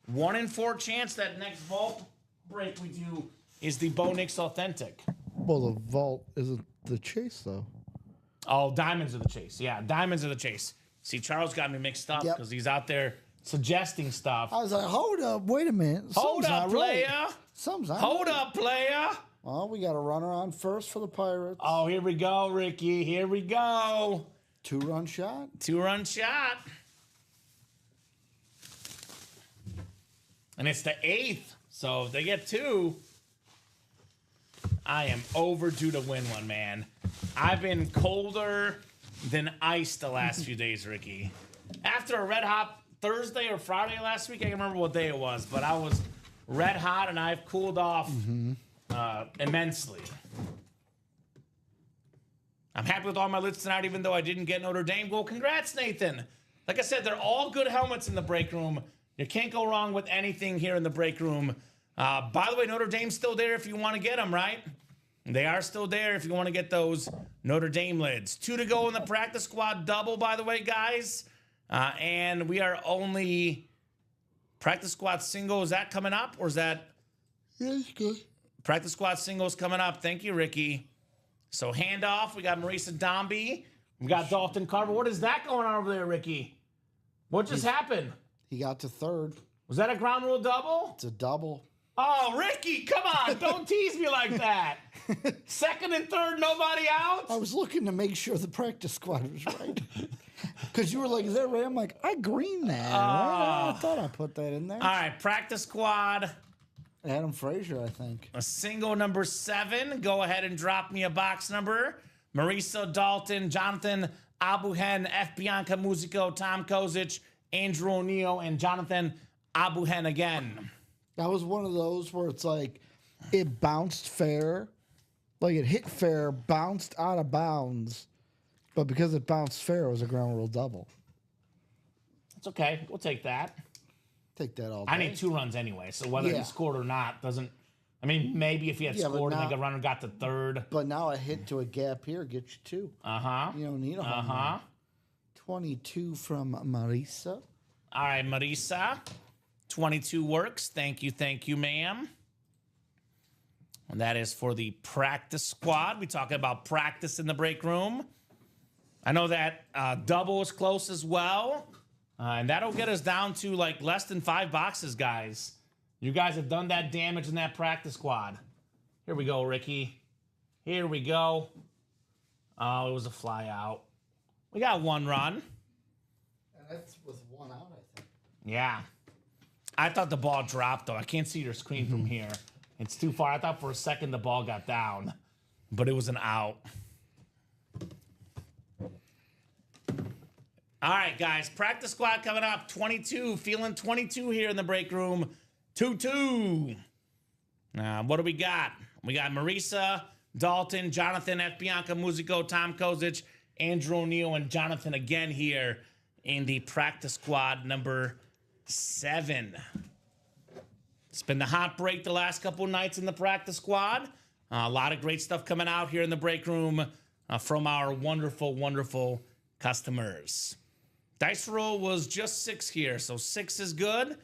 1 in 4 chance that next vault break we do is the Bo Nix Authentic. Well, the vault isn't the Chase, though. Oh, diamonds are the Chase. Yeah, diamonds are the Chase. See, Charles got me mixed up because he's out there suggesting stuff. I was like, hold up, wait a minute. Hold up, player. Right. Hold up, player. Well, we got a runner on first for the Pirates. Oh, here we go, Ricky. Here we go. 2-run shot. 2-run shot. And it's the 8th. So if they get 2, I am overdue to win one, man. I've been colder than ice the last few days, Ricky. After a red hot Thursday or Friday last week, I can't remember what day it was, but I was red hot and I've cooled off immensely. I'm happy with all my lids tonight, even though I didn't get Notre Dame. Well, congrats, Nathan. Like I said, they're all good helmets in the break room. You can't go wrong with anything here in the break room. By the way, Notre Dame's still there if you want to get them, right? They are still there if you want to get those Notre Dame lids. 2 to go in the practice squad double, by the way, guys. And we are only practice squad single. Is that coming up, or is that? Yeah, it's good. Practice squad singles coming up. Thank you, Ricky. So handoff. We got Marisa Dombey. We got Dalton Carver. What is that going on over there, Ricky? What just happened? He got to 3rd. Was that a ground rule double? It's a double. Oh, Ricky, come on. Don't tease me like that. 2nd and 3rd, nobody out? I was looking to make sure the practice squad was right. Because you were like, is that right? I'm like, I greened that. I thought I put that in there. All right, practice squad. Adam Frazier, I think. A single number 7. Go ahead and drop me a box number. Marisa Dalton, Jonathan Abuhen, F. Bianca Musico, Tom Kozic, Andrew O'Neill, and Jonathan Abuhen again. That was one of those where it's like it bounced fair. Like it hit fair, bounced out of bounds. But because it bounced fair, it was a ground rule double. It's okay. We'll take that. Take that all day. I need 2 runs anyway, so whether he scored or not doesn't... I mean, maybe if he had scored and the runner got to 3rd. But now a hit to a gap here gets you 2. You don't need a home run. 22 from Marisa. All right, Marisa. 22 works. Thank you, ma'am. And that is for the practice squad. We're talking about practice in the break room. I know that double is close as well. And that'll get us down to like less than 5 boxes, guys. You guys have done that damage in that practice squad. Here we go, Ricky. Here we go. Oh, it was a fly out. We got 1 run. And that's with 1 out, I think. Yeah. I thought the ball dropped, though. I can't see your screen from here. It's too far. I thought for a second the ball got down, but it was an out. All right, guys. Practice squad coming up. 22. Feeling 22 here in the break room. 2-2. What do we got? We got Marisa, Dalton, Jonathan, F. Bianca Musico, Tom Kozic, Andrew O'Neill, and Jonathan again here in the practice squad number 7. It's been the hot break the last couple nights in the practice squad. A lot of great stuff coming out here in the break room from our wonderful, wonderful customers. Dice roll was just 6 here, so 6 is good.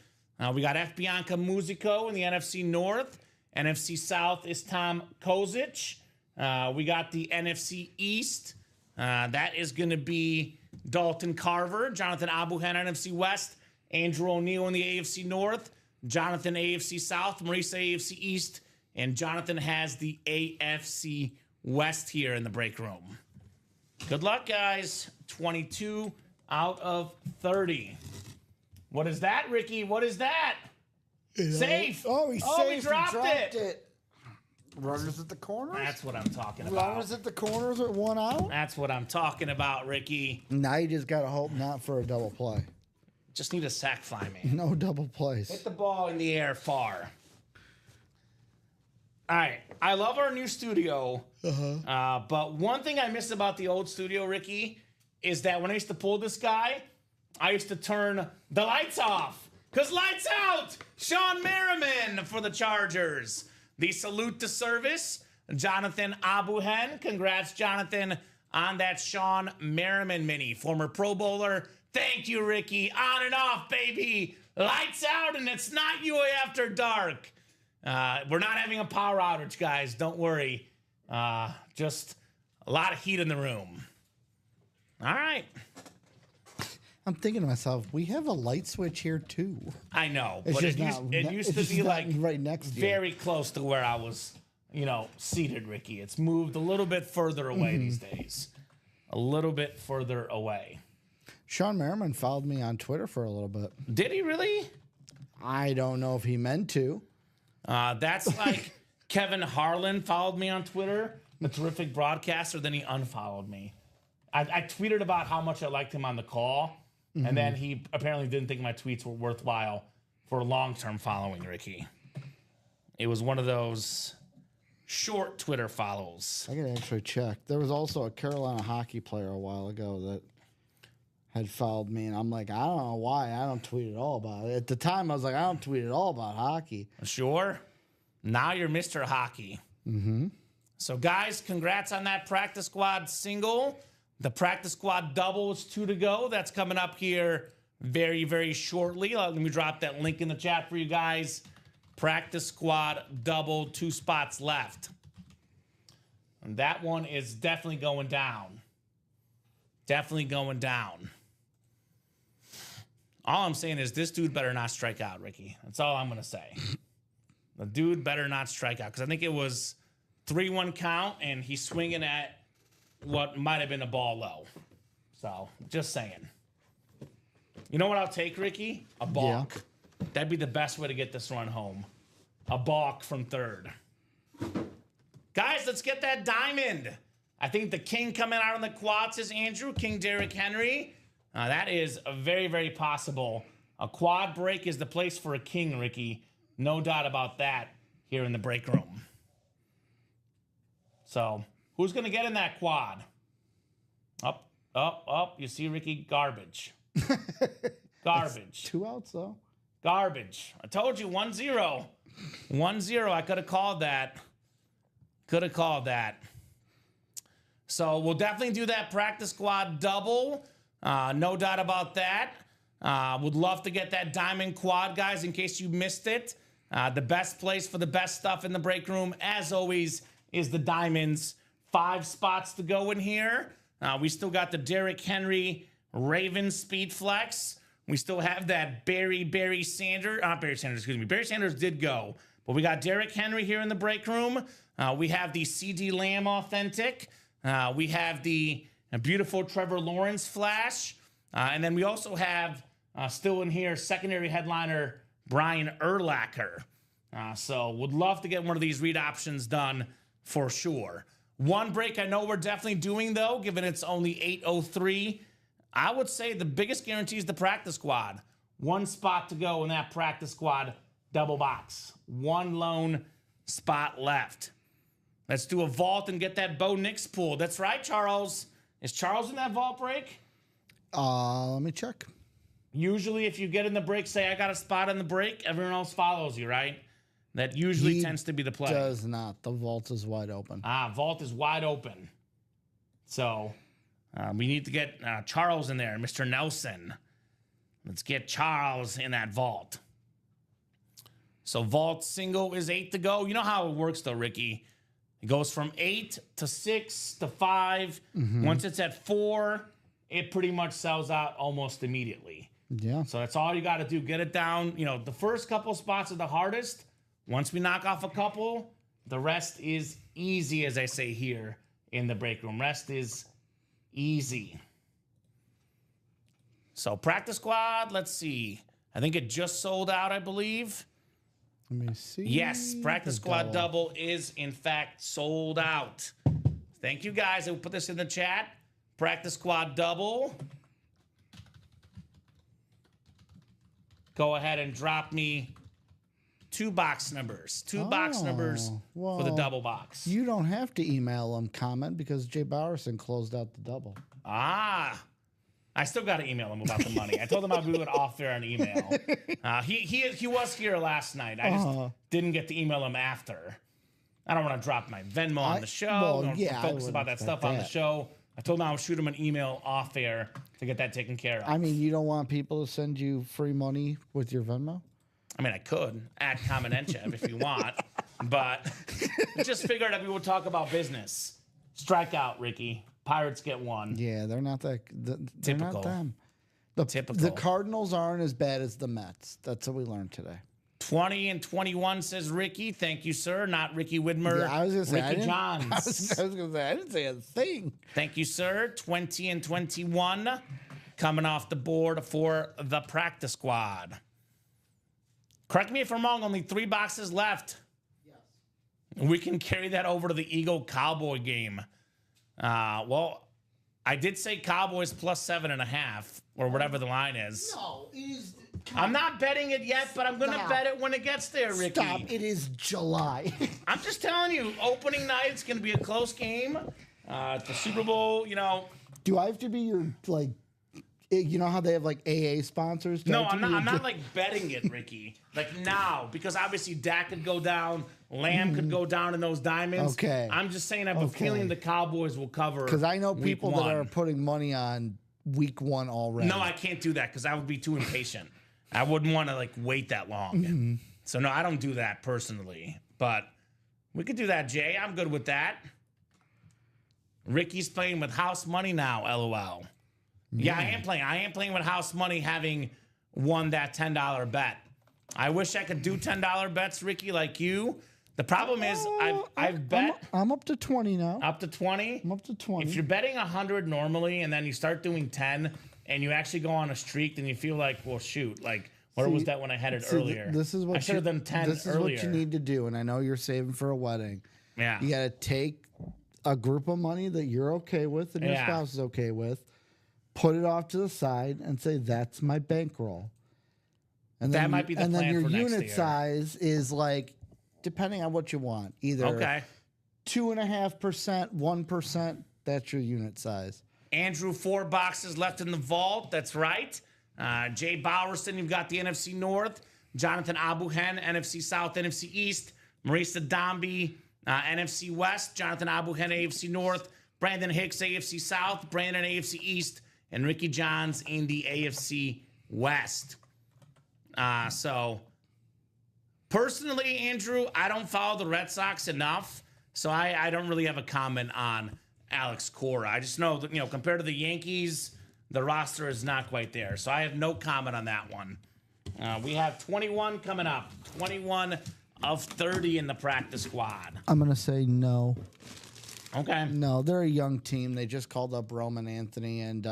We got F. Bianca Musico in the NFC North. NFC South is Tom Kozic. We got the NFC East. That is going to be Dalton Carver, Jonathan Abuhen, NFC West, Andrew O'Neill in the AFC North, Jonathan AFC South, Marisa AFC East, and Jonathan has the AFC West here in the break room. Good luck, guys. 22 out of 30. What is that, Ricky? What is that? Safe. Oh, he dropped it. Runners at the corners? That's what I'm talking about. Runners at the corners at 1 out? That's what I'm talking about, Ricky. Now you just got to hope not for a double play. Just need a sack fly, man. No double plays. Hit the ball in the air far. All right. I love our new studio. But one thing I miss about the old studio, Ricky, is that when I used to pull this guy, I used to turn the lights off. Because lights out! Sean Merriman for the Chargers. The salute to service, Jonathan Abuhen. Congrats, Jonathan, on that Sean Merriman mini. Former Pro Bowler. Thank you, Ricky. On and off, baby. Lights out, and it's not UA After Dark. We're not having a power outage, guys. Don't worry. Just a lot of heat in the room. All right. I'm thinking to myself, we have a light switch here too. I know, It's but just it used to be not like right next to you. very close to where I was, seated, Ricky. It's moved a little bit further away these days. A little bit further away. Sean Merriman followed me on Twitter for a little bit. Did he really? I don't know if he meant to. That's like Kevin Harlan followed me on Twitter, the terrific broadcaster, then he unfollowed me. I tweeted about how much I liked him on the call, and then he apparently didn't think my tweets were worthwhile for long-term following, Ricky. It was one of those short Twitter follows. I gotta actually check. There was also a Carolina hockey player a while ago that had followed me, and I'm like, I don't know why. I don't tweet at all about it. At the time, I was like, I don't tweet at all about hockey. Sure. Now you're Mr. Hockey. So, guys, congrats on that practice squad single. The practice squad double is 2 to go. That's coming up here very, very shortly. Let me drop that link in the chat for you guys. Practice squad double, 2 spots left. And that one is definitely going down. Definitely going down. All I'm saying is this dude better not strike out, Ricky. That's all I'm going to say. The dude better not strike out, because I think it was 3-1 count, and he's swinging at what might have been a ball low. So, just saying. You know what I'll take, Ricky? A balk. Yeah. That'd be the best way to get this run home. A balk from third. Guys, let's get that diamond. I think the king coming out on the quad says Andrew, King Derrick Henry. That is very, very possible. A quad break is the place for a king, Ricky. No doubt about that here in the break room. So, who's going to get in that quad? Up, up, up. You see, Ricky? Garbage. Garbage. 2 outs, though. Garbage. I told you, 1-0. 1-0. I could have called that. Could have called that. So, we'll definitely do that practice squad double. No doubt about that. Would love to get that diamond quad, guys, in case you missed it. The best place for the best stuff in the break room, as always, is the diamonds. 5 spots to go in here. We still got the Derrick Henry Raven Speed Flex. We still have that Barry Sanders. Not Barry Sanders, excuse me. Barry Sanders did go. But we got Derrick Henry here in the break room. We have the CD Lamb Authentic. We have the beautiful Trevor Lawrence Flash. And then we also have, still in here, secondary headliner Brian Urlacher. So would love to get one of these read options done for sure. One break I know we're definitely doing, though, given it's only 8:03. I would say the biggest guarantee is the practice squad. 1 spot to go in that practice squad double box. 1 lone spot left. Let's do a vault and get that Bo Nix pool. That's right, Charles. Is Charles in that vault break? Let me check. Usually, if you get in the break, say, I got a spot in the break, everyone else follows you, right? That usually tends to be the play. Does not. The vault is wide open. Vault is wide open. So, we need to get Charles in there, Mr. Nelson. Let's get Charles in that vault. So, vault single is 8 to go. You know how it works, though, Ricky. It goes from 8 to 6 to 5. Once it's at 4, it pretty much sells out almost immediately. Yeah. So that's all you got to do. Get it down. You know, the first couple spots are the hardest. Once we knock off a couple, the rest is easy, as I say here in the break room. Rest is easy. So practice squad, let's see. I think it just sold out, I believe. Let me see. Yes, practice squad double is, in fact, sold out. Thank you, guys. I will put this in the chat. Practice squad double. Go ahead and drop me 2 box numbers. 2 box numbers for the double box. You don't have to email them comment because Jay Bowerson closed out the double. I I still got to email him about the money. I told him I'll do it off air on email. He was here last night. I just didn't get to email him after. I don't want to drop my Venmo on the show. Focus about that stuff on the show. I told him I'll shoot him an email off air to get that taken care of. I mean, you don't want people to send you free money with your Venmo? I mean, I could at Kamen Entchev if you want, but just figured that we would talk about business. Strike out, Ricky. Pirates get one. Yeah, they're not that. They're Typical. not them. Typical. The Cardinals aren't as bad as the Mets. That's what we learned today. 20-21 says Ricky. Thank you, sir. Not Ricky Widmer. Yeah, I was gonna say Ricky Johns. I was gonna say I didn't say a thing. Thank you, sir. 20-21 coming off the board for the practice squad. Correct me if I'm wrong. Only 3 boxes left. Yes. We can carry that over to the Eagle Cowboy game. Well, I did say Cowboys plus 7.5 or whatever the line is. No, it is. I'm not betting it yet, but I'm going to bet it when it gets there, Ricky. Stop. It is July. I'm just telling you, opening night, it's going to be a close game. The Super Bowl, you know. Do I have to be your, like, you know how they have, like, AA sponsors? No, I'm not like, betting it, Ricky. Like, now, because obviously Dak could go down, Lamb could go down in those diamonds. Okay. I'm just saying I have a feeling the Cowboys will cover. Because I know people week that 1. are putting money on week 1 already. No, I can't do that because I would be too impatient. I wouldn't want to like wait that long. So no, I don't do that personally. But we could do that, Jay. I'm good with that. Ricky's playing with house money now, LOL. Yeah, I am playing. I am playing with house money, having won that $10 bet. I wish I could do $10 bets, Ricky, like you. The problem is I've bet. I'm up to 20 now. Up to 20? I'm up to 20. If you're betting 100 normally and then you start doing 10 and you actually go on a streak, then you feel like, well, shoot, like, where was that when I had it earlier? This is what I should have done 10 This is earlier. what you need to do, and I know you're saving for a wedding. Yeah. You got to take a group of money that you're okay with and your spouse is okay with, put it off to the side, and say, that's my bankroll. And that might be the plan for next year. And then your unit size is like, depending on what you want, either 2.5%, 1%, that's your unit size. Andrew, 4 boxes left in the vault. That's right. Jay Bowerson, you've got the NFC North. Jonathan Abuhen, NFC South, NFC East. Marisa Domby, NFC West. Jonathan Abuhen, AFC North. Brandon Hicks, AFC South. Brandon, AFC East. And Ricky Johns in the AFC West. So, personally, Andrew, I don't follow the Red Sox enough. So I don't really have a comment on Alex Cora. I just know that, you know, compared to the Yankees, the roster is not quite there. So I have no comment on that one. We have 21 coming up. 21 of 30 in the practice squad. I'm going to say no. Okay. No, they're a young team. They just called up Roman Anthony and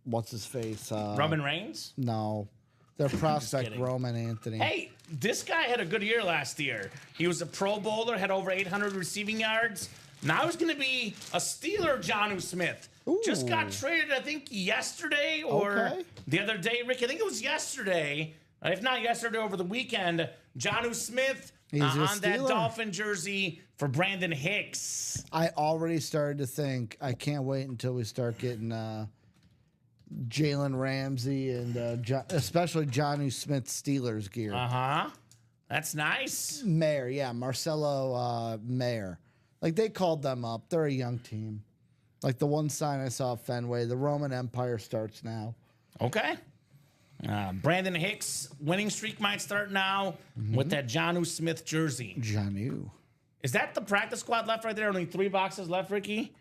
what's his face? Roman Reigns? No. Their prospect, Roman Anthony. Hey, this guy had a good year last year. He was a Pro Bowler, had over 800 receiving yards. Now he's going to be a Steeler, Jonnu Smith. Ooh. Just got traded, I think, yesterday or the other day, Ricky. I think it was yesterday. If not yesterday, over the weekend. Jonnu Smith on that Dolphin jersey for Brandon Hicks. I already started to think, I can't wait until we start getting Jalen Ramsey and especially Jonnu Smith Steelers gear. That's nice. Mayer, Marcelo Mayer. Like, they called them up. They're a young team. Like the one sign I saw at Fenway, the Roman Empire starts now. Okay. Brandon Hicks winning streak might start now with that Jonnu Smith jersey. Jonnu. Is that the practice squad left right there? Only 3 boxes left, Ricky?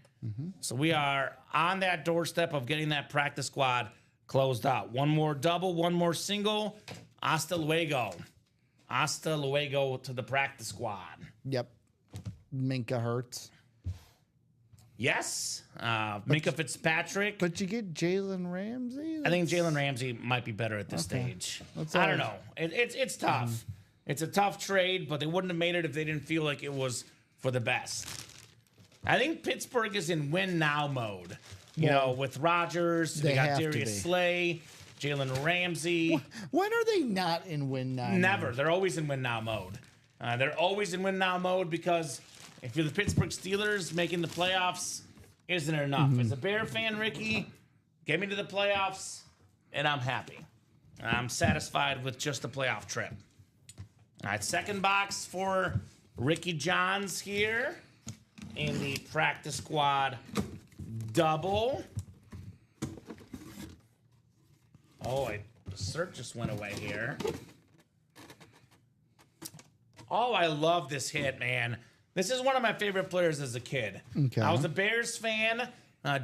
So we are on that doorstep of getting that practice squad closed out. One more double, one more single. Hasta luego. Hasta luego to the practice squad. Yep. Minka Hurts. Yes. Minka Fitzpatrick. But you get Jalen Ramsey? I think Jalen Ramsey might be better at this stage. I don't know. It's tough. It's a tough trade, but they wouldn't have made it if they didn't feel like it was for the best. I think Pittsburgh is in win now mode. You know, with Rodgers, they got Darius Slay, Jalen Ramsey. When are they not in win now? Never. Mode? They're always in win now mode. They're always in win now mode because if you're the Pittsburgh Steelers, making the playoffs isn't enough. As a Bear fan, Ricky, Get me to the playoffs, and I'm happy. I'm satisfied with just the playoff trip. All right, second box for Ricky Johns here in the practice squad double. Oh, the cert just went away here. Oh, I love this hit, man. This is one of my favorite players as a kid. Okay. I was a Bears fan.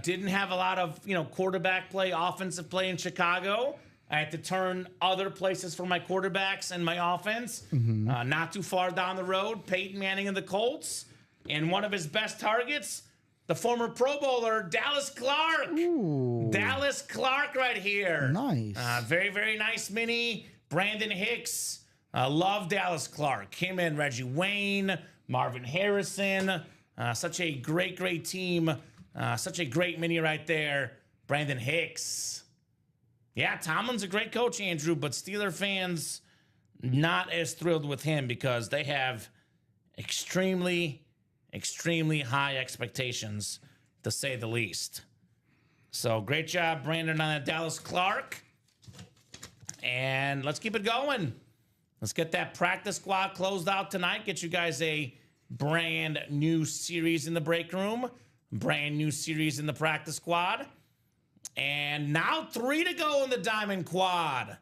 Didn't have a lot of, quarterback play, offensive play in Chicago. I had to turn other places for my quarterbacks and my offense. Not too far down the road, Peyton Manning and the Colts. And one of his best targets, the former Pro Bowler, Dallas Clark. Ooh. Dallas Clark right here. Nice. Very, very nice mini. Brandon Hicks. Love Dallas Clark. Him and Reggie Wayne, Marvin Harrison. Such a great, great team. Such a great mini right there. Brandon Hicks. Yeah, Tomlin's a great coach, Andrew, but Steeler fans not as thrilled with him because they have extremely, extremely high expectations, to say the least. So great job, Brandon, on that Dallas Clark. And let's keep it going. Let's get that practice squad closed out tonight. Get you guys a brand new series in the break room. Brand new series in the practice squad. And now 3 to go in the diamond quad.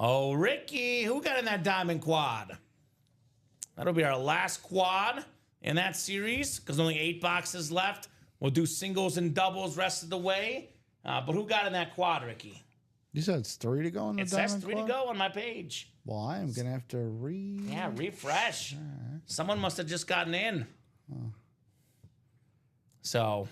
Oh, Ricky, who got in that diamond quad? That'll be our last quad in that series because only 8 boxes left. We'll do singles and doubles rest of the way. But who got in that quad, Ricky? You said it's 3 to go in the diamond It says 3 to go on my page. Well, I am going to have to refresh. Right. Someone must have just gotten in. Oh. So,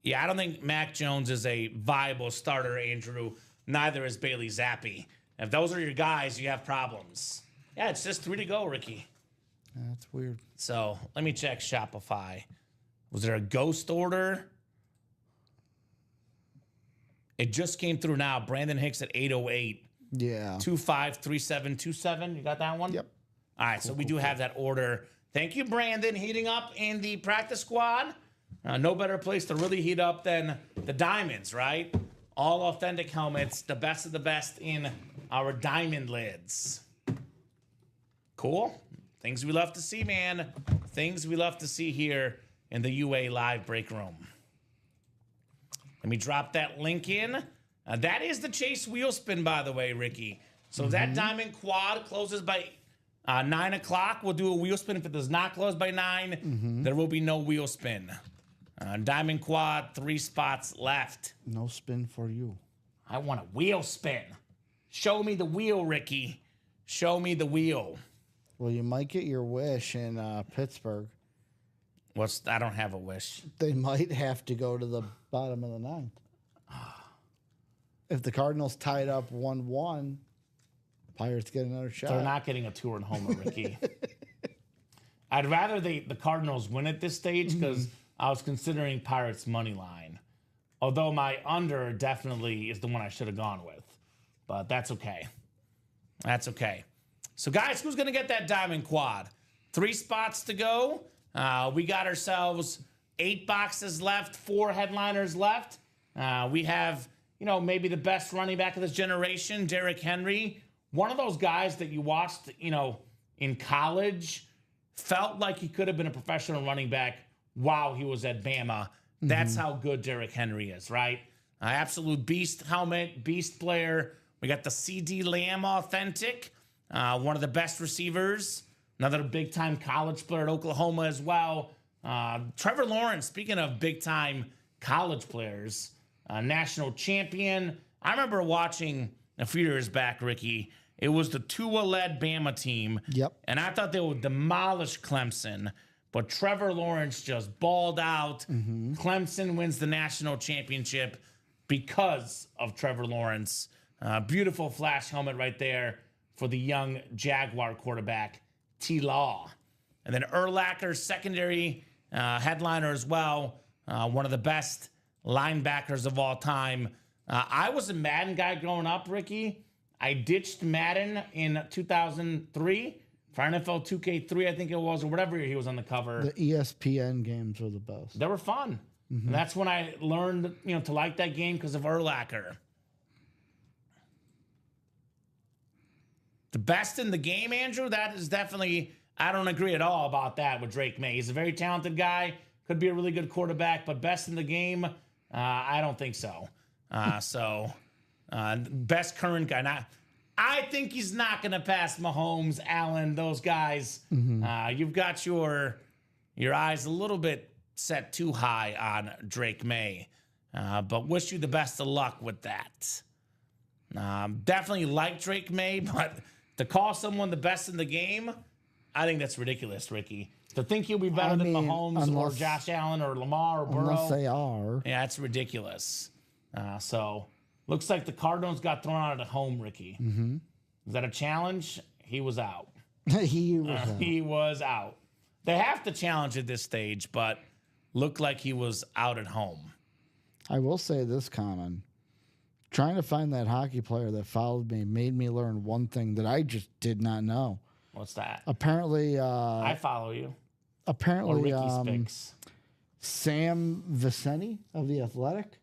yeah, I don't think Mac Jones is a viable starter, Andrew. Neither is Bailey Zappi. If those are your guys, you have problems. Yeah, it's just 3 to go, Ricky. That's weird. So, let me check Shopify. Was there a ghost order? It just came through now. Brandon Hicks at 808. Yeah. 253727. You got that one? Yep. All right, so we do have that order. Thank you, Brandon, heating up in the practice squad. No better place to really heat up than the diamonds, right? All authentic helmets, the best of the best in our diamond lids. Cool. Things we love to see, man. Things we love to see here in the UA Live break room. Let me drop that link in. That is the Chase wheel spin, by the way, Ricky. So that diamond quad closes by 9 o'clock. We'll do a wheel spin. If it does not close by 9, there will be no wheel spin. Diamond quad, 3 spots left. No spin for you. I want a wheel spin. Show me the wheel, Ricky. Show me the wheel. Well, you might get your wish in Pittsburgh. I don't have a wish. They might have to go to the bottom of the 9th. If the Cardinals tied up 1-1, Pirates get another shot. They're not getting a 2-run homer, Ricky. I'd rather the Cardinals win at this stage because I was considering Pirates money line. Although my under definitely is the one I should have gone with. But that's okay. That's okay. So, guys, who's going to get that diamond quad? 3 spots to go. We got ourselves 8 boxes left, 4 headliners left. We have, maybe the best running back of this generation, Derrick Henry. One of those guys that you watched, in college, felt like he could have been a professional running back while he was at Bama. That's how good Derrick Henry is, right? Absolute beast helmet, beast player. We got the CD Lamb authentic, one of the best receivers. Another big-time college player at Oklahoma as well. Trevor Lawrence, speaking of big-time college players, national champion. I remember watching a few years back, Ricky. It was the Tua-led Bama team. Yep. And I thought they would demolish Clemson. But Trevor Lawrence just balled out. Clemson wins the national championship because of Trevor Lawrence. Beautiful flash helmet right there for the young Jaguar quarterback, T-Law. And then Urlacher's secondary headliner as well. One of the best linebackers of all time. I was a Madden guy growing up, Ricky. I ditched Madden in 2003 for NFL 2K3, I think it was, or whatever year he was on the cover. The ESPN games were the best. They were fun. And that's when I learned, to like that game because of Urlacher. The best in the game, Andrew, that is definitely, I don't agree at all about that with Drake May. He's a very talented guy, could be a really good quarterback, but best in the game, I don't think so. Best current guy. I think he's not going to pass Mahomes, Allen, those guys. You've got your eyes a little bit set too high on Drake May, but wish you the best of luck with that. Definitely like Drake May, but to call someone the best in the game, I think that's ridiculous, Ricky. To think he'll be better than Mahomes or Josh Allen or Lamar or Burrow. Unless they are. Yeah, that's ridiculous. So, looks like the Cardinals got thrown out at home, Ricky. Is that a challenge? He was out. He was out. They have to challenge at this stage, but looked like he was out at home. I will say this, Kamen. Trying to find that hockey player that followed me made me learn one thing that I just did not know. What's that? Apparently, I follow you. Apparently, Ricky's picks. Sam Vicente of The Athletic,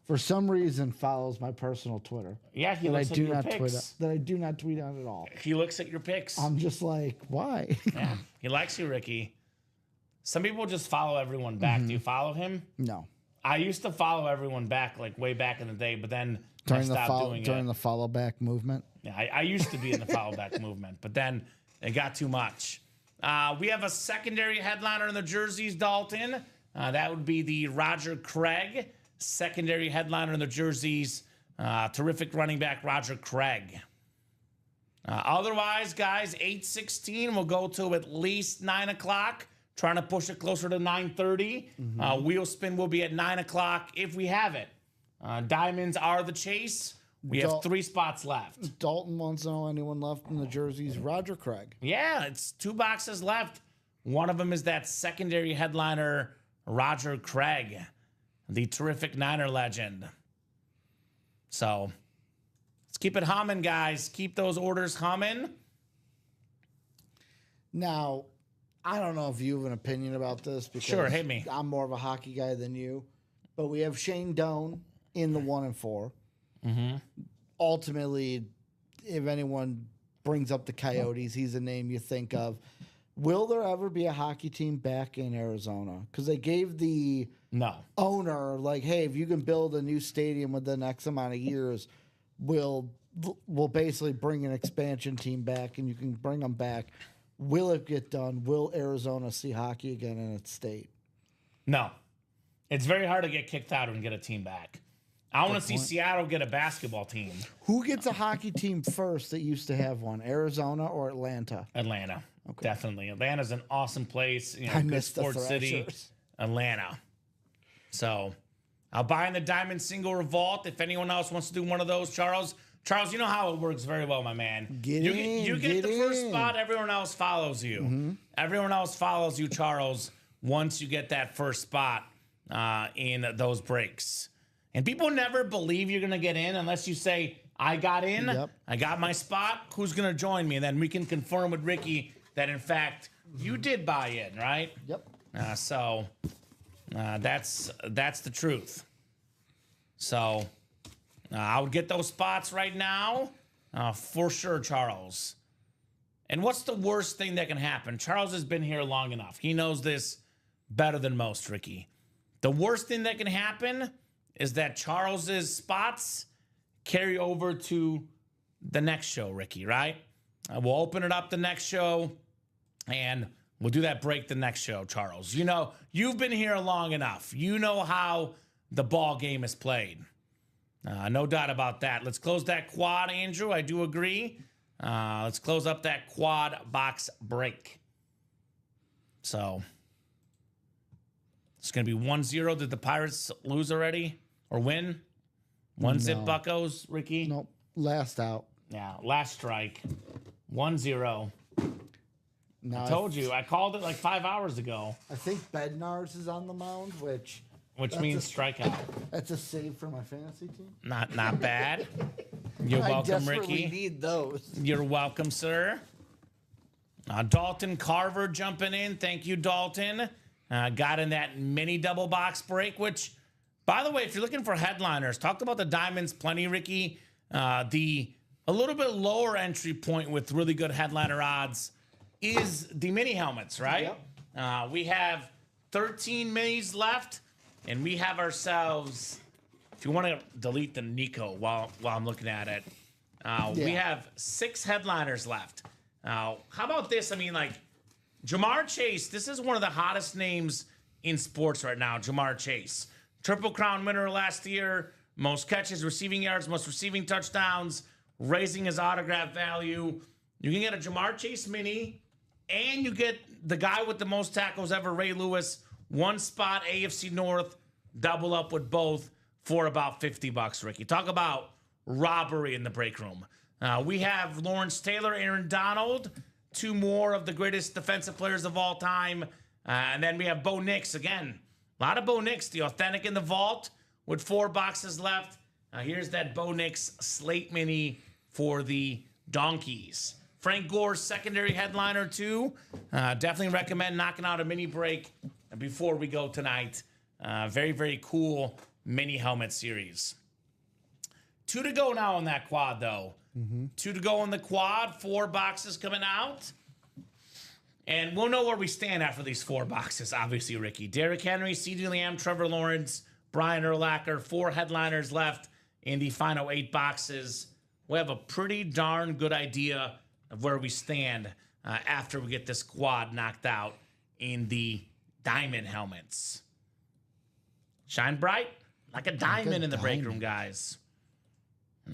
for some reason, follows my personal Twitter. Yeah, he looks at your picks. That I do not tweet on at all. He looks at your picks. I'm just like, why? Yeah, he likes you, Ricky. Some people just follow everyone back. Do you follow him? No. I used to follow everyone back, like way back in the day, but then I stopped doing it. During the follow back movement? Yeah, I used to be in the follow back movement, but then it got too much. We have a secondary headliner in the jerseys, Dalton. That would be the Roger Craig. Secondary headliner in the jerseys. Terrific running back, Roger Craig. Otherwise, guys, 8:16 will go to at least 9 o'clock. Trying to push it closer to 9:30. Wheel spin will be at 9 o'clock if we have it. Diamonds are the chase. We have 3 spots left. Dalton wants to know anyone left in the jerseys. Roger Craig. Yeah, it's 2 boxes left. One of them is that secondary headliner, Roger Craig, the terrific Niner legend. So let's keep it humming, guys. Keep those orders humming. Now, I don't know if you have an opinion about this. Because sure, hit me. I'm more of a hockey guy than you. But we have Shane Doan in the 1 and 4. Ultimately, if anyone brings up the Coyotes, he's a name you think of. Will there ever be a hockey team back in Arizona? Because they gave the owner, like, hey, if you can build a new stadium within X amount of years, we'll basically bring an expansion team back, and you can bring them back. Will it get done? Will Arizona see hockey again in its state? No. It's very hard to get kicked out and get a team back. I want to see Seattle get a basketball team. Who gets a hockey team first that used to have one? Arizona or Atlanta? Atlanta. Okay. Definitely. Atlanta's an awesome place. I good miss sports city. Atlanta. So I'll buy in the Diamond Single Revolt. If anyone else wants to do one of those, Charles, you know how it works very well, my man. You get the first spot, everyone else follows you. Everyone else follows you, Charles, once you get that first spot in those breaks. And people never believe you're going to get in unless you say, I got in, I got my spot, who's going to join me? And then we can confirm with Ricky that, in fact, you did buy in, right? Yep. So that's the truth. So I would get those spots right now for sure, Charles. And what's the worst thing that can happen? Charles has been here long enough. He knows this better than most, Ricky. The worst thing that can happen is that Charles's spots carry over to the next show, Ricky, right? We'll open it up the next show, and we'll do that break the next show, Charles. You know, you've been here long enough. You know how the ball game is played. No doubt about that. Let's close that quad, Andrew. I do agree. Let's close up that quad box break. So it's going to be 1-0. Did the Pirates lose already or win? 1-zip Buccos, Ricky? Nope. Last out. Yeah, last strike. 1-0. No, I told you. I called it like 5 hours ago. I think Bednar's is on the mound, which means strikeout. That's a save for my fantasy team. Not bad. You're welcome, Ricky. I need those. You're welcome, sir. Dalton Carver jumping in. Thank you, Dalton. got in that mini double box break, which, by the way, if you're looking for headliners, talked about the diamonds plenty, Ricky. A little bit lower entry point with really good headliner odds is the mini helmets, right? Yep. We have 13 minis left, and we have ourselves, if you want to delete the Nico while I'm looking at it, we have 6 headliners left. How about this? I mean, like, Jamar Chase, this is one of the hottest names in sports right now, Jamar Chase. Triple Crown winner last year, most catches, receiving yards, most receiving touchdowns, raising his autograph value. You can get a Jamar Chase mini, and you get the guy with the most tackles ever, Ray Lewis, one spot, AFC North, double up with both for about $50, Ricky. Talk about robbery in the break room. We have Lawrence Taylor, Aaron Donald, 2 more of the greatest defensive players of all time. And then we have Bo Nix again. A lot of Bo Nix, the authentic in the vault with 4 boxes left. Here's that Bo Nix slate mini for the Donkeys. Frank Gore's secondary headliner too. Definitely recommend knocking out a mini break before we go tonight. Very, very cool mini helmet series. 2 to go now on that quad though. 2 to go on the quad, 4 boxes coming out. And we'll know where we stand after these 4 boxes, obviously, Ricky. Derrick Henry, CeeDee Lamb, Trevor Lawrence, Brian Urlacher, 4 headliners left in the final 8 boxes. We have a pretty darn good idea of where we stand after we get this quad knocked out in the diamond helmets. Shine bright like a diamond in the break room, guys.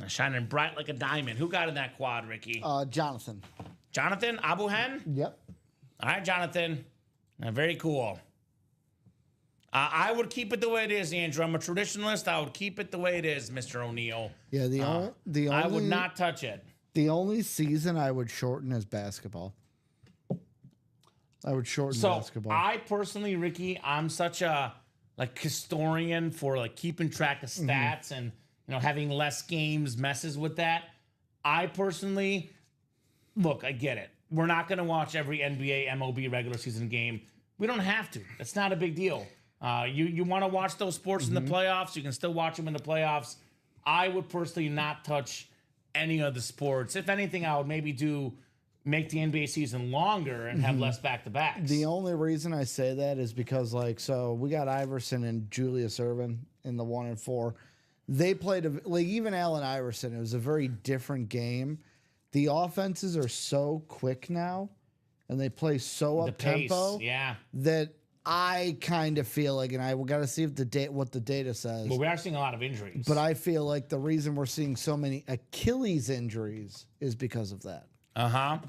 Shining bright like a diamond. Who got in that quad, Ricky? Jonathan. Jonathan Abuhen? Yep. All right, Jonathan. Very cool. I would keep it the way it is, Andrew. I'm a traditionalist. I would keep it the way it is, Mr. O'Neill. Yeah, the only I would not touch it. The only season I would shorten is basketball. I would shorten basketball. I personally, Ricky, I'm such a historian for keeping track of stats and having less games messes with that. I personally look, I get it. We're not going to watch every NBA, MLB regular season game. We don't have to. That's not a big deal. You want to watch those sports in the playoffs, you can still watch them in the playoffs. I would personally not touch any of the sports. If anything, I would maybe make the NBA season longer and have less back-to-backs. The only reason I say that is because, so we got Iverson and Julius Erving in the 1 and 4. They played, even Allen Iverson, it was a very different game. The offenses are so quick now, and they play so up-tempo that I kind of feel like, and I got to see if what the data says. Well, we are seeing a lot of injuries. But I feel like the reason we're seeing so many Achilles injuries is because of that.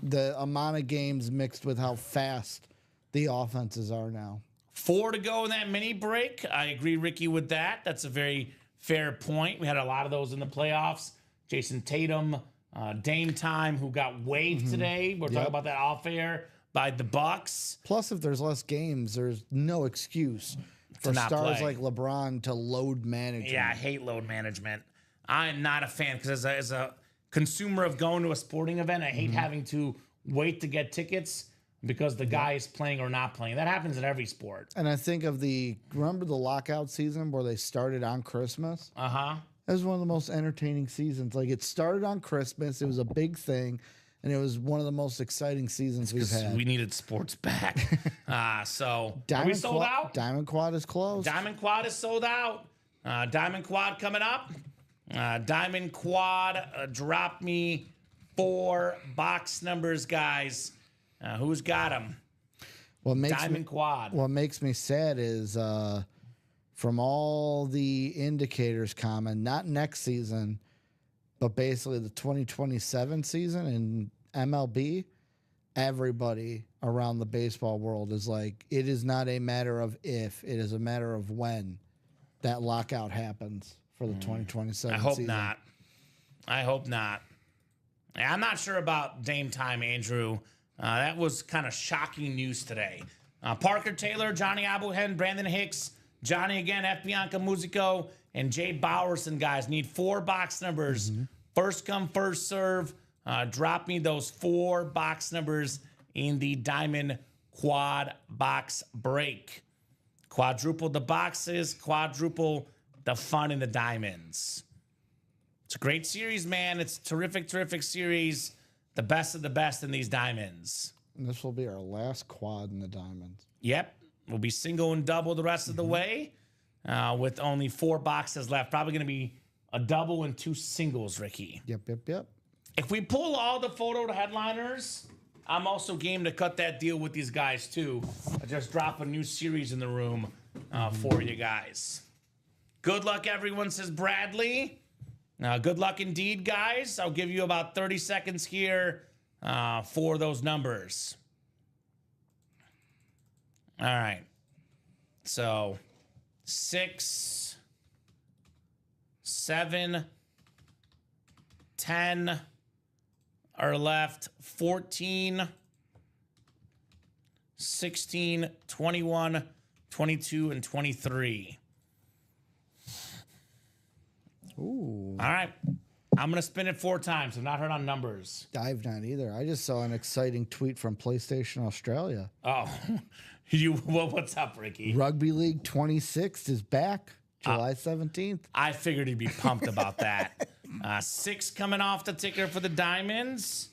The amount of games mixed with how fast the offenses are now. 4 to go in that mini break. I agree, Ricky, with that. That's a very fair point. We had a lot of those in the playoffs. Jason Tatum, Dame Time, who got waived today. We're talking about that off air by the Bucks. Plus, if there's less games, there's no excuse for stars like LeBron to load management. Yeah, I hate load management. I'm not a fan because as a consumer of going to a sporting event, I hate having to wait to get tickets because the guy is playing or not playing. That happens in every sport. And I think of remember the lockout season where they started on Christmas? That was one of the most entertaining seasons. It started on Christmas. It was a big thing. And it was one of the most exciting seasons we've had. We needed sports back. So are we sold out? Diamond Quad is closed. Diamond Quad is sold out. Diamond Quad coming up. Diamond Quad, drop me 4 box numbers, guys. Who's got them? Diamond Quad. What makes me sad is from all the indicators, Kamen, not next season, but basically the 2027 season in MLB, everybody around the baseball world is like, it is not a matter of if, it is a matter of when that lockout happens for the 2027 season. I hope not. I'm not sure about Dame Time, Andrew. That was kind of shocking news today. Parker Taylor, Johnny Abuhen, Brandon Hicks, Johnny again, F. Bianca Musico, and Jay Bowerson, guys. Need 4 box numbers. First come, first serve. Drop me those 4 box numbers in the Diamond Quad box break. Quadruple the boxes, quadruple the fun in the diamonds. It's a great series, man. It's a terrific, terrific series. The best of the best in these diamonds. And this will be our last quad in the diamonds. Yep. We'll be single and double the rest of the way with only 4 boxes left. Probably going to be a double and 2 singles, Ricky. Yep. If we pull all the photo headliners, I'm also game to cut that deal with these guys, too. I just drop a new series in the room for you guys. Good luck, everyone, says Bradley. Good luck indeed, guys. I'll give you about 30 seconds here for those numbers. All right. So 6, 7, 10 are left. 14, 16, 21, 22, and 23. Ooh. All right. I'm going to spin it 4 times. I've not heard on numbers. I've not either. I just saw an exciting tweet from PlayStation Australia. Oh, what's up, Ricky? Rugby League 26 is back July 17th. I figured he'd be pumped about that. 6 coming off the ticker for the Diamonds.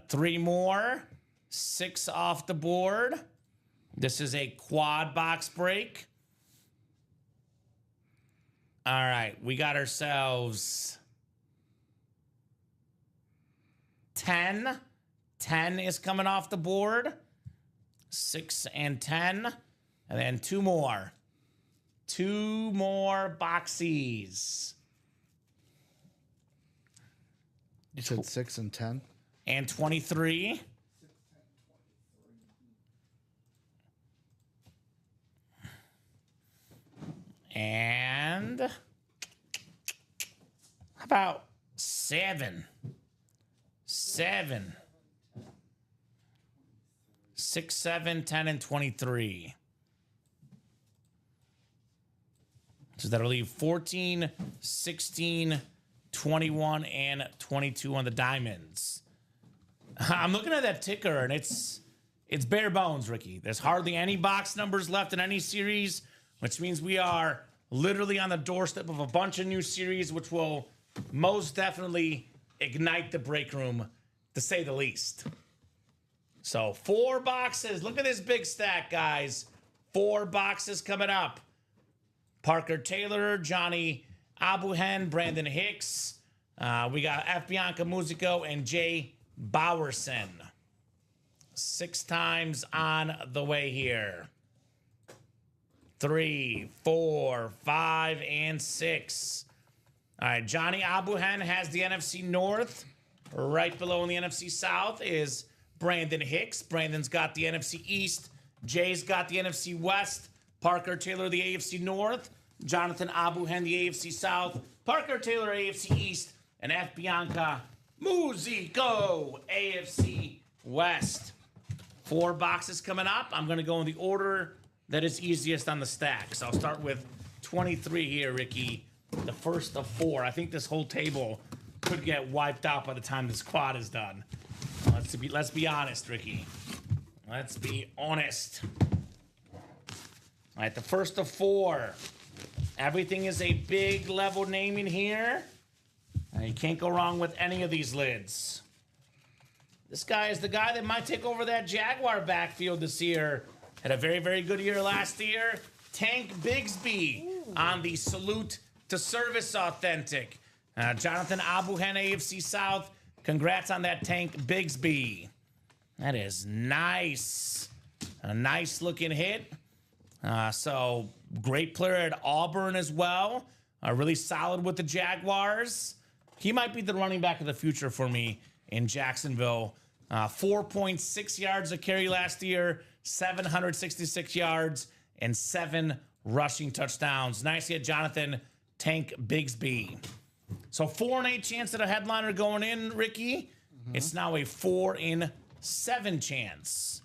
3 more. 6 off the board. This is a quad box break. All right, we got ourselves 10. 10 is coming off the board. 6 and 10. And then 2 more. 2 more boxies. You said 6 and 10? And 23. And how about 7? 7. 6, 7, 10, and 23. So that'll leave 14, 16, 21, and 22 on the diamonds. I'm looking at that ticker, and it's bare bones, Ricky. There's hardly any box numbers left in any series, which means we are literally on the doorstep of a bunch of new series, which will most definitely ignite the break room, to say the least. So 4 boxes. Look at this big stack, guys. 4 boxes coming up. Parker Taylor, Johnny Abuhen, Brandon Hicks. We got F. Bianca Musico and Jay Bowerson. 6 times on the way here. 3, 4, 5, and 6. All right, Johnny Abuhen has the NFC North. Right below in the NFC South is Brandon Hicks. Brandon's got the NFC East. Jay's got the NFC West. Parker Taylor, the AFC North. Jonathan Abuhen, the AFC South. Parker Taylor, AFC East. And F. Bianca Musico, AFC West. 4 boxes coming up. I'm going to go in the order that is easiest on the stack. So I'll start with 23 here, Ricky. The first of 4. I think this whole table could get wiped out by the time this quad is done. Let's be honest, Ricky. Let's be honest. All right, the first of 4. Everything is a big level naming here. And you can't go wrong with any of these lids. This guy is the guy that might take over that Jaguar backfield this year. Had a very, very good year last year. Tank Bigsby on the Salute to Service Authentic. Jonathan Abuhen, AFC South. Congrats on that Tank Bigsby. That is nice. A nice looking hit. So great player at Auburn as well. Really solid with the Jaguars. He might be the running back of the future for me in Jacksonville. 4.6 yards a carry last year, 766 yards, and 7 rushing touchdowns. Nice hit, Jonathan Tank Bigsby. So 4 in 8 chance at a headliner going in, Ricky. It's now a 4 in 7 chance.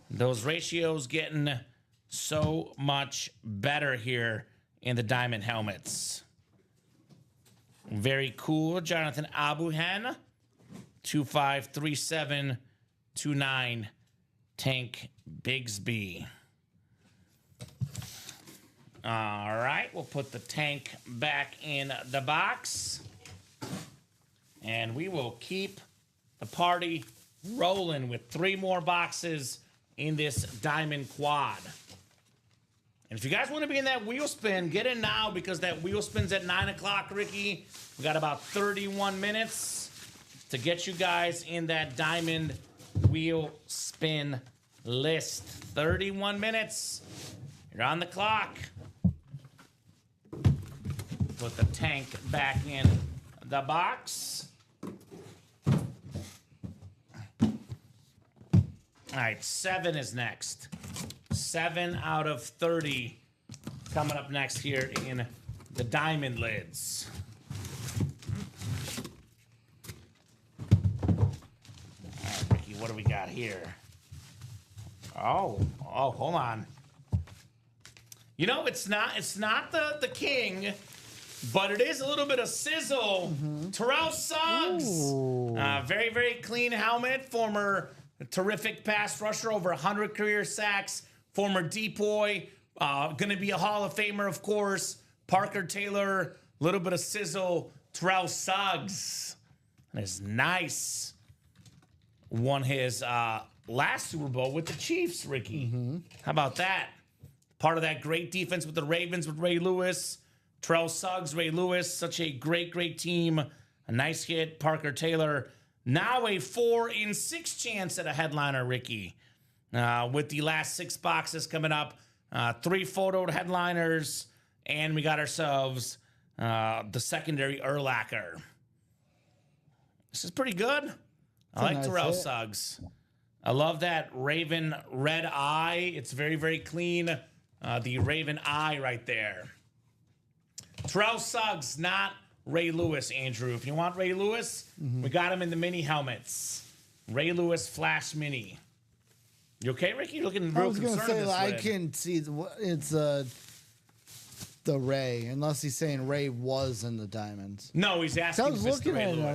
Those ratios getting so much better here in the diamond helmets. Very cool, Jonathan Abuhen. 253729 Tank Bigsby. All right, we'll put the tank back in the box. And we will keep the party rolling with 3 more boxes in this diamond quad. And if you guys want to be in that wheel spin, get in now because that wheel spin's at 9 o'clock, Ricky. We got about 31 minutes to get you guys in that diamond wheel spin list. 31 minutes. You're on the clock. Put the tank back in the box. All right, 7 is next. 7 out of 30 coming up next here in the diamond lids. All right, Ricky, what do we got here? Oh, hold on. You know, it's not the king, but it is a little bit of sizzle. Terrell Suggs. Very, very clean helmet. Former terrific pass rusher, over 100 career sacks. Former depoy. Going to be a Hall of Famer, of course. Parker Taylor. A little bit of sizzle. Terrell Suggs. And it's nice. Won his last Super Bowl with the Chiefs, Ricky. How about that? Part of that great defense with the Ravens with Ray Lewis. Terrell Suggs, Ray Lewis, such a great, great team. A nice hit, Parker Taylor. Now a 4 in 6 chance at a headliner, Ricky. With the last 6 boxes coming up. 3 photoed headliners. And we got ourselves the secondary Urlacher. This is pretty good. I like Terrell Suggs. I love that Raven red eye. It's very, very clean. The Raven eye right there. Terrell Suggs, not Ray Lewis, Andrew. If you want Ray Lewis, we got him in the mini helmets. Ray Lewis Flash Mini. You okay, Ricky? You're looking real concerned. I was going to say, I can see it's the Ray, unless he's saying Ray was in the diamonds. No, he's asking I was looking at it, I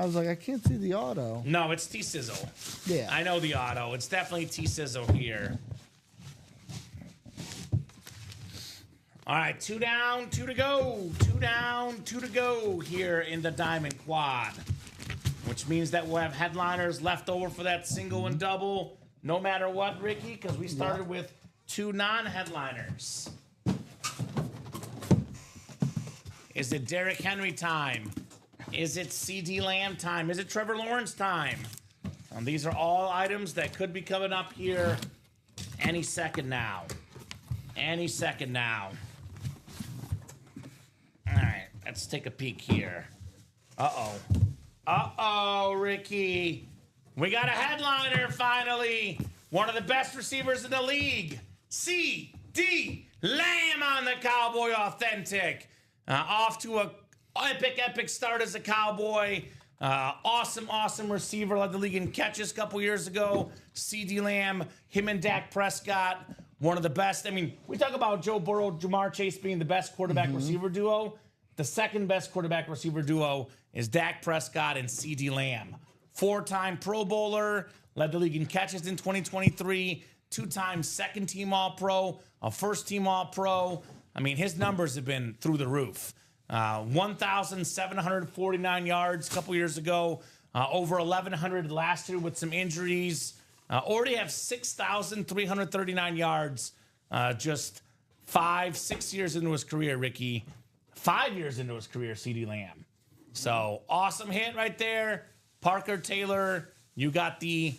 was like, I can't see the auto. No, it's T-Sizzle. Yeah. I know the auto. It's definitely T-Sizzle here. All right, 2 down, 2 to go. 2 down, 2 to go here in the Diamond Quad. Which means that we'll have headliners left over for that single and double, no matter what, Ricky, because we started with 2 non-headliners. Is it Derrick Henry time? Is it C.D. Lamb time? Is it Trevor Lawrence time? These are all items that could be coming up here any second now. Any second now. All right, let's take a peek here. Uh-oh. Uh-oh, Ricky. We got a headliner finally. One of the best receivers in the league. C.D. Lamb on the Cowboy Authentic. Off to a epic start as a Cowboy. Awesome receiver. Led the league in catches a couple years ago. C.D. Lamb, him and Dak Prescott. One of the best. I mean, we talk about Joe Burrow, Jamar Chase being the best quarterback-receiver duo. The second best quarterback-receiver duo is Dak Prescott and C.D. Lamb. 4-time Pro Bowler, led the league in catches in 2023, 2-time second-team All-Pro, a first-team All-Pro. I mean, his numbers have been through the roof. 1,749 yards a couple years ago, over 1,100 last year with some injuries. Already have 6,339 yards just 5-6 years into his career, Ricky. 5 years into his career, C.D. Lamb. So, awesome hit right there. Parker Taylor. You got the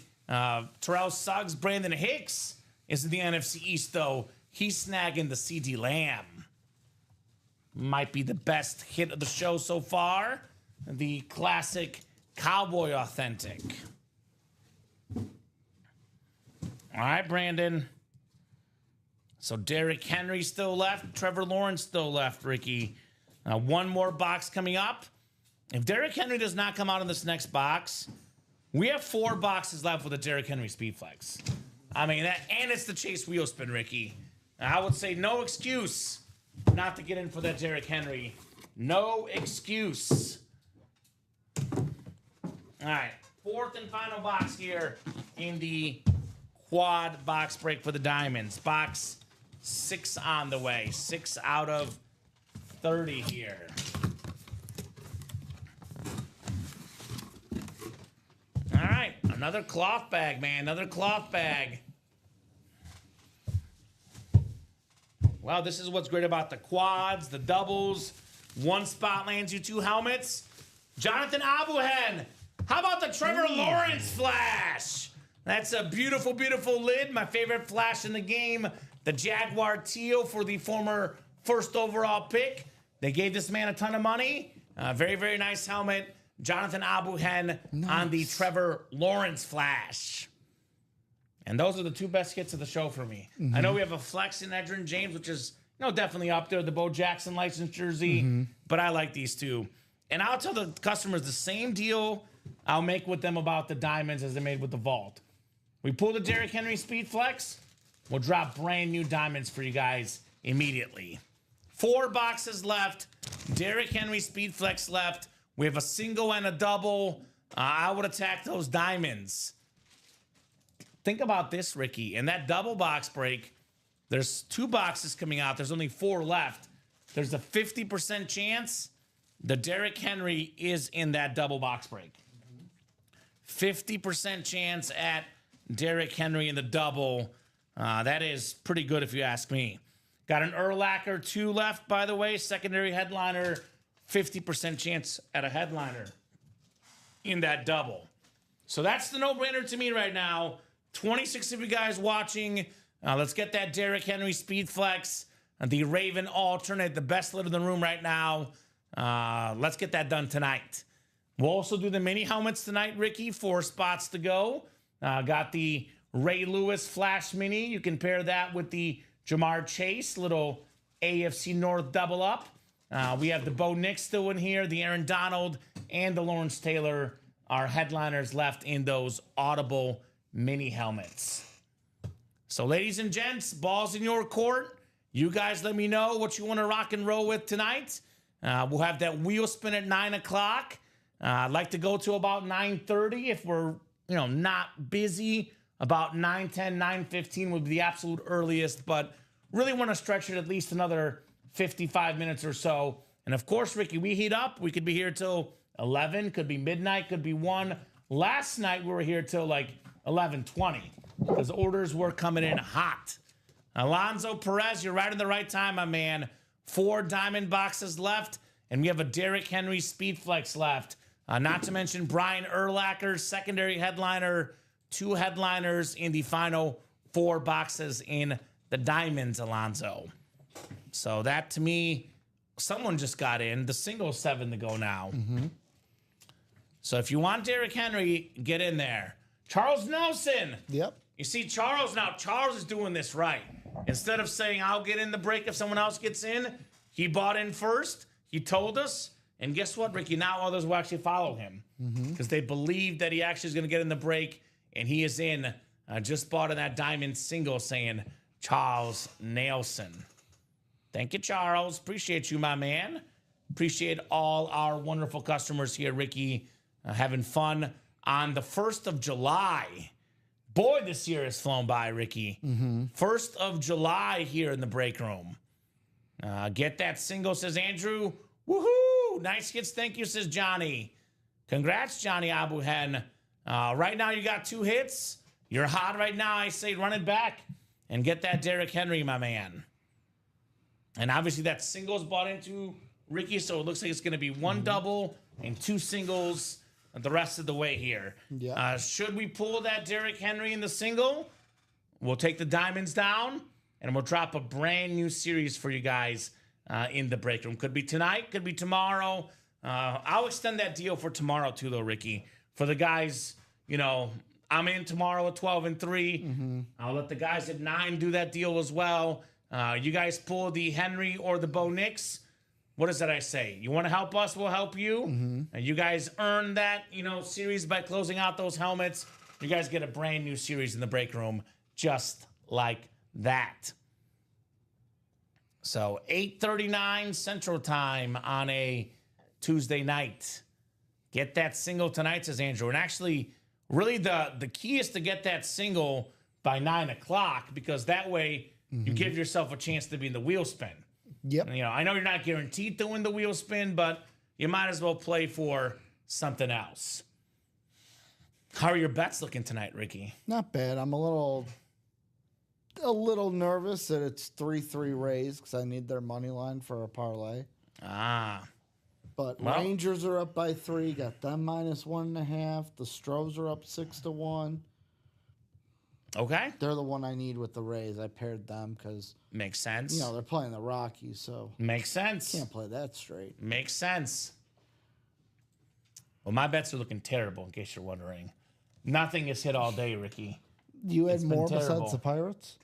Terrell Suggs. Brandon Hicks is in the NFC East, though. He's snagging the C.D. Lamb. Might be the best hit of the show so far. The classic Cowboy Authentic. All right, Brandon. So Derrick Henry still left. Trevor Lawrence still left, Ricky. One more box coming up. If Derrick Henry does not come out in this next box, we have 4 boxes left with a Derrick Henry Speedflex. I mean, and it's the Chase Wheel Spin, Ricky. I would say no excuse not to get in for that Derrick Henry. No excuse. All right, 4th and final box here in the quad box break for the Diamonds. Box 6 on the way. 6 out of 30 here. All right, another cloth bag, man. Another cloth bag. Well, this is what's great about the quads, the doubles. One spot lands you 2 helmets. Jonathan Abuhen. How about the Trevor Lawrence flash? That's a beautiful, beautiful lid. My favorite flash in the game. The Jaguar teal for the former first overall pick. They gave this man a ton of money. Very, very nice helmet. Jonathan Abuhen on the Trevor Lawrence flash. And those are the 2 best hits of the show for me. I know we have a flex in Edgerrin James, which is definitely up there, the Bo Jackson licensed jersey. But I like these 2. And I'll tell the customers the same deal I'll make with them about the diamonds as I made with the vault. We pull the Derrick Henry Speed Flex, we'll drop brand new diamonds for you guys immediately. 4 boxes left. Derrick Henry Speed Flex left. We have a single and a double. I would attack those diamonds. Think about this, Ricky. In that double box break, there's 2 boxes coming out. There's only 4 left. There's a 50% chance the Derrick Henry is in that double box break. 50% chance at Derrick Henry in the double. That is pretty good if you ask me. Got an Urlacher 2 left, by the way. Secondary headliner. 50% chance at a headliner in that double. So that's the no-brainer to me right now. 26 of you guys watching. Let's get that Derrick Henry Speed Flex. The Raven alternate, the best lid in the room right now. Let's get that done tonight. We'll also do the mini helmets tonight, Ricky. 4 spots to go. Got the Ray Lewis Flash Mini. You can pair that with the Jamar Chase, little AFC North double up. We have the Bo Nix still in here, the Aaron Donald, and the Lawrence Taylor are headliners left in those Audible mini helmets. So, ladies and gents, ball's in your court. You guys let me know what you want to rock and roll with tonight. We'll have that wheel spin at 9 o'clock. I'd like to go to about 9:30 if we're, not busy. About 9:10, 9:15 would be the absolute earliest, but really want to stretch it at least another 55 minutes or so. And of course, Ricky, we heat up. We could be here till 11, could be midnight, could be 1. Last night, we were here till like 11:20 because orders were coming in hot. Alonzo Perez, you're right in the right time, my man. 4 diamond boxes left, and we have a Derrick Henry Speed Flex left. Not to mention Brian Urlacher, secondary headliner, 2 headliners in the final 4 boxes in the diamonds, Alonzo. So that, to me, someone just got in. The single 7 to go now. So if you want Derrick Henry, get in there. Charles Nelson. Yep. You see, Charles is doing this right. Instead of saying, I'll get in the break if someone else gets in, he bought in first. He told us. And guess what, Ricky? Now others will actually follow him because they believe that he actually is going to get in the break, and he is in. Just bought in that diamond single saying Charles Nelson. Thank you, Charles. Appreciate you, my man. Appreciate all our wonderful customers here, Ricky, having fun on the 1st of July. Boy, this year has flown by, Ricky. 1st of July here in the break room. Get that single, says Andrew. Woohoo! Nice hits, thank you, says Johnny. Congrats, Johnny Abuhen. Right now, you got 2 hits. You're hot right now. I say run it back and get that Derrick Henry, my man. And obviously, that single's bought into Ricky, so it looks like it's going to be 1 double and 2 singles the rest of the way here. Yeah. Should we pull that Derrick Henry in the single, we'll take the diamonds down, and we'll drop a brand new series for you guys in the break room. Could be tonight, could be tomorrow. I'll extend that deal for tomorrow too, though, Ricky. For the guys, I'm in tomorrow at 12 and 3. I'll let the guys at 9 do that deal as well. You guys pull the Henry or the Bo Nix. What is that I say? You want to help us, we'll help you. You guys earn that, series by closing out those helmets. You guys get a brand new series in the break room just like that. So 8:39 Central Time on a Tuesday night. Get that single tonight, says Andrew. And actually, really the key is to get that single by 9 o'clock because that way you give yourself a chance to be in the wheel spin. Yep. You know, I know you're not guaranteed to win the wheel spin, but you might as well play for something else. How are your bets looking tonight, Ricky? Not bad. I'm a little nervous that it's 3-3 Rays because I need their money line for a parlay. But Rangers are up by 3. Got them -1.5. The Stros are up 6-1. Okay. They're the one I need with the Rays. I paired them because makes sense. You know, they're playing the Rockies, so makes sense. Can't play that straight. Makes sense. Well, my bets are looking terrible, in case you're wondering. Nothing is hit all day, Ricky. You had more besides the Pirates?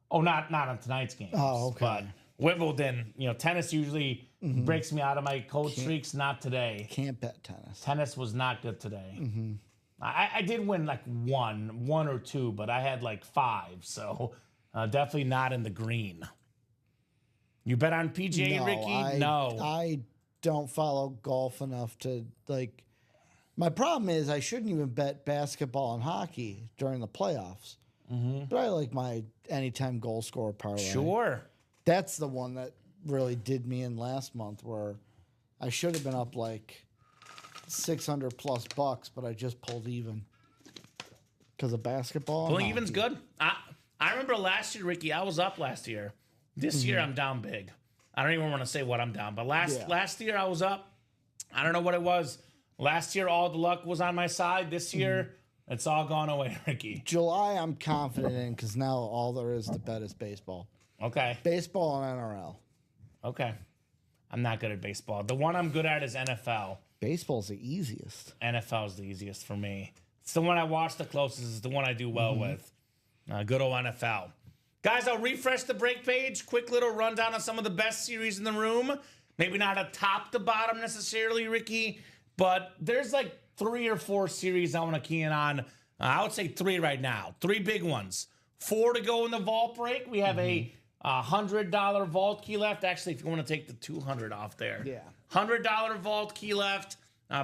Oh, not on tonight's games. Oh, okay. But Wimbledon, you know, tennis usually breaks me out of my cold streaks. Not today. Can't bet tennis. Tennis was not good today. I did win like one or two, but I had like 5, so definitely not in the green. You bet on PGA, No, Ricky? No. I don't follow golf enough to, like... My problem is I shouldn't even bet basketball and hockey during the playoffs. But I like my anytime goal scorer parlay. Sure. That's the one that really did me in last month where I should have been up like $600+ but I just pulled even because of basketball. Pulling even's good. I remember last year, Ricky, I was up last year. This year I'm down big. I don't even want to say what I'm down, but last year I was up. I don't know what it was. Last year all the luck was on my side. This year it's all gone away, Ricky. July I'm confident in because now all there is to bet is baseball. Okay. Baseball and NRL. Okay. I'm not good at baseball. The one I'm good at is NFL. Baseball's the easiest. NFL is the easiest for me. It's the one I watch the closest. It's the one I do well with. Good old NFL. Guys, I'll refresh the break page. Quick little rundown of some of the best series in the room. Maybe not a top to bottom necessarily, Ricky, but there's like 3 or 4 series I want to key in on. I would say 3 right now. 3 big ones. 4 to go in the vault break. We have a $100 vault key left. Actually, if you want to take the 200 off there. Yeah. $100 vault key left.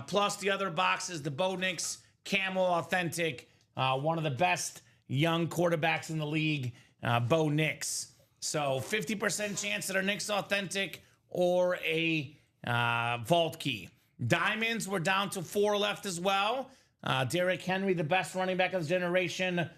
Plus the other boxes, the Bo Nix Camel Authentic. One of the best young quarterbacks in the league, Bo Nix. So 50% chance that are Nix Authentic or a vault key. Diamonds, we're down to 4 left as well. Derrick Henry, the best running back of the generation.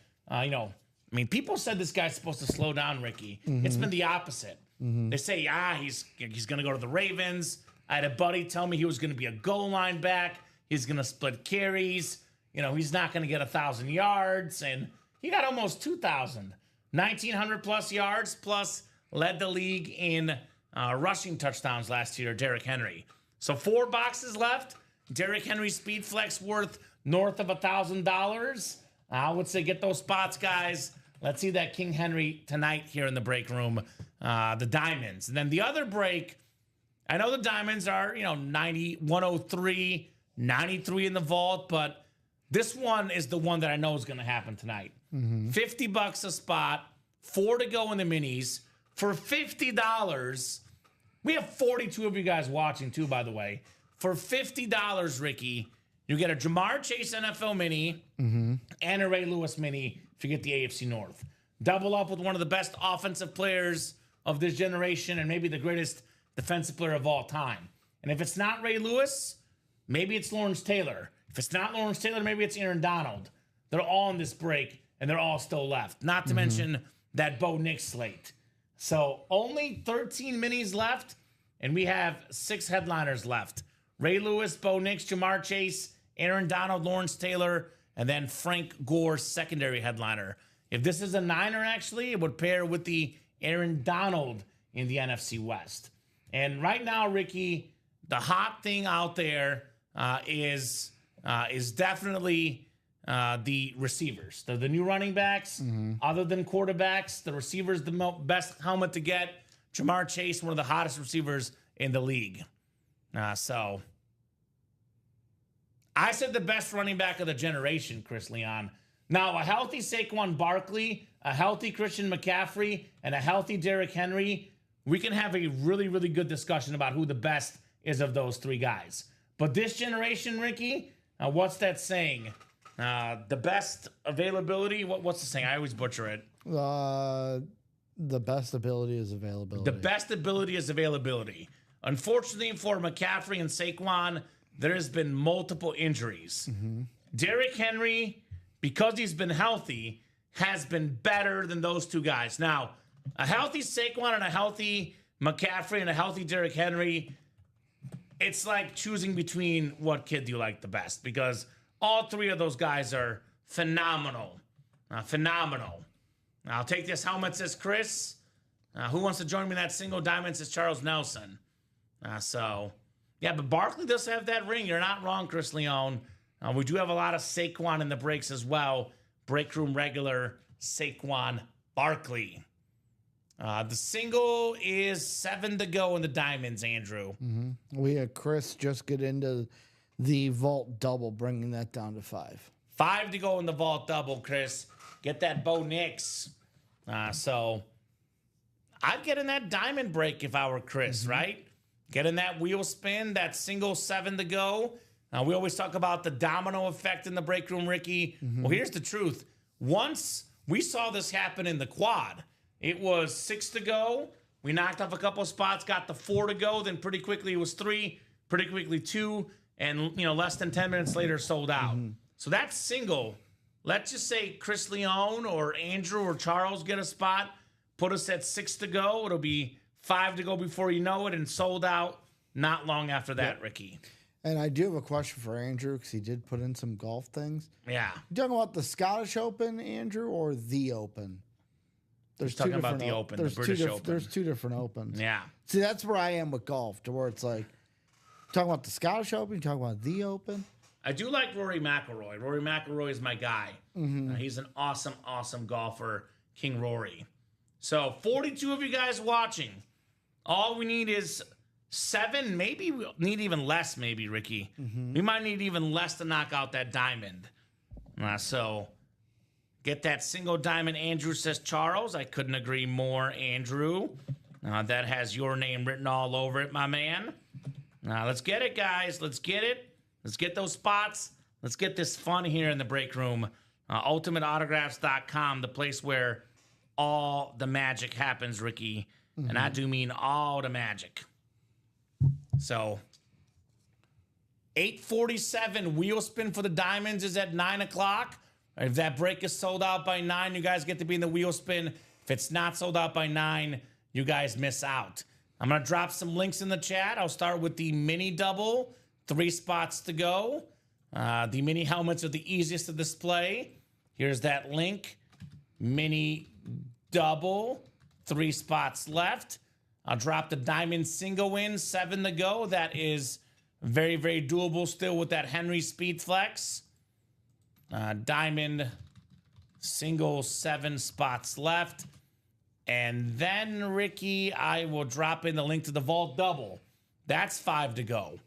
People said this guy's supposed to slow down, Ricky. It's been the opposite. They say, he's going to go to the Ravens. I had a buddy tell me he was going to be a goal line back. He's going to split carries. He's not going to get 1,000 yards. And he got almost 2,000. 1,900 plus yards, plus led the league in rushing touchdowns last year, Derrick Henry. So 4 boxes left. Derrick Henry Speed Flex worth north of $1,000. I would say get those spots, guys. Let's see that King Henry tonight here in the break room. The diamonds. And then the other break, I know the diamonds are, 90, 103, 93 in the vault, but this one is the one that I know is going to happen tonight. $50 a spot, 4 to go in the minis. For $50, we have 42 of you guys watching too, by the way. For $50, Ricky, you get a Jamar Chase NFL mini and a Ray Lewis mini if you get the AFC North. Double up with one of the best offensive players of this generation and maybe the greatest defensive player of all time. And if it's not Ray Lewis, maybe it's Lawrence Taylor. If it's not Lawrence Taylor, maybe it's Aaron Donald. They're all in this break, and they're all still left. Not to mention that Bo Nix slate. So only 13 minis left, and we have 6 headliners left. Ray Lewis, Bo Nix, Jamar Chase, Aaron Donald, Lawrence Taylor, and then Frank Gore's secondary headliner. If this is a Niner, actually, it would pair with the Aaron Donald in the NFC West. And right now, Ricky, the hot thing out there is definitely the receivers. They're the new running backs. Other than quarterbacks, the receivers, the best helmet to get. Jamar Chase, one of the hottest receivers in the league. So I said the best running back of the generation, Chris Leon. Now, a healthy Saquon Barkley, a healthy Christian McCaffrey, and a healthy Derrick Henry, we can have a really, really good discussion about who the best is of those 3 guys. But this generation, Ricky, what's that saying? The best availability? What's the saying? I always butcher it. The best ability is availability. The best ability is availability. Unfortunately for McCaffrey and Saquon, there has been multiple injuries. Derrick Henry, because he's been healthy, has been better than those two guys. Now, a healthy Saquon and a healthy McCaffrey and a healthy Derrick Henry, it's like choosing between what kid do you like the best, because all three of those guys are phenomenal. Phenomenal. I'll take this helmet, says Chris. Who wants to join me in that single diamond, says Charles Nelson. Yeah, but Barkley does have that ring. You're not wrong, Chris Leone. We do have a lot of Saquon in the breaks as well. Break room regular Saquon Barkley. The single is 7 to go in the diamonds, Andrew. We had Chris just get into the vault double, bringing that down to 5. 5 to go in the vault double, Chris. Get that Bo Nix. So I'd get in that diamond break if I were Chris, right? Get in that wheel spin, that single 7 to go. We always talk about the domino effect in the break room, Ricky. Well, here's the truth. Once we saw this happen in the quad, it was 6 to go. We knocked off a couple of spots, got the 4 to go. Then pretty quickly it was 3, pretty quickly 2, and less than 10 minutes later sold out. So that single, let's just say Chris Leone or Andrew or Charles get a spot, put us at 6 to go. It'll be 5 to go before you know it, and sold out not long after that, Ricky. And I do have a question for Andrew, because he did put in some golf things. Yeah. You talking about the Scottish Open, Andrew, or the Open? There's talking about the Open, the British Open. There's 2 different Opens. Yeah. See, that's where I am with golf, to where it's like, talking about the Scottish Open, you talking about the Open. I do like Rory McIlroy. Rory McIlroy is my guy. He's an awesome, awesome golfer, King Rory. So 42 of you guys watching. All we need is 7, maybe we'll need even less, maybe, Ricky. We might need even less to knock out that diamond. So get that single diamond, Andrew, says Charles. I couldn't agree more, Andrew. That has your name written all over it, my man. Let's get it, guys. Let's get it. Let's get those spots. Let's get this fun here in the break room. UltimateAutographs.com, the place where all the magic happens, Ricky. And I do mean all the magic. So 8:47 wheel spin for the diamonds is at 9 o'clock. If that break is sold out by 9, you guys get to be in the wheel spin. If it's not sold out by 9, you guys miss out. I'm going to drop some links in the chat. I'll start with the mini double, 3 spots to go. The mini helmets are the easiest to display. Here's that link. Mini double, 3 spots left. I'll drop the diamond single in, 7 to go. That is very, very doable still with that Henry Speed Flex. Diamond single, 7 spots left. And then, Ricky, I will drop in the link to the vault double. That's 5 to go.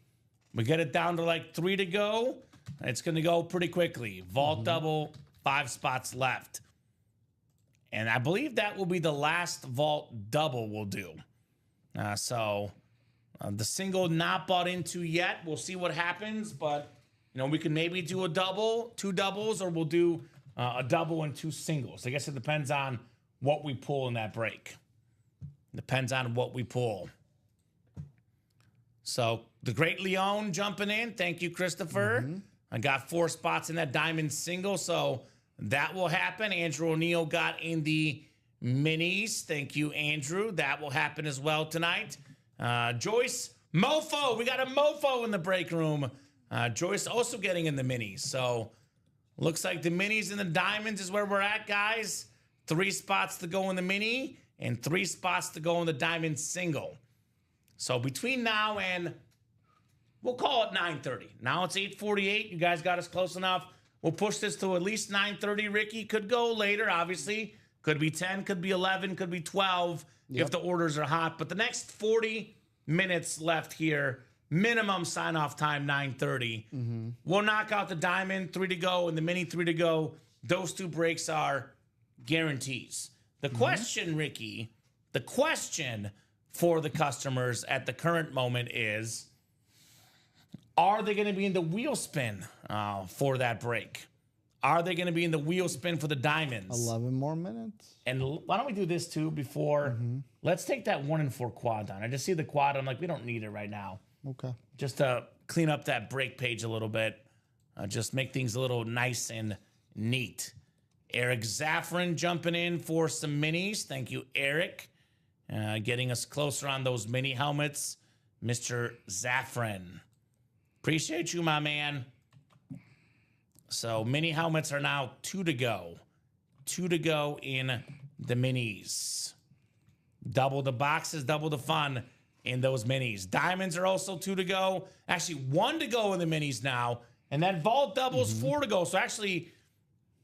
We get it down to like 3 to go. It's going to go pretty quickly. Vault double, 5 spots left. And I believe that will be the last vault double we'll do. The single not bought into yet. We'll see what happens. But, we can maybe do a double, 2 doubles, or we'll do a double and 2 singles. I guess it depends on what we pull in that break. Depends on what we pull. So the great Leon jumping in. Thank you, Christopher. I got 4 spots in that diamond single, so that will happen. Andrew O'Neill got in the minis. Thank you, Andrew. That will happen as well tonight. Joyce, mofo. We got a mofo in the break room. Joyce also getting in the minis. So looks like the minis and the diamonds is where we're at, guys. 3 spots to go in the mini and 3 spots to go in the diamond single. So between now and, we'll call it 9:30. Now it's 8:48. You guys got us close enough. We'll push this to at least 9:30, Ricky. Could go later, obviously. Could be 10, could be 11, could be 12 if the orders are hot. But the next 40 minutes left here, minimum sign-off time, 9:30. We'll knock out the diamond, 3 to go, and the mini, 3 to go. Those 2 breaks are guarantees. The question, Ricky, the question for the customers at the current moment is, are they going to be in the wheel spin for that break? Are they going to be in the wheel spin for the diamonds? 11 more minutes. And why don't we do this too before? Let's take that 1 and 4 quad down. I just see the quad. I'm like, we don't need it right now. Okay. Just to clean up that break page a little bit. Just make things a little nice and neat. Eric Zaffron jumping in for some minis. Thank you, Eric. Getting us closer on those mini helmets. Mr. Zaffron. Appreciate you, my man. So mini helmets are now 2 to go. 2 to go in the minis. Double the boxes, double the fun in those minis. Diamonds are also 2 to go. Actually, 1 to go in the minis now. And that vault doubles 4 to go. So actually,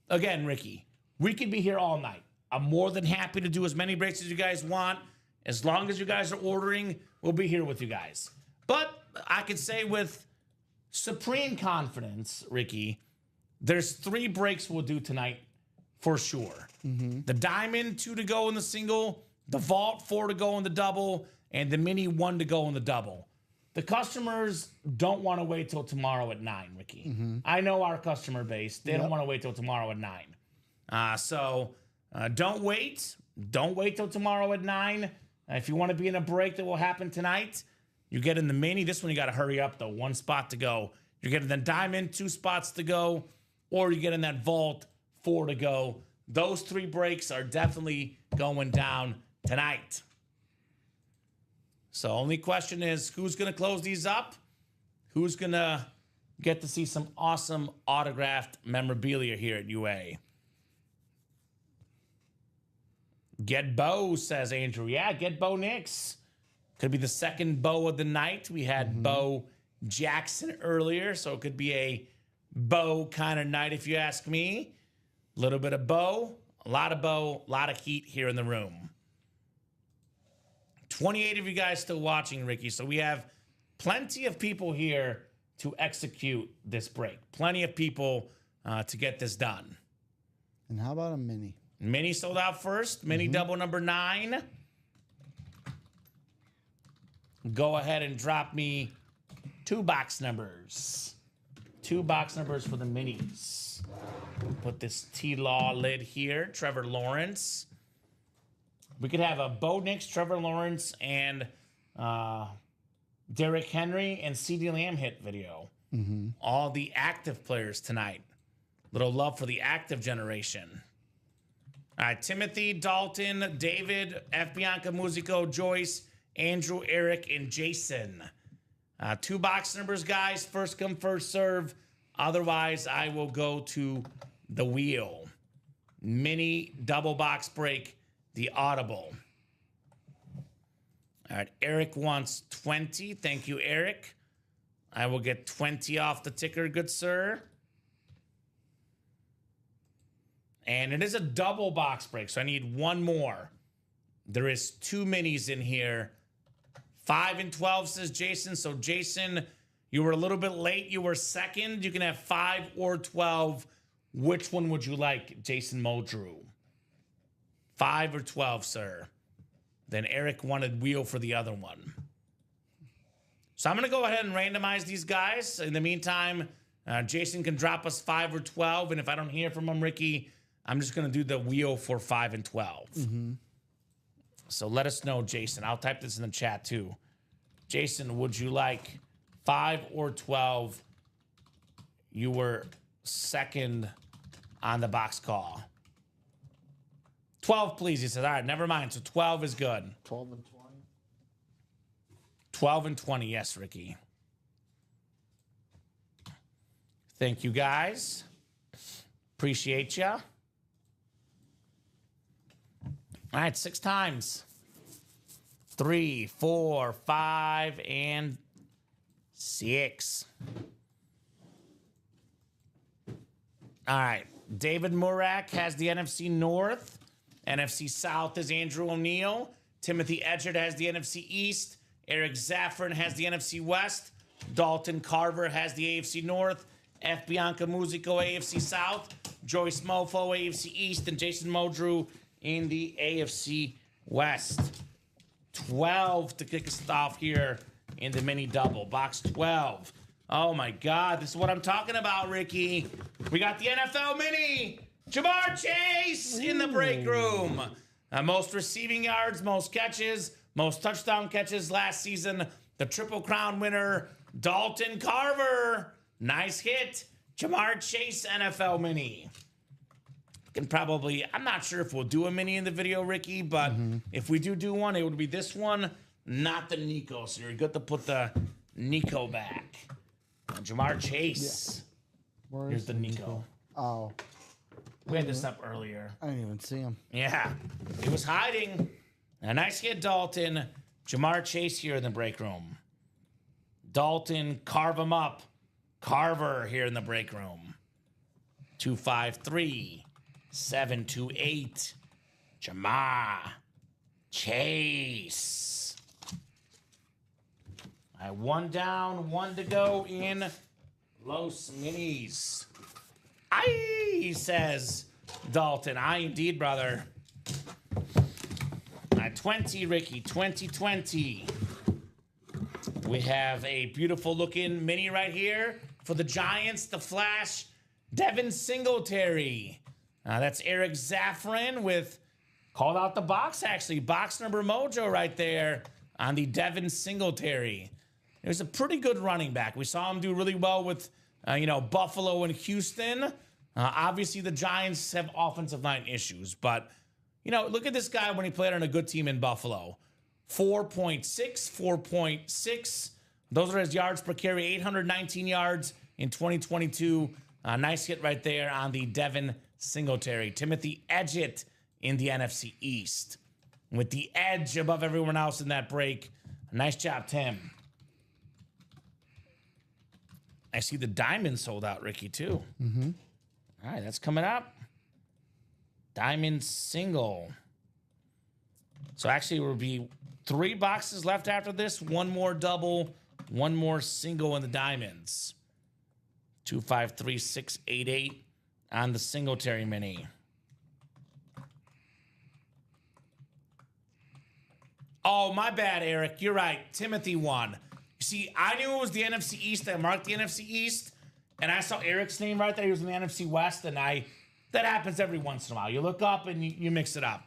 again, Ricky, we could be here all night. I'm more than happy to do as many breaks as you guys want. As long as you guys are ordering, we'll be here with you guys. But I could say with supreme confidence, Ricky, there's 3 breaks we'll do tonight for sure. The diamond, 2 to go in the single, the vault, 4 to go in the double, and the mini, 1 to go in the double. The customers don't want to wait till tomorrow at 9, Ricky. I know our customer base. They don't want to wait till tomorrow at 9. So don't wait. Don't wait till tomorrow at 9. If you want to be in a break that will happen tonight, you get in the mini. This one you got to hurry up, though. 1 spot to go. You're getting the diamond, 2 spots to go. Or you get in that vault, 4 to go. Those 3 breaks are definitely going down tonight. So only question is, who's going to close these up? Who's going to get to see some awesome autographed memorabilia here at UA? Get Bo, says Andrew. Yeah, get Bo Nix. Could be the second Bo of the night. We had Bo Jackson earlier, so it could be a Bo kind of night, if you ask me. A little bit of Bo, a lot of heat here in the room. 28 of you guys still watching, Ricky. So we have plenty of people here to execute this break. Plenty of people to get this done. And how about a mini? Mini sold out first. Mini double number 9. Go ahead and drop me 2 box numbers. 2 box numbers for the minis. Put this T-Law lid here. Trevor Lawrence. We could have a Bo Nix, Trevor Lawrence, and Derrick Henry and CeeDee Lamb hit video. All the active players tonight. Little love for the active generation. All right, Timothy, Dalton, David, F. Bianca Musico, Joyce, Andrew, Eric, and Jason. 2 box numbers, guys. First come, first serve. Otherwise, I will go to the wheel. Mini double box break, the audible. All right, Eric wants 20. Thank you, Eric. I will get 20 off the ticker, good sir. And it is a double box break, so I need 1 more. There is 2 minis in here. 5 and 12, says Jason. So, Jason, you were a little bit late. You were second. You can have 5 or 12. Which one would you like, Jason Muldrew? 5 or 12, sir. Then Eric wanted wheel for the other one. So I'm going to go ahead and randomize these guys. In the meantime, Jason can drop us 5 or 12. And if I don't hear from him, Ricky, I'm just going to do the wheel for 5 and 12. So let us know, Jason. I'll type this in the chat, too. Jason, would you like 5 or 12? You were second on the box call. 12, please. He said, all right, never mind. So 12 is good. 12 and 20. 12 and 20, yes, Ricky. Thank you, guys. Appreciate ya. All right, 6 times. 3, 4, 5, and 6. All right. David Murak has the NFC North. NFC South is Andrew O'Neill. Timothy Edgert has the NFC East. Eric Zaffron has the NFC West. Dalton Carver has the AFC North. F. Bianca Musico, AFC South. Joyce Mofo, AFC East. And Jason Muldrew in the AFC West. 12 to kick us off here in the mini double. Box 12. Oh, my God. This is what I'm talking about, Ricky. We got the NFL Mini, Jamar Chase in the break room. Most receiving yards, most catches, most touchdown catches last season. The Triple Crown winner, Dalton Carver. Nice hit. Jamar Chase NFL Mini. Can probably, I'm not sure if we'll do a mini in the video, Ricky, but if we do one, it would be this one, not the Nico. So you're good to put the Nico back. Jamar Chase. Yeah. Here's the Nico. Oh. We had this up earlier. I didn't even see him. Yeah. He was hiding. A nice hit, Dalton. Jamar Chase here in the break room. Dalton, carve him up. Carver here in the break room. 253. 728. Jamar Chase. All right, one down, one to go in Los Minis. Aye, says Dalton. Aye, indeed, brother. 20, Ricky. 2020. We have a beautiful looking mini right here for the Giants, the Flash, Devin Singletary. That's Eric Zaffron with, called out the box actually, box number mojo right there on the Devin Singletary. It was a pretty good running back. We saw him do really well with, Buffalo and Houston. Obviously, the Giants have offensive line issues, but, look at this guy when he played on a good team in Buffalo. 4.6, 4.6. Those are his yards per carry, 819 yards in 2022. Nice hit right there on the Devin Singletary. Timothy Edgett in the NFC East. With the edge above everyone else in that break. Nice job, Tim. I see the diamond sold out, Ricky, too. Mm-hmm. All right, that's coming up. Diamond single. So actually, there will be 3 boxes left after this. 1 more double, 1 more single in the diamonds. 253688 on the Singletary mini. Oh, my bad, Eric. You're right. Timothy won. You see, I knew it was the NFC East. I marked the NFC East, and I saw Eric's name right there. He was in the NFC West, and that happens every once in a while. You look up and you mix it up.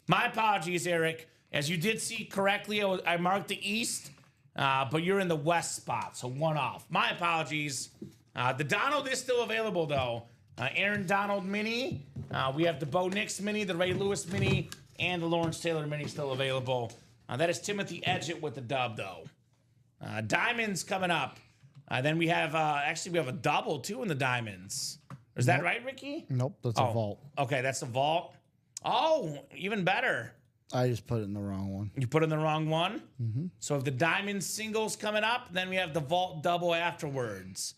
My apologies, Eric. As you did see correctly, I marked the East, but you're in the West spot, so 1 off. My apologies. The Donald is still available, though. Aaron Donald mini. We have the Bo Nix mini, the Ray Lewis mini, and the Lawrence Taylor mini still available. That is Timothy Edgett with the dub, though. Diamonds coming up. Then we have, we have a double, too, in the diamonds. Is that right, Ricky? Nope, that's a vault. Okay, that's a vault. Oh, even better. I just put it in the wrong one. You put in the wrong one? Mm-hmm. So if the diamond single's coming up, then we have the vault double afterwards.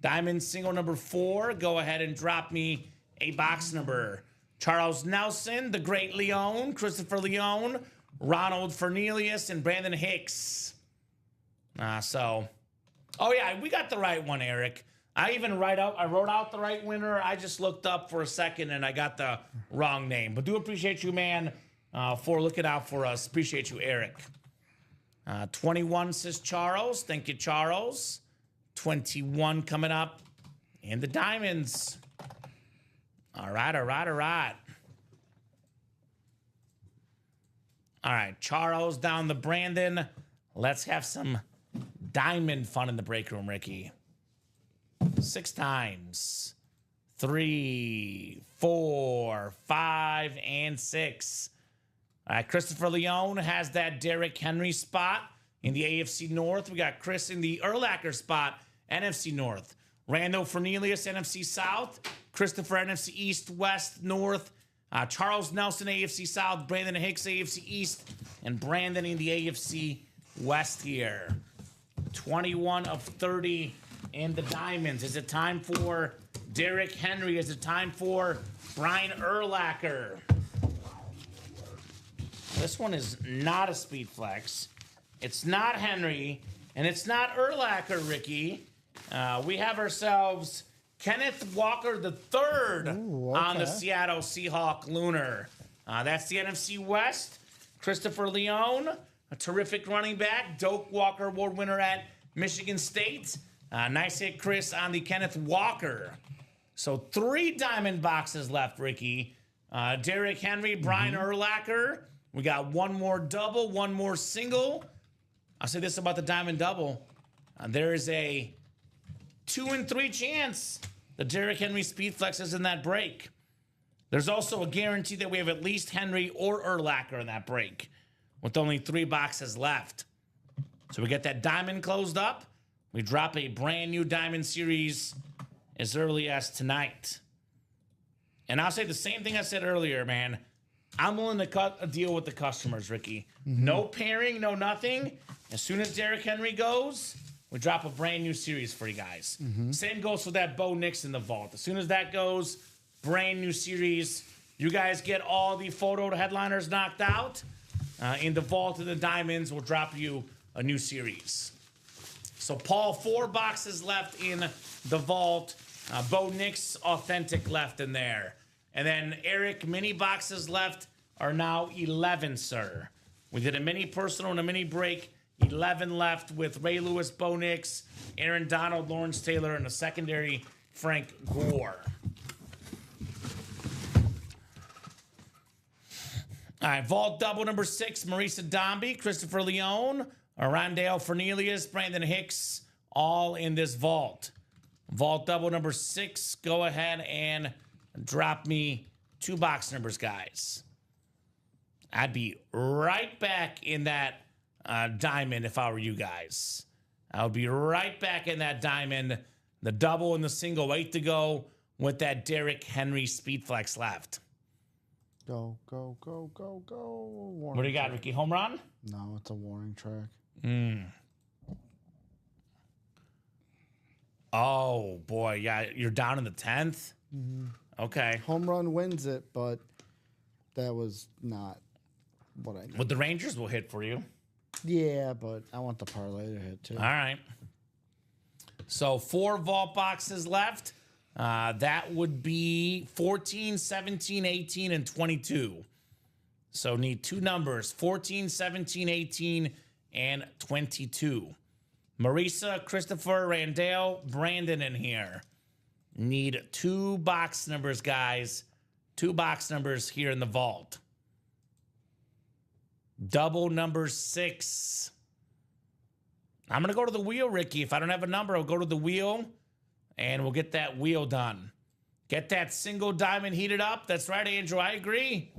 Diamond single number 4, go ahead and drop me a box number. Charles Nelson, the Great Leon, Christopher Leon, Ronald Fernelius, and Brandon Hicks. Oh yeah, we got the right one, Eric. I wrote out the right winner. I just looked up for a second and I got the wrong name. But do appreciate you, man, for looking out for us. Appreciate you, Eric. 21 says Charles. Thank you, Charles. 21 coming up in the diamonds. All right. All right, Charles down the Brandon. Let's have some diamond fun in the break room, Ricky. 6 times. 3, 4, 5, and 6. All right, Christopher Leone has that Derrick Henry spot in the AFC North. We got Chris in the Urlacher spot, NFC North. Rando Fernelius, NFC South. Christopher, NFC East, West, North. Charles Nelson, AFC South. Brandon Hicks, AFC East. And Brandon in the AFC West here. 21 of 30 in the diamonds. Is it time for Derrick Henry? Is it time for Brian Urlacher? This one is not a speed flex. It's not Henry, and it's not Urlacher, Ricky. We have ourselves Kenneth Walker III on the Seattle Seahawk Lunar. That's the NFC West. Christopher Leone, a terrific running back. Doak Walker Award winner at Michigan State. Nice hit, Chris, on the Kenneth Walker. So 3 diamond boxes left, Ricky. Derrick Henry, Brian Urlacher. We got one more double, one more single. I'll say this about the diamond double. There is a 2 in 3 chance the Derrick Henry Speed Flex is in that break. There's also a guarantee that we have at least Henry or Urlacher in that break with only 3 boxes left. So we get that diamond closed up. We drop a brand new diamond series as early as tonight. And I'll say the same thing I said earlier, man. I'm willing to cut a deal with the customers, Ricky. No pairing, no nothing. As soon as Derrick Henry goes, we drop a brand new series for you guys. Same goes for that Bo Nix in the vault. As soon as that goes, brand new series. You guys get all the photo headliners knocked out. In the vault of the diamonds, we'll drop you a new series. So, Paul, 4 boxes left in the vault. Bo Nix authentic left in there. And then Eric, mini boxes left are now 11, sir. We did a mini personal and a mini break. 11 left with Ray Lewis, Bo Nix, Aaron Donald, Lawrence Taylor, and a secondary Frank Gore. All right, vault double number 6, Marisa Dombey, Christopher Leone, Rondale Fernelius, Brandon Hicks, all in this vault. Vault double number 6, go ahead and drop me 2 box numbers, guys. I'd be right back in that diamond if I were you guys. I would be right back in that diamond. The double and the single, 8 to go with that Derrick Henry Speed Flex left. Go, go, go, go, go. What do you got, Ricky? Home run? No, it's a warning track. Oh, boy. Yeah, you're down in the 10th? Okay. Home run wins it, but that was not what I needed. What the Rangers will hit for you. Yeah, but I want the parlay to hit too. All right. So 4 vault boxes left. That would be 14, 17, 18, and 22. So need 2 numbers, 14, 17, 18, and 22. Marisa, Christopher, Randall, Brandon in here. Need 2 box numbers, guys. 2 box numbers here in the vault. Double number 6. I'm going to go to the wheel, Ricky. If I don't have a number, I'll go to the wheel, and we'll get that wheel done. Get that single diamond heated up. That's right, Andrew. I agree.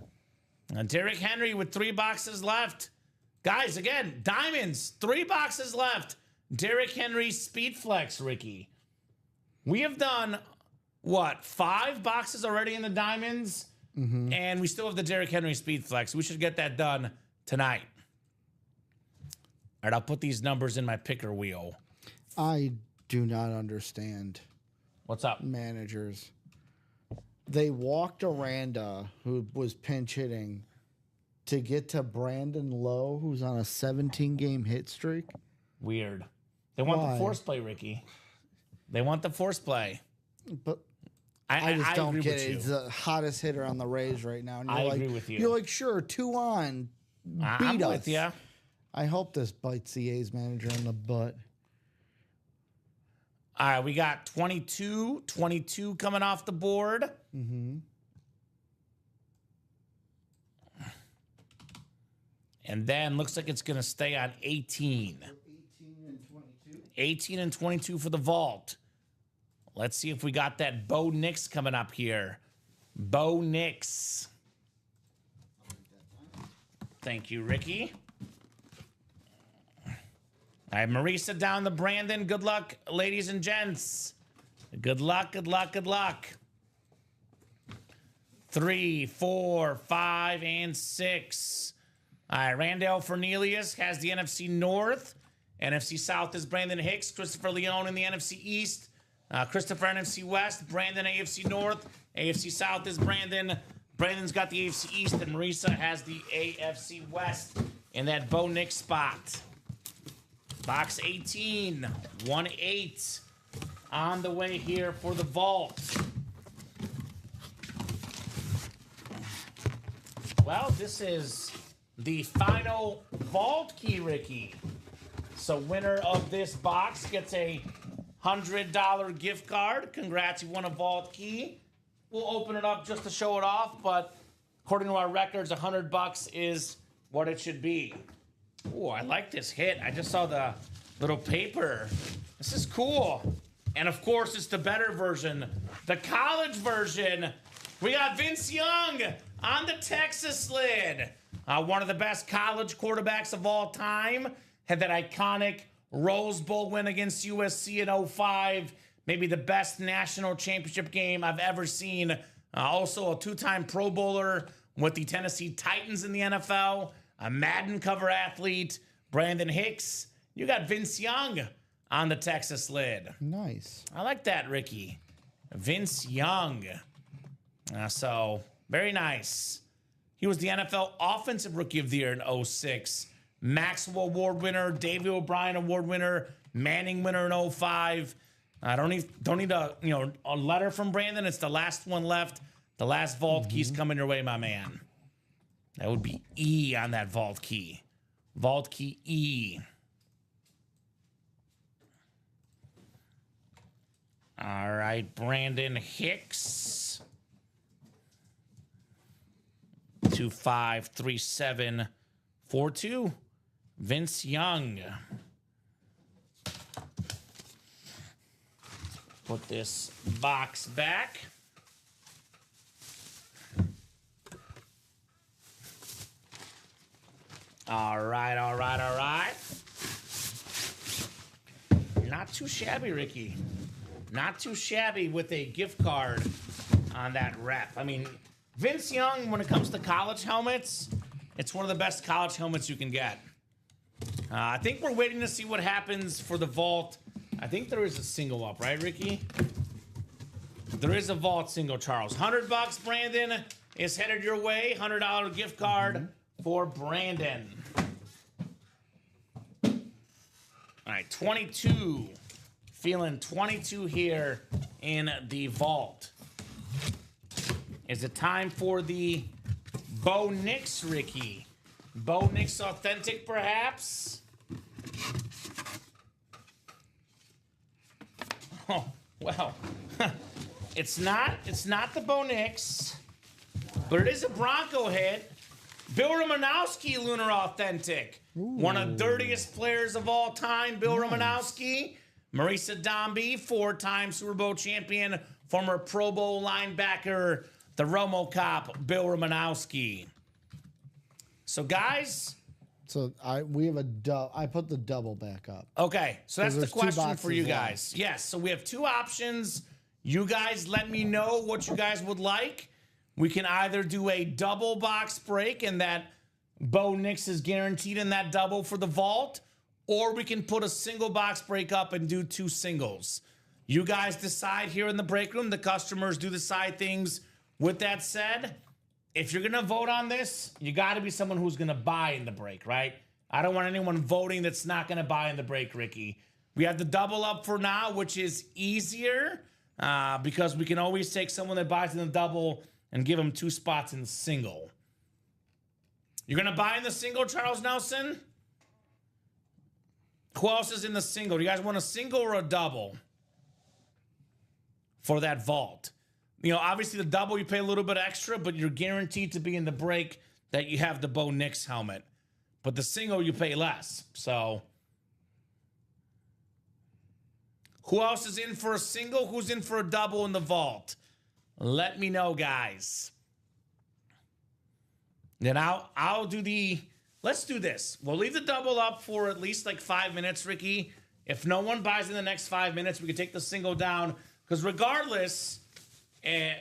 And Derrick Henry with 3 boxes left. Guys, again, diamonds. 3 boxes left. Derrick Henry Speed Flex, Ricky. We have done, what, 5 boxes already in the diamonds? And we still have the Derrick Henry Speed Flex. We should get that done tonight. All right, I'll put these numbers in my picker wheel. I do not understand. What's up? Managers. They walked Aranda, who was pinch hitting, to get to Brandon Lowe, who's on a 17-game hit streak. Weird. They want Why? the force play, Ricky. They want the force play. But I just don't get it. He's the hottest hitter on the Rays right now. And I agree with you. You're like, sure, 2 on. I'm Beat us. with you. I hope this bites the A's manager in the butt. All right, we got 22 coming off the board. And then looks like it's going to stay on 18. 18 and 22 for the vault. Let's see if we got that Bo Nix coming up here. Bo Nix. Thank you, Ricky. All right, Marisa down to Brandon. Good luck, ladies and gents. Good luck, good luck, good luck. 3, 4, 5, and 6. All right, Randall Fernelius has the NFC North. NFC South is Brandon Hicks. Christopher Leone in the NFC East. Christopher NFC West. Brandon AFC North. AFC South is Brandon. Brandon's got the AFC East, and Marisa has the AFC West in that Bo Nix spot. Box 18, 1-8 on the way here for the vault. Well, this is the final vault key, Ricky. So winner of this box gets a $100 gift card. Congrats, you won a vault key. We'll open it up just to show it off, but according to our records, $100 is what it should be. Oh, I like this hit. I just saw the little paper. This is cool. And of course, it's the better version, the college version. We got Vince Young on the Texas lid. One of the best college quarterbacks of all time. Had that iconic Rose Bowl win against USC in 2005. Maybe the best national championship game I've ever seen. Also a two-time Pro Bowler with the Tennessee Titans in the NFL. A Madden cover athlete. Brandon Hicks. You got Vince Young on the Texas lid. Nice. I like that, Ricky. Vince Young. So, very nice. He was the NFL Offensive Rookie of the Year in 2006. Maxwell Award winner, David O'Brien Award winner, Manning winner in 2005. I don't need a letter from Brandon. It's the last one left. The last vault key's coming your way, my man. That would be E on that vault key. Vault key E. All right, Brandon Hicks. 253742. Vince Young. Put this box back. All right. Not too shabby, Ricky. Not too shabby with a gift card on that rep. I mean, Vince Young, when it comes to college helmets, it's one of the best college helmets you can get. I think we're waiting to see what happens for the vault. I think there is a single up, right, Ricky? There is a vault single, Charles. $100, Brandon, is headed your way. $100 gift card for Brandon. All right, 22. Feeling 22 here in the vault. Is it time for the Bo Nix, Ricky? Bo Nix Authentic, perhaps? Oh, well. It's not the Bo Nix, but it is a Bronco hit. Bill Romanowski Lunar Authentic. Ooh. One of the dirtiest players of all time, Bill Romanowski. Marisa Dombey, 4-time Super Bowl champion, former Pro Bowl linebacker, the Romo Cop, Bill Romanowski. So, guys. So I put the double back up. Okay, so that's the question for you guys. Yes, so we have two options. You guys let me know what you guys would like. We can either do a double box break and that Bo Nix is guaranteed in that double for the vault, or we can put a single box break up and do two singles. You guys decide here in the break room. The customers do the side things. With that said, if you're going to vote on this, you got to be someone who's going to buy in the break, right? I don't want anyone voting that's not going to buy in the break, Ricky. We have the double up for now, which is easier because we can always take someone that buys in the double and give them 2 spots in the single. You're going to buy in the single, Charles Nelson? Who else is in the single? Do you guys want a single or a double for that vault? You know, obviously the double, you pay a little bit extra, but you're guaranteed to be in the break that you have the Bo Nix helmet. But the single, you pay less. So, who else is in for a single? Who's in for a double in the vault? Let me know, guys. Then I'll do the... Let's do this. We'll leave the double up for at least like 5 minutes, Ricky. If no one buys in the next 5 minutes, we can take the single down. Because regardless, we're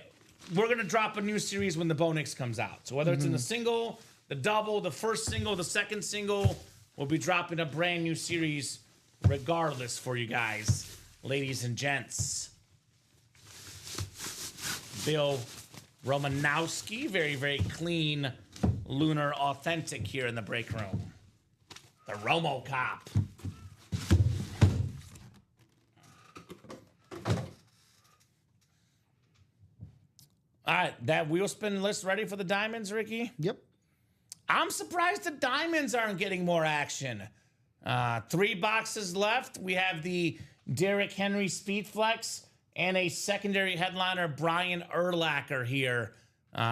going to drop a new series when the Bo Nix comes out. So whether it's in the single, the double, the first single, the second single, we'll be dropping a brand new series regardless for you guys, ladies and gents. Bill Romanowski, very, very clean Lunar Authentic here in the break room. The Romo Cop. All right, that wheel spin list ready for the diamonds, Ricky? Yep. I'm surprised the diamonds aren't getting more action. 3 boxes left. We have the Derrick Henry Speed Flex and a secondary headliner, Brian Urlacher, here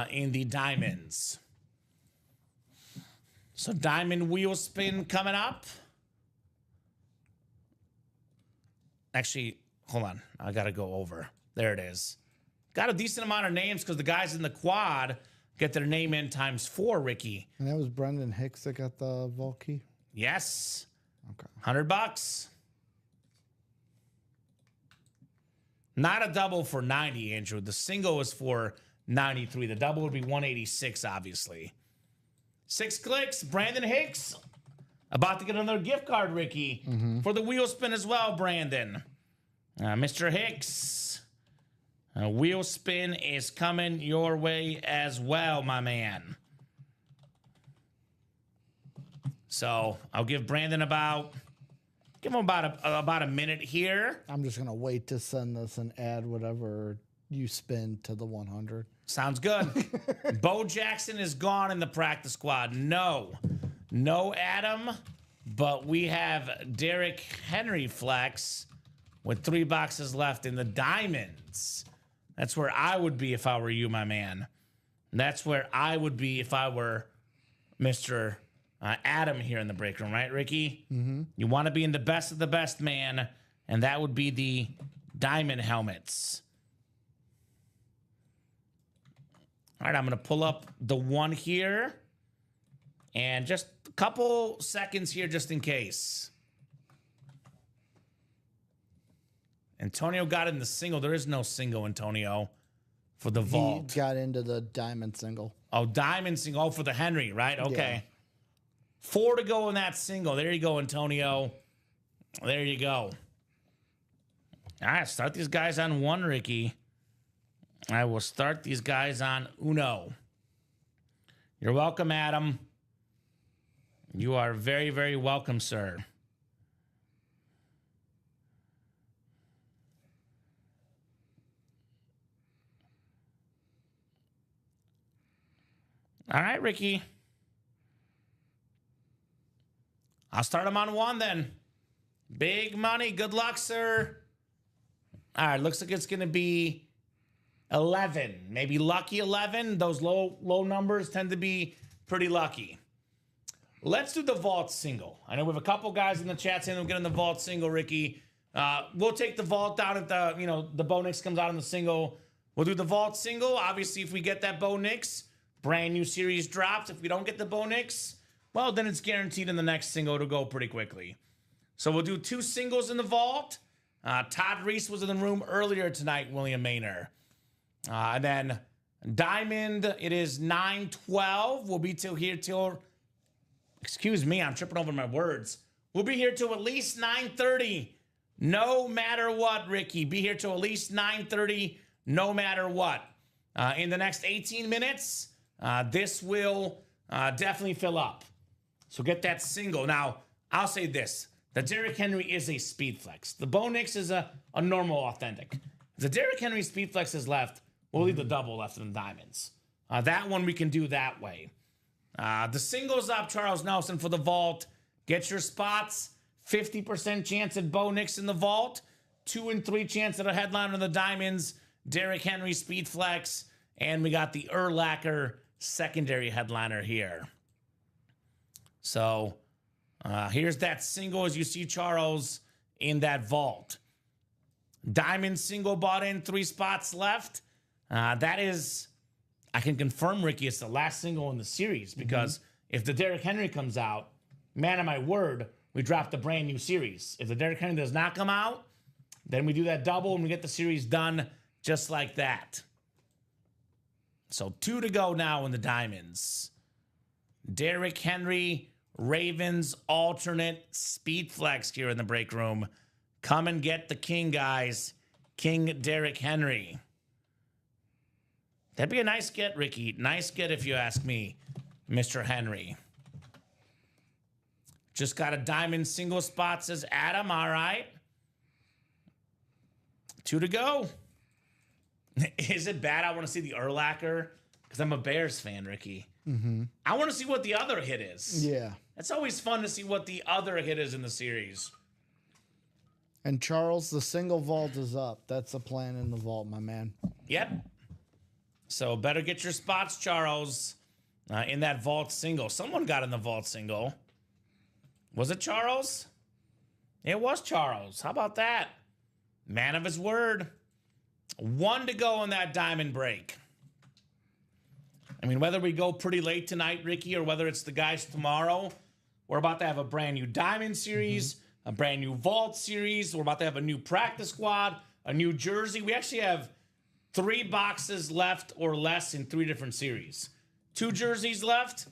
in the diamonds. So diamond wheel spin coming up. Actually, hold on. I got to go over. There it is. Got a decent amount of names because the guys in the quad get their name in ×4, Ricky. And that was Brendan Hicks that got the vault key? Yes. Okay. $100. Not a double for 90, Andrew. The single is for 93. The double would be 186, obviously. 6 clicks. Brandon Hicks. About to get another gift card, Ricky, for the wheel spin as well, Brandon. Mr. Hicks. Wheel spin is coming your way as well, my man. So I'll give Brandon about a minute here. I'm just gonna wait to send this and add whatever you spin to the 100. Sounds good. Bo Jackson is gone in the practice squad. No Adam, but we have Derrick Henry Flex with 3 boxes left in the diamonds. That's where I would be if I were you, my man. That's where I would be if I were Mr. Adam here in the break room, right, Ricky? Mm-hmm. You want to be in the best of the best, man, and that would be the diamond helmets. All right, I'm going to pull up the one here, and just a couple seconds here just in case. Antonio got in the single. There is no single, Antonio, for the vault. He got into the diamond single. Oh, diamond single. Oh, for the Henry, right? Okay. Yeah. 4 to go in that single. There you go, Antonio. There you go. All right, start these guys on 1, Ricky. I will start these guys on uno. You're welcome, Adam. You are very, very welcome, sir. All right, Ricky. I'll start him on 1 then. Big money. Good luck, sir. All right, looks like it's going to be 11. Maybe lucky 11. Those low numbers tend to be pretty lucky. Let's do the vault single. I know we have a couple guys in the chat saying we'll get in the vault single, Ricky. We'll take the vault down if the Bo Nix comes out in the single. We'll do the vault single. Obviously, if we get that Bo Nix, brand new series drops. If we don't get the Bo Nix, well, then it's guaranteed in the next single to go pretty quickly. So we'll do 2 singles in the vault. Todd Reese was in the room earlier tonight, William Maynard. And then Diamond, it is 9:12. We'll be here till, excuse me, I'm tripping over my words. We'll be here till at least 9:30, no matter what, Ricky. Be here till at least 9:30, no matter what. In the next 18 minutes, this will definitely fill up. So get that single. Now, I'll say this. The Derrick Henry is a speed flex. The Bo Nix is a normal authentic. If the Derrick Henry speed flex is left, we'll leave the double left in the diamonds. That one we can do that way. The singles up, Charles Nelson, for the vault. Get your spots. 50% chance at Bo Nix in the vault. 2 and 3 chance at a headliner in the diamonds. Derrick Henry speed flex. And we got the Urlacher secondary headliner here. So here's that single as you see Charles in that vault. Diamond single bought in, 3 spots left. That is, I can confirm, Ricky, it's the last single in the series because if the Derrick Henry comes out, man of my word, we dropped a brand new series. If the Derrick Henry does not come out, then we do that double and we get the series done just like that. So 2 to go now in the diamonds. Derrick Henry, Ravens alternate speed flex here in the break room. Come and get the king, guys. King Derrick Henry. That'd be a nice get, Ricky. Nice get if you ask me, Mr. Henry. Just got a diamond single spot, says Adam. All right. 2 to go. Is it bad I want to see the Urlacher? Because I'm a Bears fan, Ricky. I want to see what the other hit is. Yeah. It's always fun to see what the other hit is in the series. And Charles, the single vault is up. That's the plan in the vault, my man. Yep. So better get your spots, Charles, in that vault single. Someone got in the vault single. Was it Charles? It was Charles. How about that? Man of his word. 1 to go in that diamond break. I mean, whether we go pretty late tonight, Ricky, or whether it's the guys tomorrow, we're about to have a brand new diamond series, a brand new vault series. We're about to have a new practice squad, a new jersey. We actually have 3 boxes left or less in 3 different series. 2 jerseys left,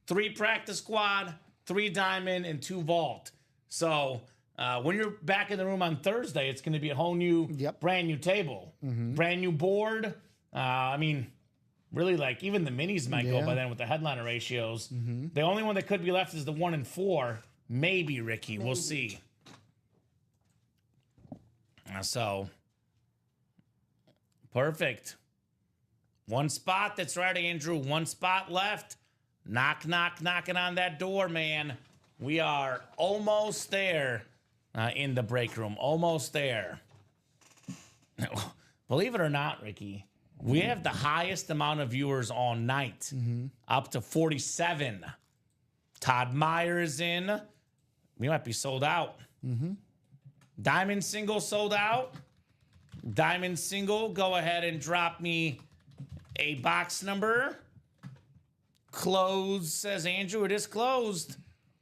3 practice squad, 3 diamond, and 2 vault. So when you're back in the room on Thursday, it's going to be a whole new, brand new table, brand new board. I mean, really, like, even the minis might go by then with the headliner ratios. The only one that could be left is the 1 and 4. Maybe, Ricky. We'll see. So, perfect. 1 spot. That's right, Andrew. 1 spot left. Knock, knock, knocking on that door, man. We are almost there in the break room. Almost there. Believe it or not, Ricky, we have the highest amount of viewers all night, up to 47. Todd Meyer is in. We might be sold out. Diamond single sold out. Diamond single, go ahead and drop me a box number. Closed, says Andrew. It is closed.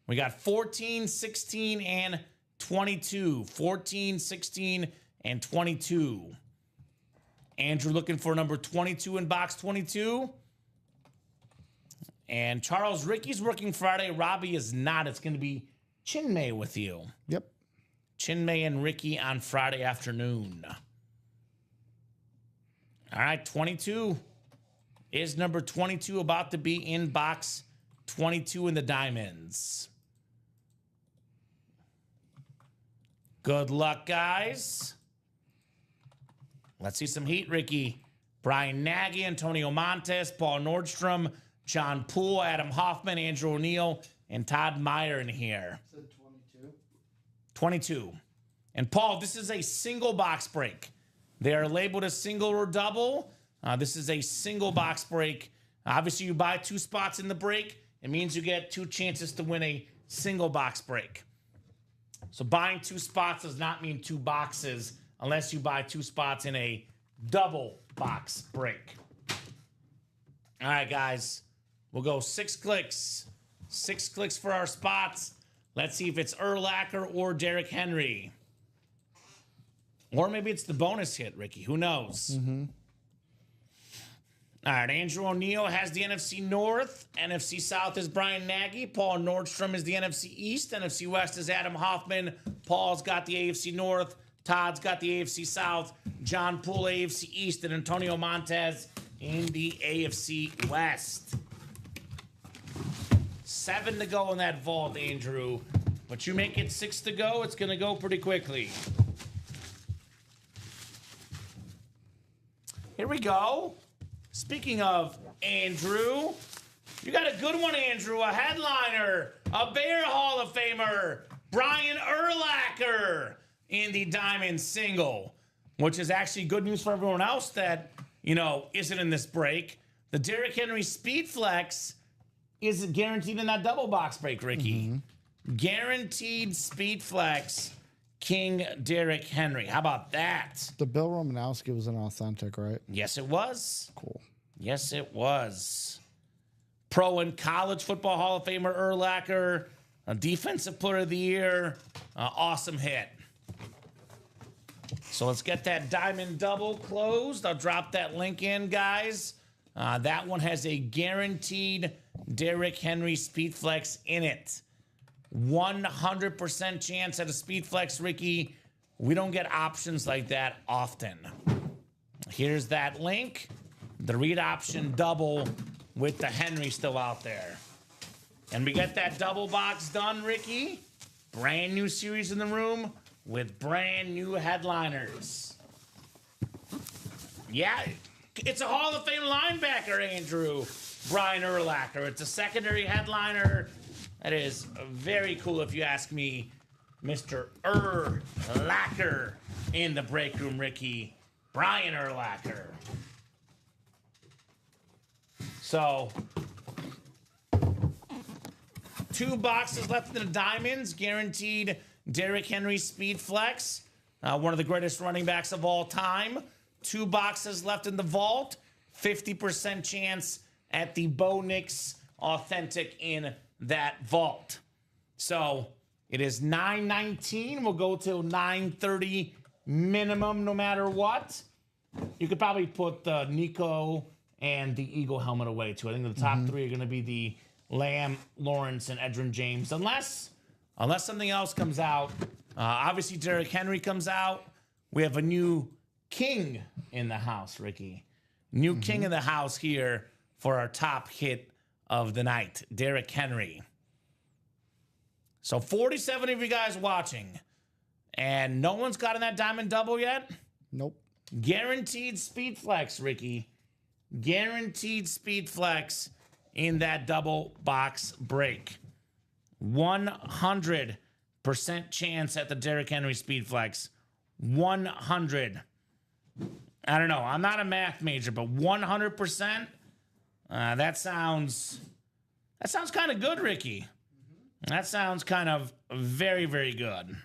We got 14, 16, and 22. 14, 16, and 22. Andrew looking for number 22 in box 22. And Charles, Ricky's working Friday. Robbie is not. It's going to be Chinmay with you. Yep. Chinmay and Ricky on Friday afternoon. All right, 22 is number 22 about to be in box 22 in the diamonds. Good luck, guys. Let's see some heat, Ricky. Brian Nagy, Antonio Montes, Paul Nordstrom, John Poole, Adam Hoffman, Andrew O'Neill, and Todd Meyer in here. Said 22. 22. And Paul, this is a single box break. They are labeled as single or double. This is a single box break. Obviously, you buy 2 spots in the break. It means you get 2 chances to win a single box break. So buying 2 spots does not mean 2 boxes unless you buy 2 spots in a double box break. All right, guys. We'll go 6 clicks. 6 clicks for our spots. Let's see if it's Urlacher or Derrick Henry. Or maybe it's the bonus hit, Ricky. Who knows? All right, Andrew O'Neill has the NFC North. NFC South is Brian Nagy. Paul Nordstrom is the NFC East. NFC West is Adam Hoffman. Paul's got the AFC North. Todd's got the AFC South. John Poole, AFC East. And Antonio Montez in the AFC West. 7 to go in that vault, Andrew. But you make it 6 to go, it's going to go pretty quickly. Here we go. Speaking of Andrew, you got a good one, Andrew. A headliner, a Bear Hall of Famer, Brian Urlacher in the diamond single, which is actually good news for everyone else that, you know, isn't in this break. The Derrick Henry Speed Flex is guaranteed in that double box break, Ricky. Guaranteed Speed Flex, King Derrick Henry. How about that? The Bill Romanowski was an authentic, right? Yes, it was. Cool. Yes, it was. Pro and College Football Hall of Famer Urlacher, a Defensive Player of the Year, awesome hit. So let's get that diamond double closed. I'll drop that link in, guys. That one has a guaranteed Derrick Henry Speed Flex in it. 100% chance at a Speed Flex, Ricky. We don't get options like that often. Here's that link. The read option double with the Henry still out there. And we get that double box done, Ricky. Brand new series in the room with brand new headliners. Yeah, it's a Hall of Fame linebacker, Andrew. Brian Urlacher. It's a secondary headliner. That is very cool if you ask me, Mr. Lacker in the break room, Ricky. Brian Urlacher. So, 2 boxes left in the diamonds. Guaranteed Derrick Henry Speed Flex. One of the greatest running backs of all time. 2 boxes left in the vault. 50% chance at the Bo Nix Authentic in that vault. So it is 9:19. We'll go till 9:30 minimum no matter what. You could probably put the Nico and the Eagle helmet away too. I think the top 3 are going to be the Lamb, Lawrence, and Edgerrin James. Unless something else comes out. Obviously, Derrick Henry comes out. We have a new king in the house, Ricky. New king in the house here for our top hit of the night, Derrick Henry. So 47 of you guys watching, and no one's gotten that diamond double yet? Nope. Guaranteed speed flex, Ricky. Guaranteed speed flex in that double box break. 100% chance at the Derrick Henry speed flex. 100. I don't know. I'm not a math major, but 100%. That sounds kind of good, Ricky. That sounds kind of very, very good.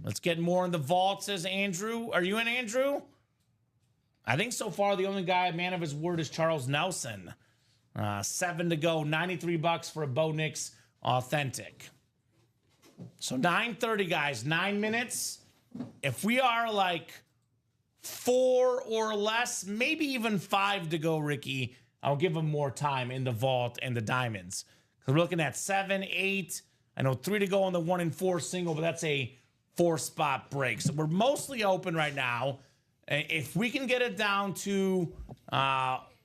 Let's get more in the vault, says Andrew. Are you in, Andrew? I think so far the only guy, man of his word, is Charles Nelson. 7 to go, $93 for a Bo Nix Authentic. So 9:30, guys, 9 minutes. If we are like 4 or less, maybe even 5 to go, Ricky, I'll give them more time in the vault and the diamonds. Because we're looking at 7, 8. I know 3 to go on the 1 and 4 single, but that's a 4-spot break. So we're mostly open right now. If we can get it down to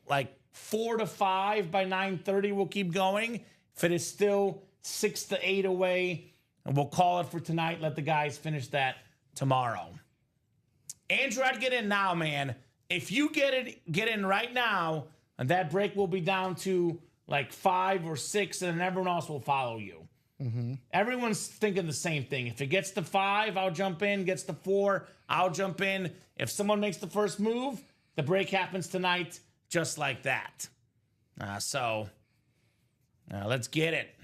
like 4 to 5 by 9:30, we'll keep going. If it is still 6 to 8 away, and we'll call it for tonight. Let the guys finish that tomorrow. Andrew, I'd get in now, man. If you get in right now, and that break will be down to like 5 or 6, and then everyone else will follow you. Everyone's thinking the same thing. If it gets to 5, I'll jump in. Gets to 4, I'll jump in. If someone makes the first move, the break happens tonight, just like that. So let's get it.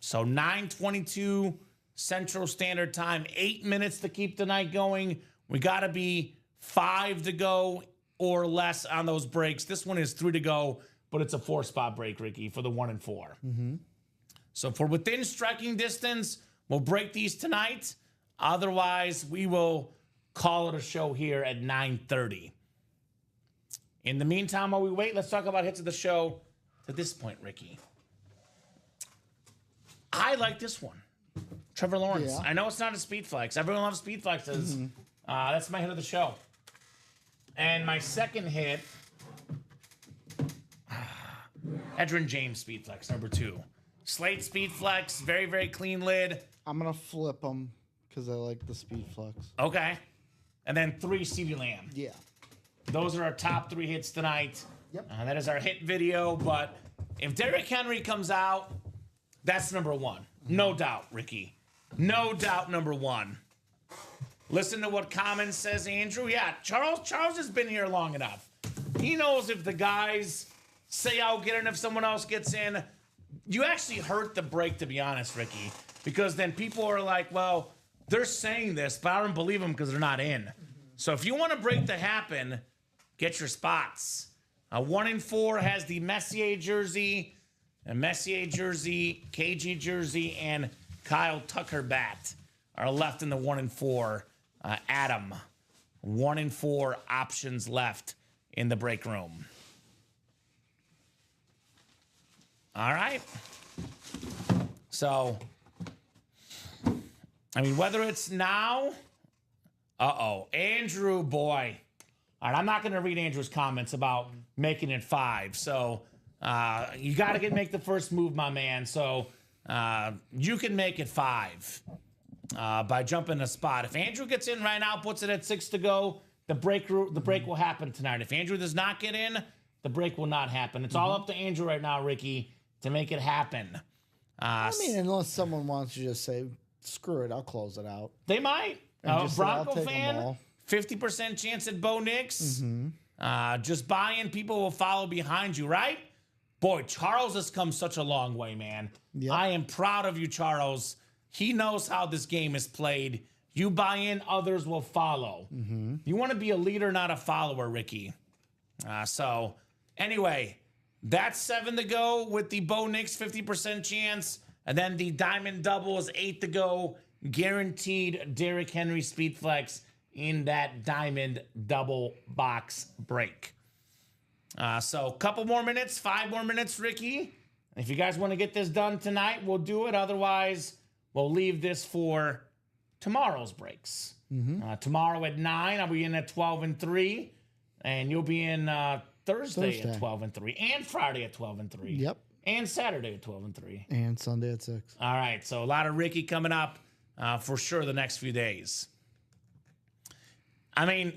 So 9:22 Central Standard Time, 8 minutes to keep the night going. We got to be 5 to go or less on those breaks. This one is 3 to go, but it's a 4-spot break, Ricky, for the 1 and 4. So if we're within striking distance, we'll break these tonight. Otherwise, we will call it a show here at 9:30. In the meantime, while we wait, let's talk about hits of the show to this point, Ricky. I like this one. Trevor Lawrence. Yeah. I know it's not a speed flex. Everyone loves speed flexes. That's my hit of the show. And my second hit, Edgerrin James speed flex, number 2. Slate speed flex, very, very clean lid. I'm going to flip them because I like the speed flex. Okay. And then 3 CeeDee Lamb. Yeah. Those are our top 3 hits tonight. Yep. That is our hit video. But if Derrick Henry comes out, that's number 1. No doubt, Ricky. No doubt, number 1. Listen to what Kamen says, Andrew. Yeah, Charles has been here long enough. He knows if the guys say I'll get in if someone else gets in. You actually hurt the break, to be honest, Ricky. Because then people are like, well, they're saying this, but I don't believe them because they're not in. So if you want a break to happen, get your spots. 1 and 4 has the Messier jersey, KG jersey, and Kyle Tucker bat are left in the 1 and 4. Adam, 1 and 4 options left in the break room. All right. So, I mean, whether it's now, Andrew, boy. All right, I'm not going to read Andrew's comments about making it 5. So, you got to make the first move, my man. So, you can make it 5 by jumping a spot. If Andrew gets in right now, puts it at 6 to go, the break will happen tonight. If Andrew does not get in, the break will not happen. It's all up to Andrew right now, Ricky, to make it happen. I mean, unless someone wants to just say, screw it, I'll close it out. They might. Just say, I'll Bronco take 'em all. fan, 50% chance at Bo Nix. Just buy in. People will follow behind you, right? Boy, Charles has come such a long way, man. Yep. I am proud of you, Charles. He knows how this game is played. You buy in, others will follow. You want to be a leader, not a follower, Ricky. So, anyway, that's 7 to go with the Bo Nix 50% chance. And then the Diamond Double is 8 to go. Guaranteed Derrick Henry Speed Flex in that Diamond Double box break. So a couple more minutes, 5 more minutes, Ricky. If you guys want to get this done tonight, we'll do it. Otherwise, we'll leave this for tomorrow's breaks. Tomorrow at 9, I'll be in at 12 and 3. And you'll be in Thursday at 12 and 3. And Friday at 12 and 3. Yep. And Saturday at 12 and 3. And Sunday at 6. All right. So a lot of Ricky coming up for sure the next few days. I mean,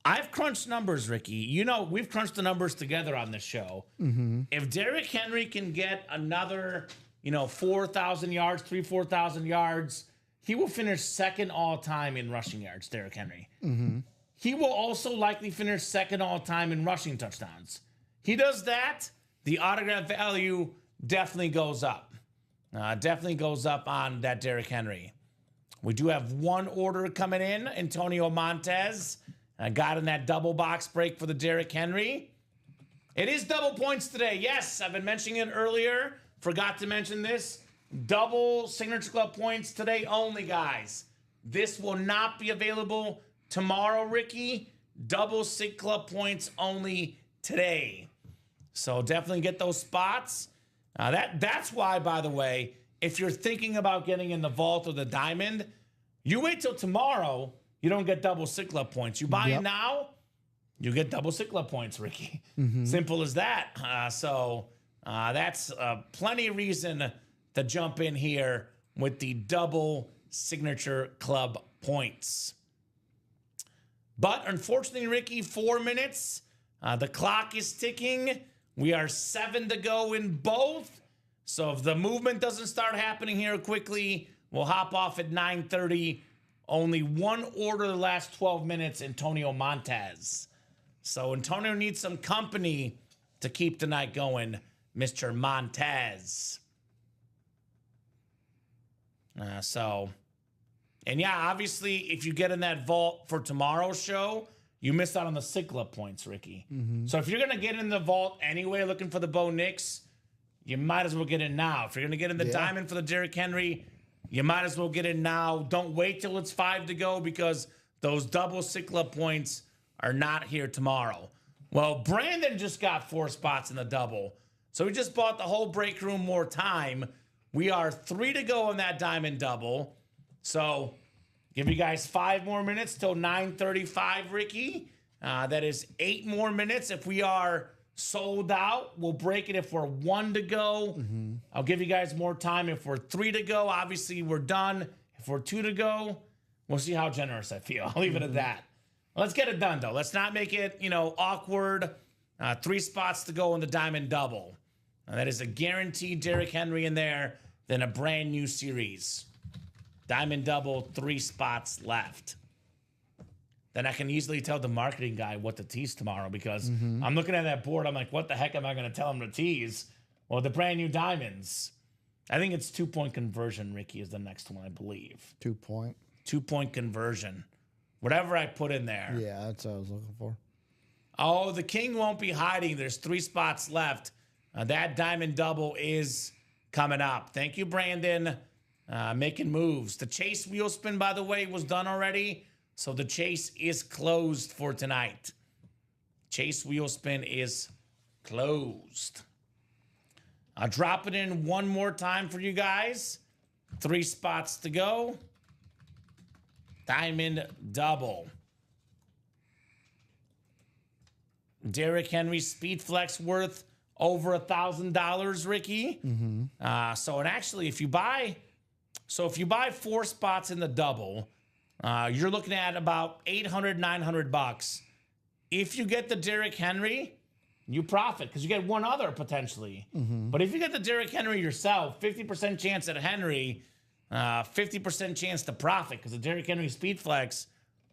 I've crunched numbers, Ricky. You know, we've crunched the numbers together on this show. If Derrick Henry can get another, 4,000 yards, 4,000 yards, he will finish second all-time in rushing yards, Derrick Henry. He will also likely finish second all-time in rushing touchdowns. He does that, the autograph value definitely goes up. Definitely goes up on that Derrick Henry. We do have one order coming in. Antonio Montez got in that double box break for the Derrick Henry. It is double points today. Yes, I've been mentioning it earlier. Forgot to mention this. Double Signature Club points today only, guys. This will not be available tomorrow, Ricky. Double Sig Club points only today. So definitely get those spots. That's why, by the way, if you're thinking about getting in the vault or the diamond, you wait till tomorrow, you don't get double Sig Club points. You buy in now, you get double Sig Club points, Ricky. Simple as that. So that's plenty of reason to jump in here with the double Signature Club points. But unfortunately, Ricky, 4 minutes. The clock is ticking. We are 7 to go in both. So if the movement doesn't start happening here quickly, we'll hop off at 9:30. Only one order the last 12 minutes, Antonio Montez. So Antonio needs some company to keep the night going, Mr. Montez. And yeah, obviously, if you get in that vault for tomorrow's show, you missed out on the Sig Club points, Ricky. So if you're going to get in the vault anyway looking for the Bo Nix, you might as well get in now. If you're going to get in the diamond for the Derrick Henry, you might as well get in now. Don't wait till it's 5 to go because those double Sig Club points are not here tomorrow. Well, Brandon just got 4 spots in the double. So he just bought the whole break room more time. We are 3 to go in that diamond double. So give you guys 5 more minutes till 9:35, Ricky. That is 8 more minutes. If we are sold out, we'll break it if we're 1 to go. I'll give you guys more time if we're 3 to go. Obviously, we're done. If we're 2 to go, we'll see how generous I feel. I'll leave it at that. Let's get it done, though. Let's not make it, awkward. 3 spots to go in the diamond double. That is a guaranteed Derrick Henry in there, then a brand new series. Diamond double, 3 spots left. Then I can easily tell the marketing guy what to tease tomorrow because I'm looking at that board. I'm like, what the heck am I going to tell him to tease? Well, the brand new diamonds. I think it's 2-point conversion, Ricky, is the next one, I believe. 2-point. 2-point conversion. Whatever I put in there. Yeah, that's what I was looking for. Oh, the king won't be hiding. There's 3 spots left. That diamond double is coming up. Thank you, Brandon. Making moves. The chase wheel spin, by the way, was done already. So the chase is closed for tonight. Chase wheel spin is closed. I'll drop it in one more time for you guys. 3 spots to go. Diamond double. Derrick Henry Speed Flex worth over $1,000, Ricky. So, and actually, if you buy 4 spots in the double, you're looking at about $800, $900. If you get the Derrick Henry, you profit because you get one other potentially. But if you get the Derrick Henry yourself, 50% chance at Henry, 50% chance to profit because the Derrick Henry Speed Flex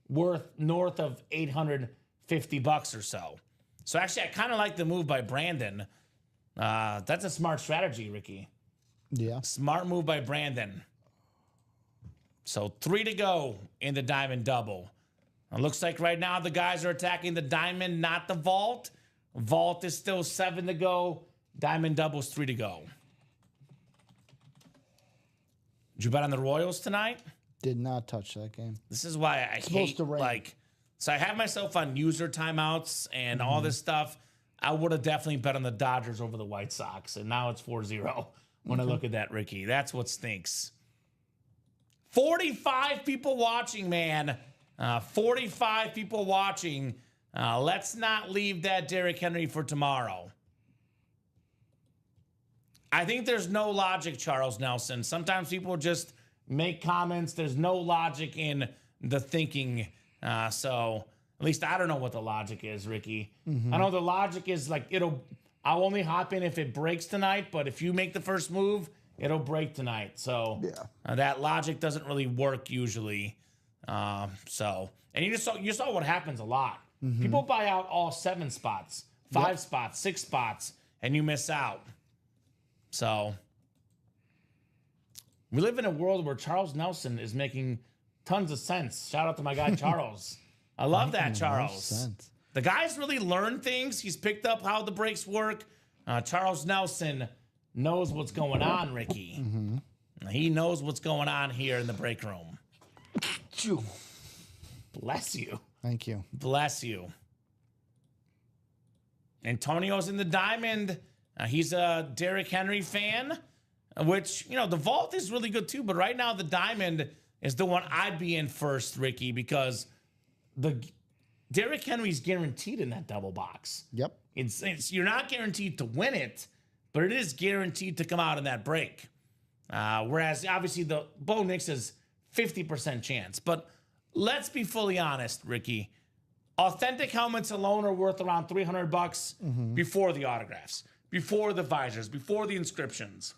worth north of $850 or so. So actually, I kind of like the move by Brandon. That's a smart strategy, Ricky. Yeah. Smart move by Brandon. So 3 to go in the diamond double. It looks like right now the guys are attacking the diamond, not the vault. Vault is still 7 to go. Diamond double's 3 to go. Did you bet on the Royals tonight? Did not touch that game. This is why I hate, like, so I have myself on user timeouts and all this stuff. I would have definitely bet on the Dodgers over the White Sox, and now it's 4-0 when I look at that, Ricky. That's what stinks. 45 people watching, man. 45 people watching. Let's not leave that Derrick Henry for tomorrow. I think there's no logic, Charles Nelson. Sometimes people just make comments. There's no logic in the thinking. So at least I don't know what the logic is, Ricky. I know the logic is like I'll only hop in if it breaks tonight, but if you make the first move, it'll break tonight. So that logic doesn't really work usually. And you saw what happens a lot. People buy out all 7 spots, 5 spots, 6 spots, and you miss out. So we live in a world where Charles Nelson is making tons of sense. Shout out to my guy, Charles. I love that, Charles. The guy's really learned things. He's picked up how the breaks work. Charles Nelson knows what's going on, Ricky. He knows what's going on here in the break room. Bless you. Thank you. Bless you. Antonio's in the diamond. He's a Derrick Henry fan, which, the vault is really good too. But right now, the diamond is the one I'd be in first, Ricky, because the Derrick Henry's guaranteed in that double box. Yep. You're not guaranteed to win it, but it is guaranteed to come out in that break. Whereas, obviously, the Bo Nix is 50% chance. But let's be fully honest, Ricky. Authentic helmets alone are worth around $300 before the autographs, before the visors, before the inscriptions.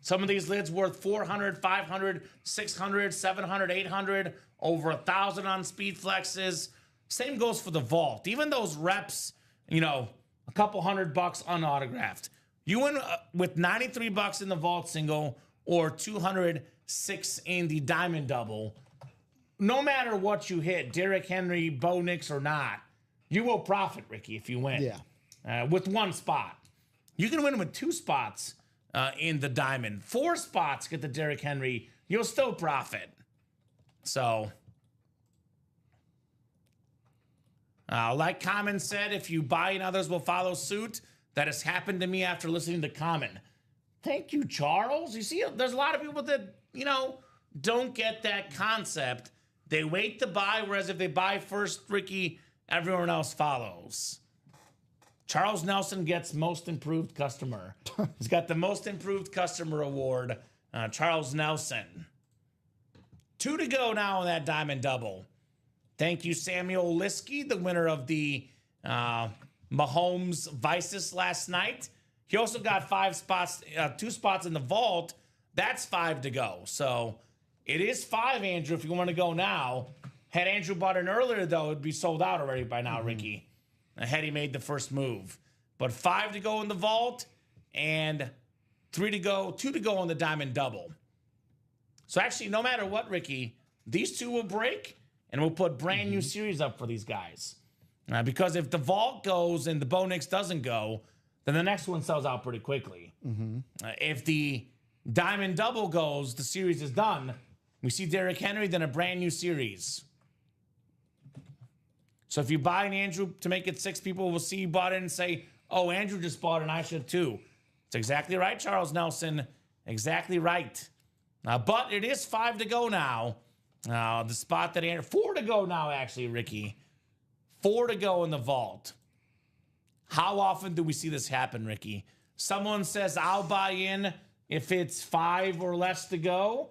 Some of these lids worth $400, $500, $600, $700, $800, over $1,000 on speed flexes. Same goes for the vault. Even those reps, a couple $100 unautographed. You win with $93 in the vault single or $206 in the diamond double. No matter what you hit, Derrick Henry, Bo Nix or not, you will profit, Ricky, if you win. Yeah. With 1 spot. You can win with 2 spots in the diamond. 4 spots get the Derrick Henry. You'll still profit. So, like Kamen said, if you buy and others will follow suit. That has happened to me after listening to Kamen. Thank you, Charles. You see, there's a lot of people that, don't get that concept. They wait to buy, whereas if they buy first, Ricky, everyone else follows. Charles Nelson gets most improved customer. He's got the most improved customer award. Charles Nelson. 2 to go now in that diamond double. Thank you, Samuel Liskey, the winner of the Mahomes Vices last night. He also got 5 spots, 2 spots in the vault. That's 5 to go. So it is 5, Andrew, if you want to go now. Had Andrew bought in earlier, though, it'd be sold out already by now, Ricky. Had he made the first move. But 5 to go in the vault and 3 to go, 2 to go on the diamond double. So actually, no matter what, Ricky, these 2 will break and we'll put brand new series up for these guys. Because if the vault goes and the Bo Nix doesn't go, then the next one sells out pretty quickly. If the diamond double goes, the series is done. We see Derrick Henry, then a brand new series. So if you buy an Andrew to make it 6, people will see you bought it and say, oh, Andrew just bought it and I should too. It's exactly right, Charles Nelson. Exactly right. But it is 5 to go now. The spot that Andrew... 4 to go now, actually, Ricky. 4 to go in the vault. How often do we see this happen, Ricky? Someone says, I'll buy in if it's 5 or less to go,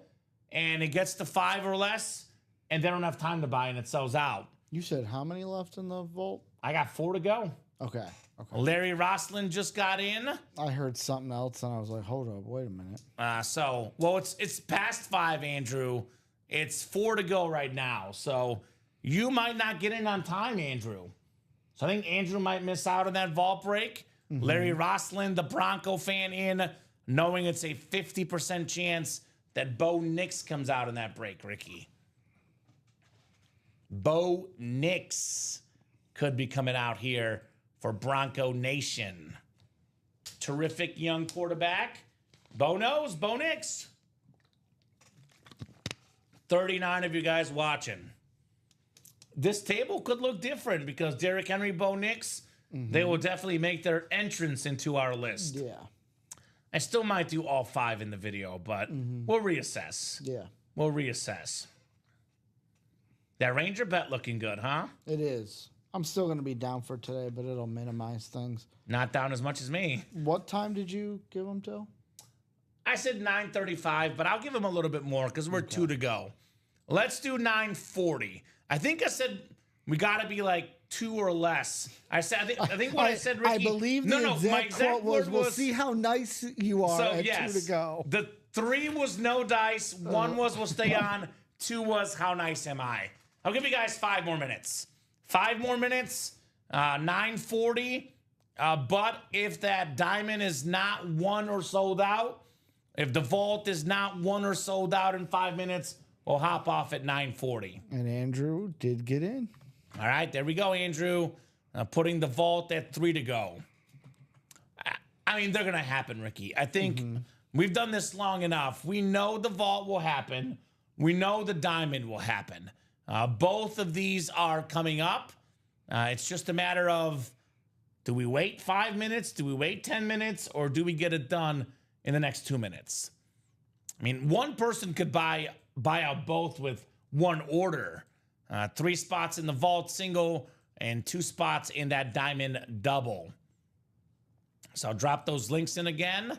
and it gets to 5 or less, and they don't have time to buy and it sells out. You said how many left in the vault? I got 4 to go. Okay. Okay. Larry Roslin just got in. I heard something else, and I was like, hold up, wait a minute. Well, it's past 5, Andrew. It's 4 to go right now. So you might not get in on time, Andrew. So I think Andrew might miss out on that vault break. Larry Roslin, the Bronco fan, in, knowing it's a 50% chance that Bo Nix comes out in that break, Ricky. Bo Nix could be coming out here for Bronco Nation. Terrific young quarterback. Bo knows, Bo Nix. 39 of you guys watching. This table could look different because Derrick Henry, Bo Nix, they will definitely make their entrance into our list. Yeah. I still might do all 5 in the video, but we'll reassess. Yeah. We'll reassess. That Ranger bet looking good, huh? It is. I'm still going to be down for today, but it'll minimize things. Not down as much as me. What time did you give them till? I said 9:35, but I'll give him a little bit more because we're 2 to go. Let's do 9:40. I think I said we got to be like 2 or less. I think what I said, Ricky. I believe the exact quote was, we'll see how nice you are at 2 to go. The 3 was no dice. 1 was we'll stay on. 2 was how nice am I? I'll give you guys 5 more minutes. 5 more minutes, 9:40. But if that diamond is not won or sold out, if the vault is not won or sold out in 5 minutes, we'll hop off at 9:40. And Andrew did get in. All right, there we go, Andrew. Putting the vault at 3 to go. I mean, they're going to happen, Ricky. I think we've done this long enough. We know the vault will happen. We know the diamond will happen. Both of these are coming up. It's just a matter of, do we wait 5 minutes? Do we wait 10 minutes? Or do we get it done in the next 2 minutes? I mean, one person could buy out both with one order. 3 spots in the vault single and 2 spots in that diamond double. So I'll drop those links in again.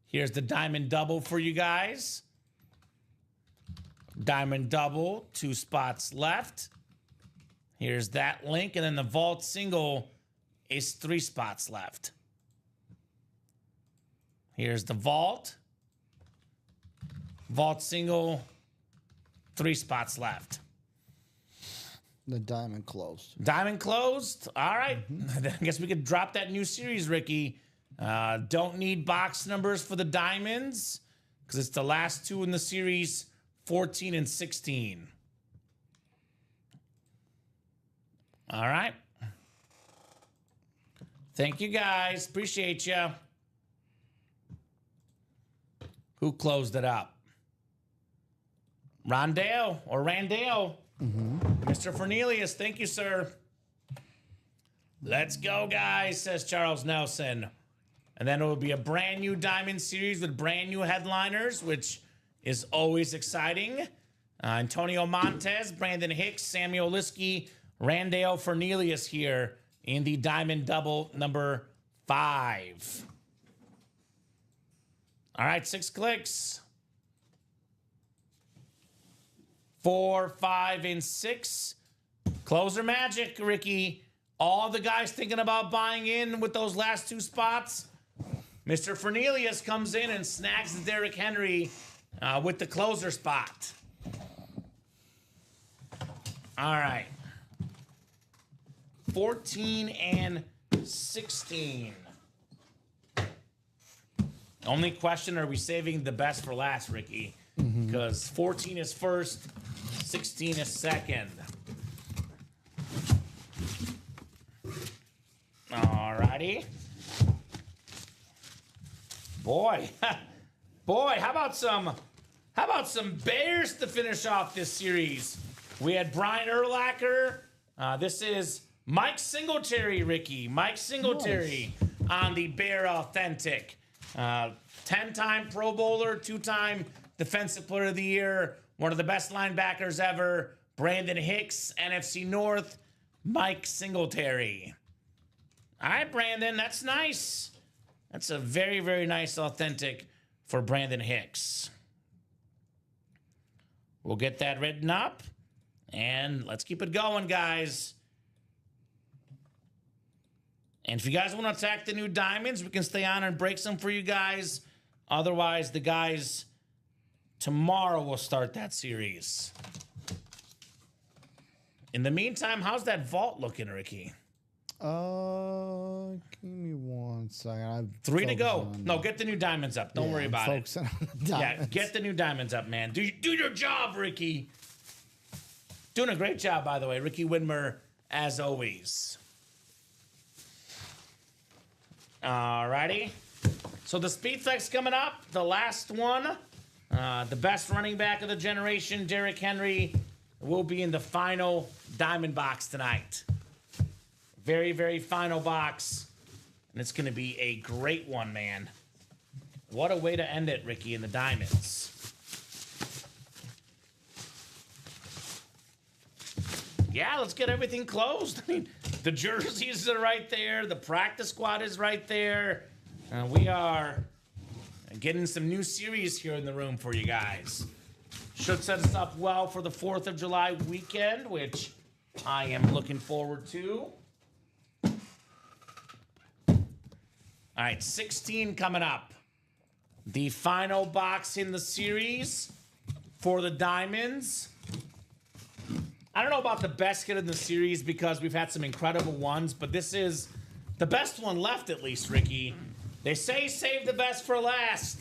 Here's the diamond double for you guys. Diamond double, 2 spots left. Here's that link. And then the vault single is 3 spots left. Here's the vault. Vault single, 3 spots left. The diamond closed. Diamond closed. All right. Then I guess we could drop that new series, Ricky. Don't need box numbers for the diamonds because it's the last 2 in the series, 14 and 16. All right. Thank you, guys. Appreciate you. Who closed it up? Rondale or Randale? Mr. Fernelius, thank you, sir. Let's go, guys, says Charles Nelson. And then it will be a brand new Diamond Series with brand new headliners, which is always exciting. Antonio Montez, Brandon Hicks, Samuel Liskey, Randale Fernelius here in the Diamond Double number 5. All right, 6 clicks. 4, 5, and 6. Closer magic, Ricky. All the guys thinking about buying in with those last 2 spots. Mr. Fernelius comes in and snags the Derrick Henry with the closer spot. All right. 14 and 16. Only question, are we saving the best for last, Ricky? Because 14 is first, 16 is second. All righty. Boy, how about some Bears to finish off this series? We had Brian Urlacher. This is Mike Singletary, Ricky. Mike Singletary on the Bear Authentic. 10-time Pro Bowler, 2-time Defensive Player of the Year, one of the best linebackers ever. Brandon Hicks, NFC North, Mike Singletary. All right, Brandon, that's nice. That's a very, very nice authentic for Brandon Hicks. We'll get that written up, and let's keep it going, guys. And if you guys want to attack the new diamonds, we can stay on and break some for you guys. Otherwise, the guys tomorrow will start that series. In the meantime, how's that vault looking, Ricky? Give me 1 second. 3 to go. No, get the new diamonds up. Don't worry about it. On the diamonds. Yeah, get the new diamonds up, man. Do your job, Ricky. Doing a great job, by the way, Ricky Widmer, as always. Alrighty. So the Speed Flex coming up, the last one. The best running back of the generation, Derrick Henry, will be in the final diamond box tonight. Very, very final box. And it's going to be a great one, man. What a way to end it, Ricky, in the diamonds. Yeah, let's get everything closed. I mean, the jerseys are right there. The practice squad is right there. We are getting some new series here in the room for you guys. Should set us up well for the 4th of July weekend, which I am looking forward to. All right, 16 coming up. The final box in the series for the diamonds. I don't know about the best hit in the series because we've had some incredible ones, but this is the best one left, at least, Ricky. They say save the best for last.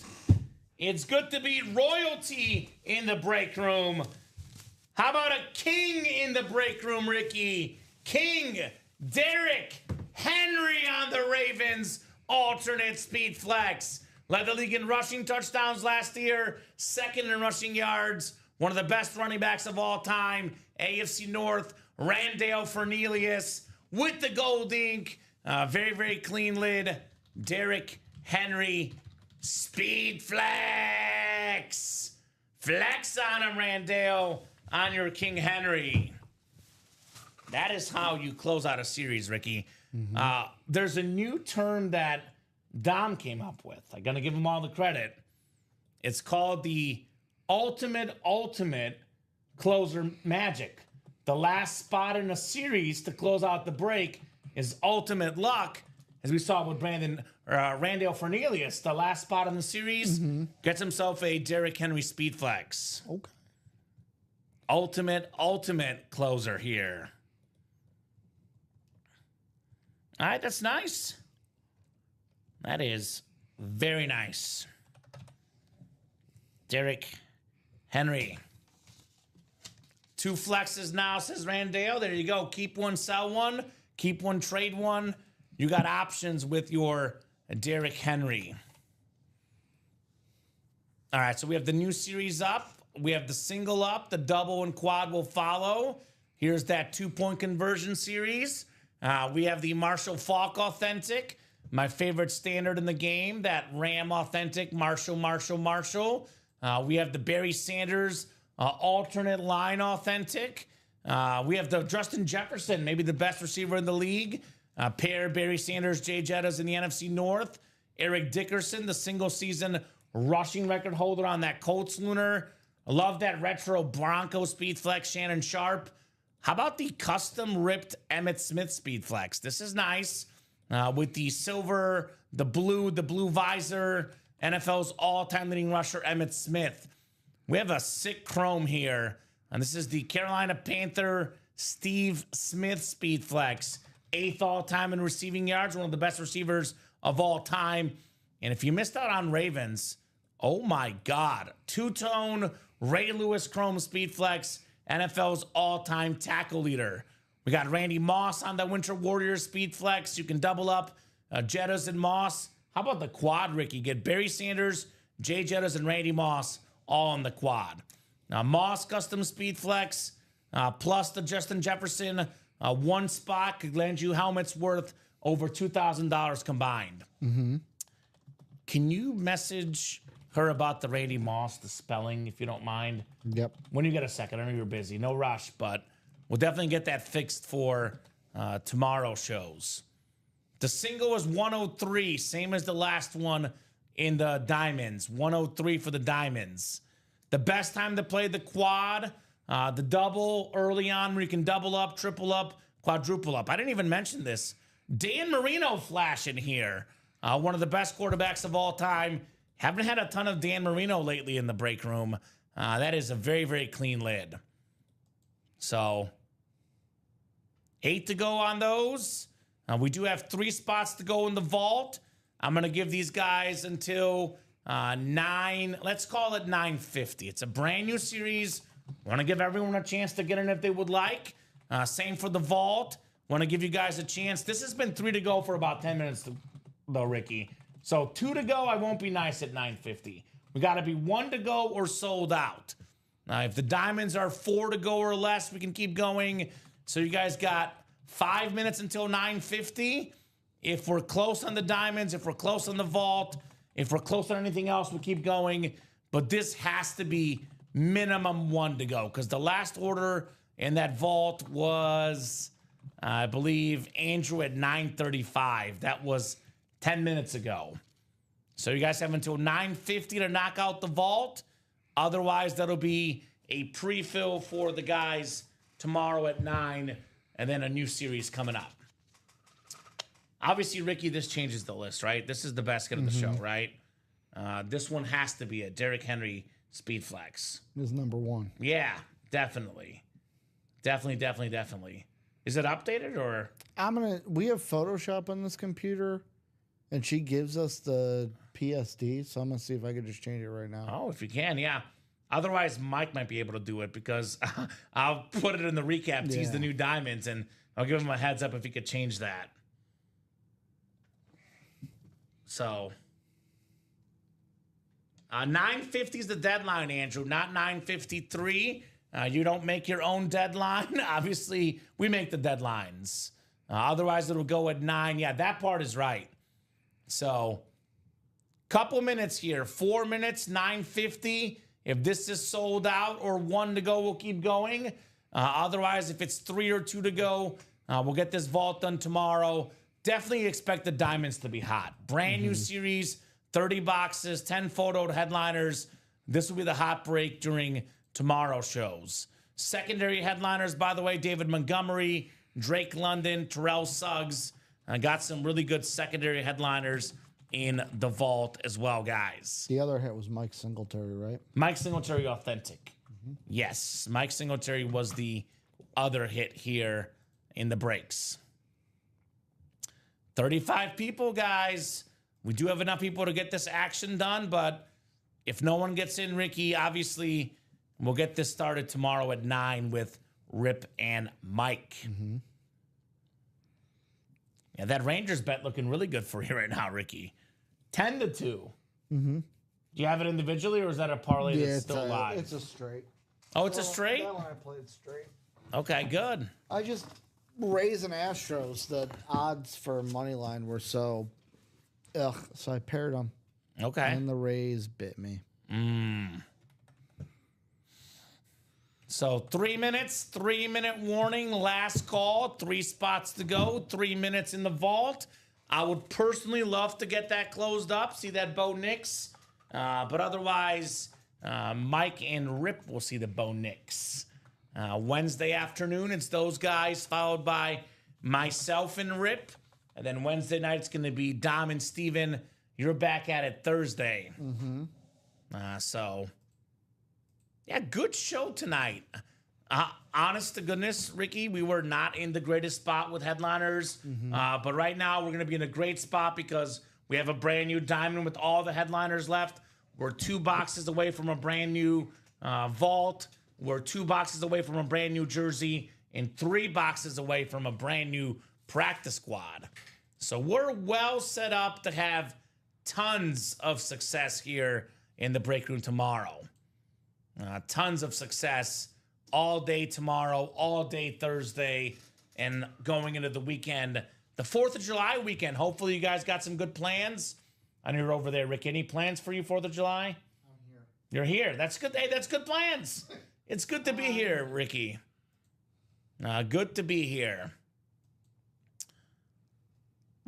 It's good to be royalty in the break room. How about a king in the break room, Ricky? King Derrick Henry on the Ravens alternate speed flex. Led the league in rushing touchdowns last year, second in rushing yards. One of the best running backs of all time. AFC North, Randall Fernelius with the gold ink. Very, very clean lid. Derrick Henry, speed flex. Flex on him, Randall, on your King Henry. That is how you close out a series, Ricky. There's a new term that Dom came up with. I'm going to give him all the credit. It's called the ultimate closer magic. The last spot in a series to close out the break is ultimate luck, as we saw with Randall Fernelius. The last spot in the series gets himself a Derrick Henry speed flex. Okay. Ultimate closer here. All right, that's nice. That is very nice. Derrick Henry. 2 flexes now, says Randall. There you go. Keep one, sell one. Keep one, trade one. You got options with your Derrick Henry. All right, so we have the new series up. We have the single up. The double and quad will follow. Here's that 2-point conversion series. We have the Marshall Faulk authentic. My favorite standard in the game, that Ram authentic, Marshall. We have the Barry Sanders alternate line authentic. We have the Justin Jefferson, maybe the best receiver in the league. Pair Barry Sanders, Jay Jettas in the NFC North. Eric Dickerson, the single season rushing record holder on that Colts lunar. I love that retro Bronco speed flex, Shannon Sharp. How about the custom ripped Emmitt Smith speed flex? This is nice. With the silver, the blue visor, NFL's all-time leading rusher, Emmitt Smith. We have a sick chrome here. And this is the Carolina Panther Steve Smith speed flex. 8th all-time in receiving yards, one of the best receivers of all time. And if you missed out on Ravens, oh my God. 2-tone Ray Lewis chrome speed flex, NFL's all-time tackle leader. We got Randy Moss on the Winter Warriors speed flex. You can double up Jettas and Moss. How about the quad, Ricky? Get Barry Sanders, Jay Jettas, and Randy Moss all on the quad. Now, Moss custom speed flex plus the Justin Jefferson one spot could land you helmets worth over $2,000 combined. Can you message her about the Randy Moss, the spelling, if you don't mind? Yep. When you get a second. I know you're busy. No rush, but we'll definitely get that fixed for tomorrow's shows. The single is 103, same as the last one in the diamonds. 103 for the diamonds. The best time to play the quad, the double early on where you can double up, triple up, quadruple up. I didn't even mention this Dan Marino flashing here. One of the best quarterbacks of all time. Haven't had a ton of Dan Marino lately in the break room. That is a very, very clean lid. So 8 to go on those. We do have 3 spots to go in the vault. I'm going to give these guys until 9. Let's call it 9:50. It's a brand new series. Want to give everyone a chance to get in if they would like. Same for the vault. Want to give you guys a chance. This has been 3 to go for about 10 minutes, though, Ricky. So 2 to go, I won't be nice at 9:50. We got to be 1 to go or sold out. If the diamonds are 4 to go or less, we can keep going. So you guys got 5 minutes until 9:50. If we're close on the diamonds, if we're close on the vault, if we're close on anything else, we keep going. But this has to be minimum 1 to go because the last order in that vault was, I believe, Andrew at 9:35. That was 10 minutes ago. So you guys have until 9:50 to knock out the vault. Otherwise, that'll be a pre-fill for the guys tomorrow at 9 and then a new series coming up. Obviously, Ricky, this changes the list, right? This is the basket of the show, right? This one has to be a Derrick Henry Speed Flex. Is number 1. Yeah, definitely. Definitely. Is it updated or? We have Photoshop on this computer, and she gives us the PSD, so I'm gonna see if I can just change it right now. Oh, if you can, yeah. Otherwise, Mike might be able to do it because I'll put it in the recap, tease the new diamonds, and I'll give him a heads up if he could change that. So, 9:50 is the deadline, Andrew, not 9:53. You don't make your own deadline. Obviously, we make the deadlines. Otherwise, it'll go at 9. Yeah, that part is right. So, couple minutes here. 4 minutes, 9:50. If this is sold out or 1 to go, we'll keep going. Otherwise, if it's 3 or 2 to go, we'll get this vault done tomorrow. Definitely expect the diamonds to be hot. Brand new series, 30 boxes, 10 photoed headliners. This will be the hot break during tomorrow's shows. Secondary headliners, by the way, David Montgomery, Drake London, Terrell Suggs. I got some really good secondary headliners in the vault as well, guys. The other hit was Mike Singletary, right? Mike Singletary authentic. Yes, Mike Singletary was the other hit here in the breaks. 35 people, guys. We do have enough people to get this action done, but if no one gets in, Ricky, obviously we'll get this started tomorrow at 9 with Rip and Mike. Yeah, that Rangers bet looking really good for you right now, Ricky. 10 to 2. Do you have it individually, or is that a parlay that's still live? It's a straight. Oh, it's a straight? That one I played straight. Okay, good. I just raising Astros. The odds for money line were so, so I paired them. Okay. And the Rays bit me. So 3 minutes, 3-minute warning, last call, 3 spots to go, 3 minutes in the vault. I would personally love to get that closed up, see that Bo Nix. But otherwise, Mike and Rip will see the Bo Nix. Wednesday afternoon, it's those guys, followed by myself and Rip. And then Wednesday night, it's going to be Dom and Steven. You're back at it Thursday. So, yeah, good show tonight. Honest to goodness, Ricky, we were not in the greatest spot with headliners. But right now, we're going to be in a great spot because we have a brand new diamond with all the headliners left. We're 2 boxes away from a brand new vault. We're 2 boxes away from a brand new jersey and 3 boxes away from a brand new practice squad. So we're well set up to have tons of success here in the break room tomorrow. Tons of success all day tomorrow, all day Thursday, and going into the weekend, the 4th of July weekend. Hopefully you guys got some good plans. I know you're over there, Rick. Any plans for you 4th of July? I'm here. You're here. That's good. Hey, that's good plans. It's good to be here, Ricky. Good to be here.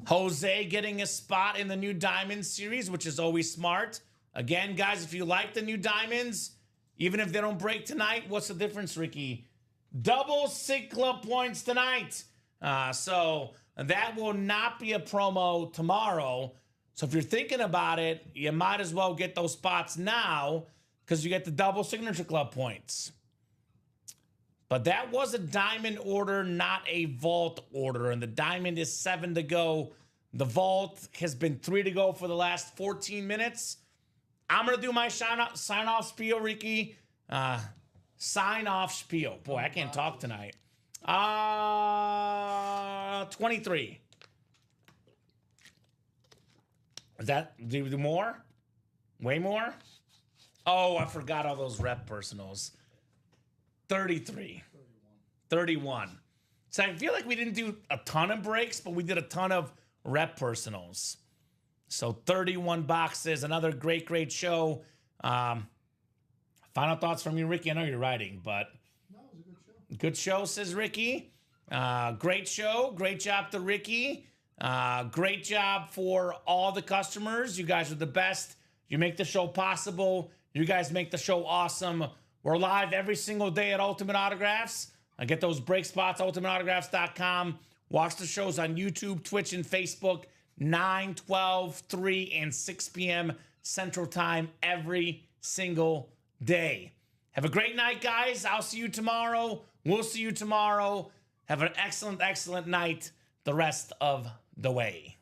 Jose getting a spot in the new Diamond series, which is always smart. Again, guys, if you like the new Diamonds, even if they don't break tonight, what's the difference, Ricky? Double Sig Club points tonight. So that will not be a promo tomorrow. So if you're thinking about it, you might as well get those spots now because you get the double Signature Club points. But that was a diamond order, not a vault order. And the diamond is 7 to go. The vault has been 3 to go for the last 14 minutes. I'm going to do my sign-off spiel, Ricky. Sign-off spiel. Boy, I can't talk tonight. 23. Is that, do you do more? Way more? Oh, I forgot all those rep personals. 33. 31. So I feel like we didn't do a ton of breaks, but we did a ton of rep personals. So 31 boxes, another great, great show. Final thoughts from you, Ricky? I know you're writing, but... No, it was a good show. Good show, says Ricky. Great show. Great job to Ricky. Great job for all the customers. You guys are the best. You make the show possible. You guys make the show awesome. We're live every single day at Ultimate Autographs. Get those break spots, ultimateautographs.com. Watch the shows on YouTube, Twitch, and Facebook, 9, 12, 3, and 6 p.m. Central Time every single day. Have a great night, guys. I'll see you tomorrow. We'll see you tomorrow. Have an excellent, excellent night the rest of the way.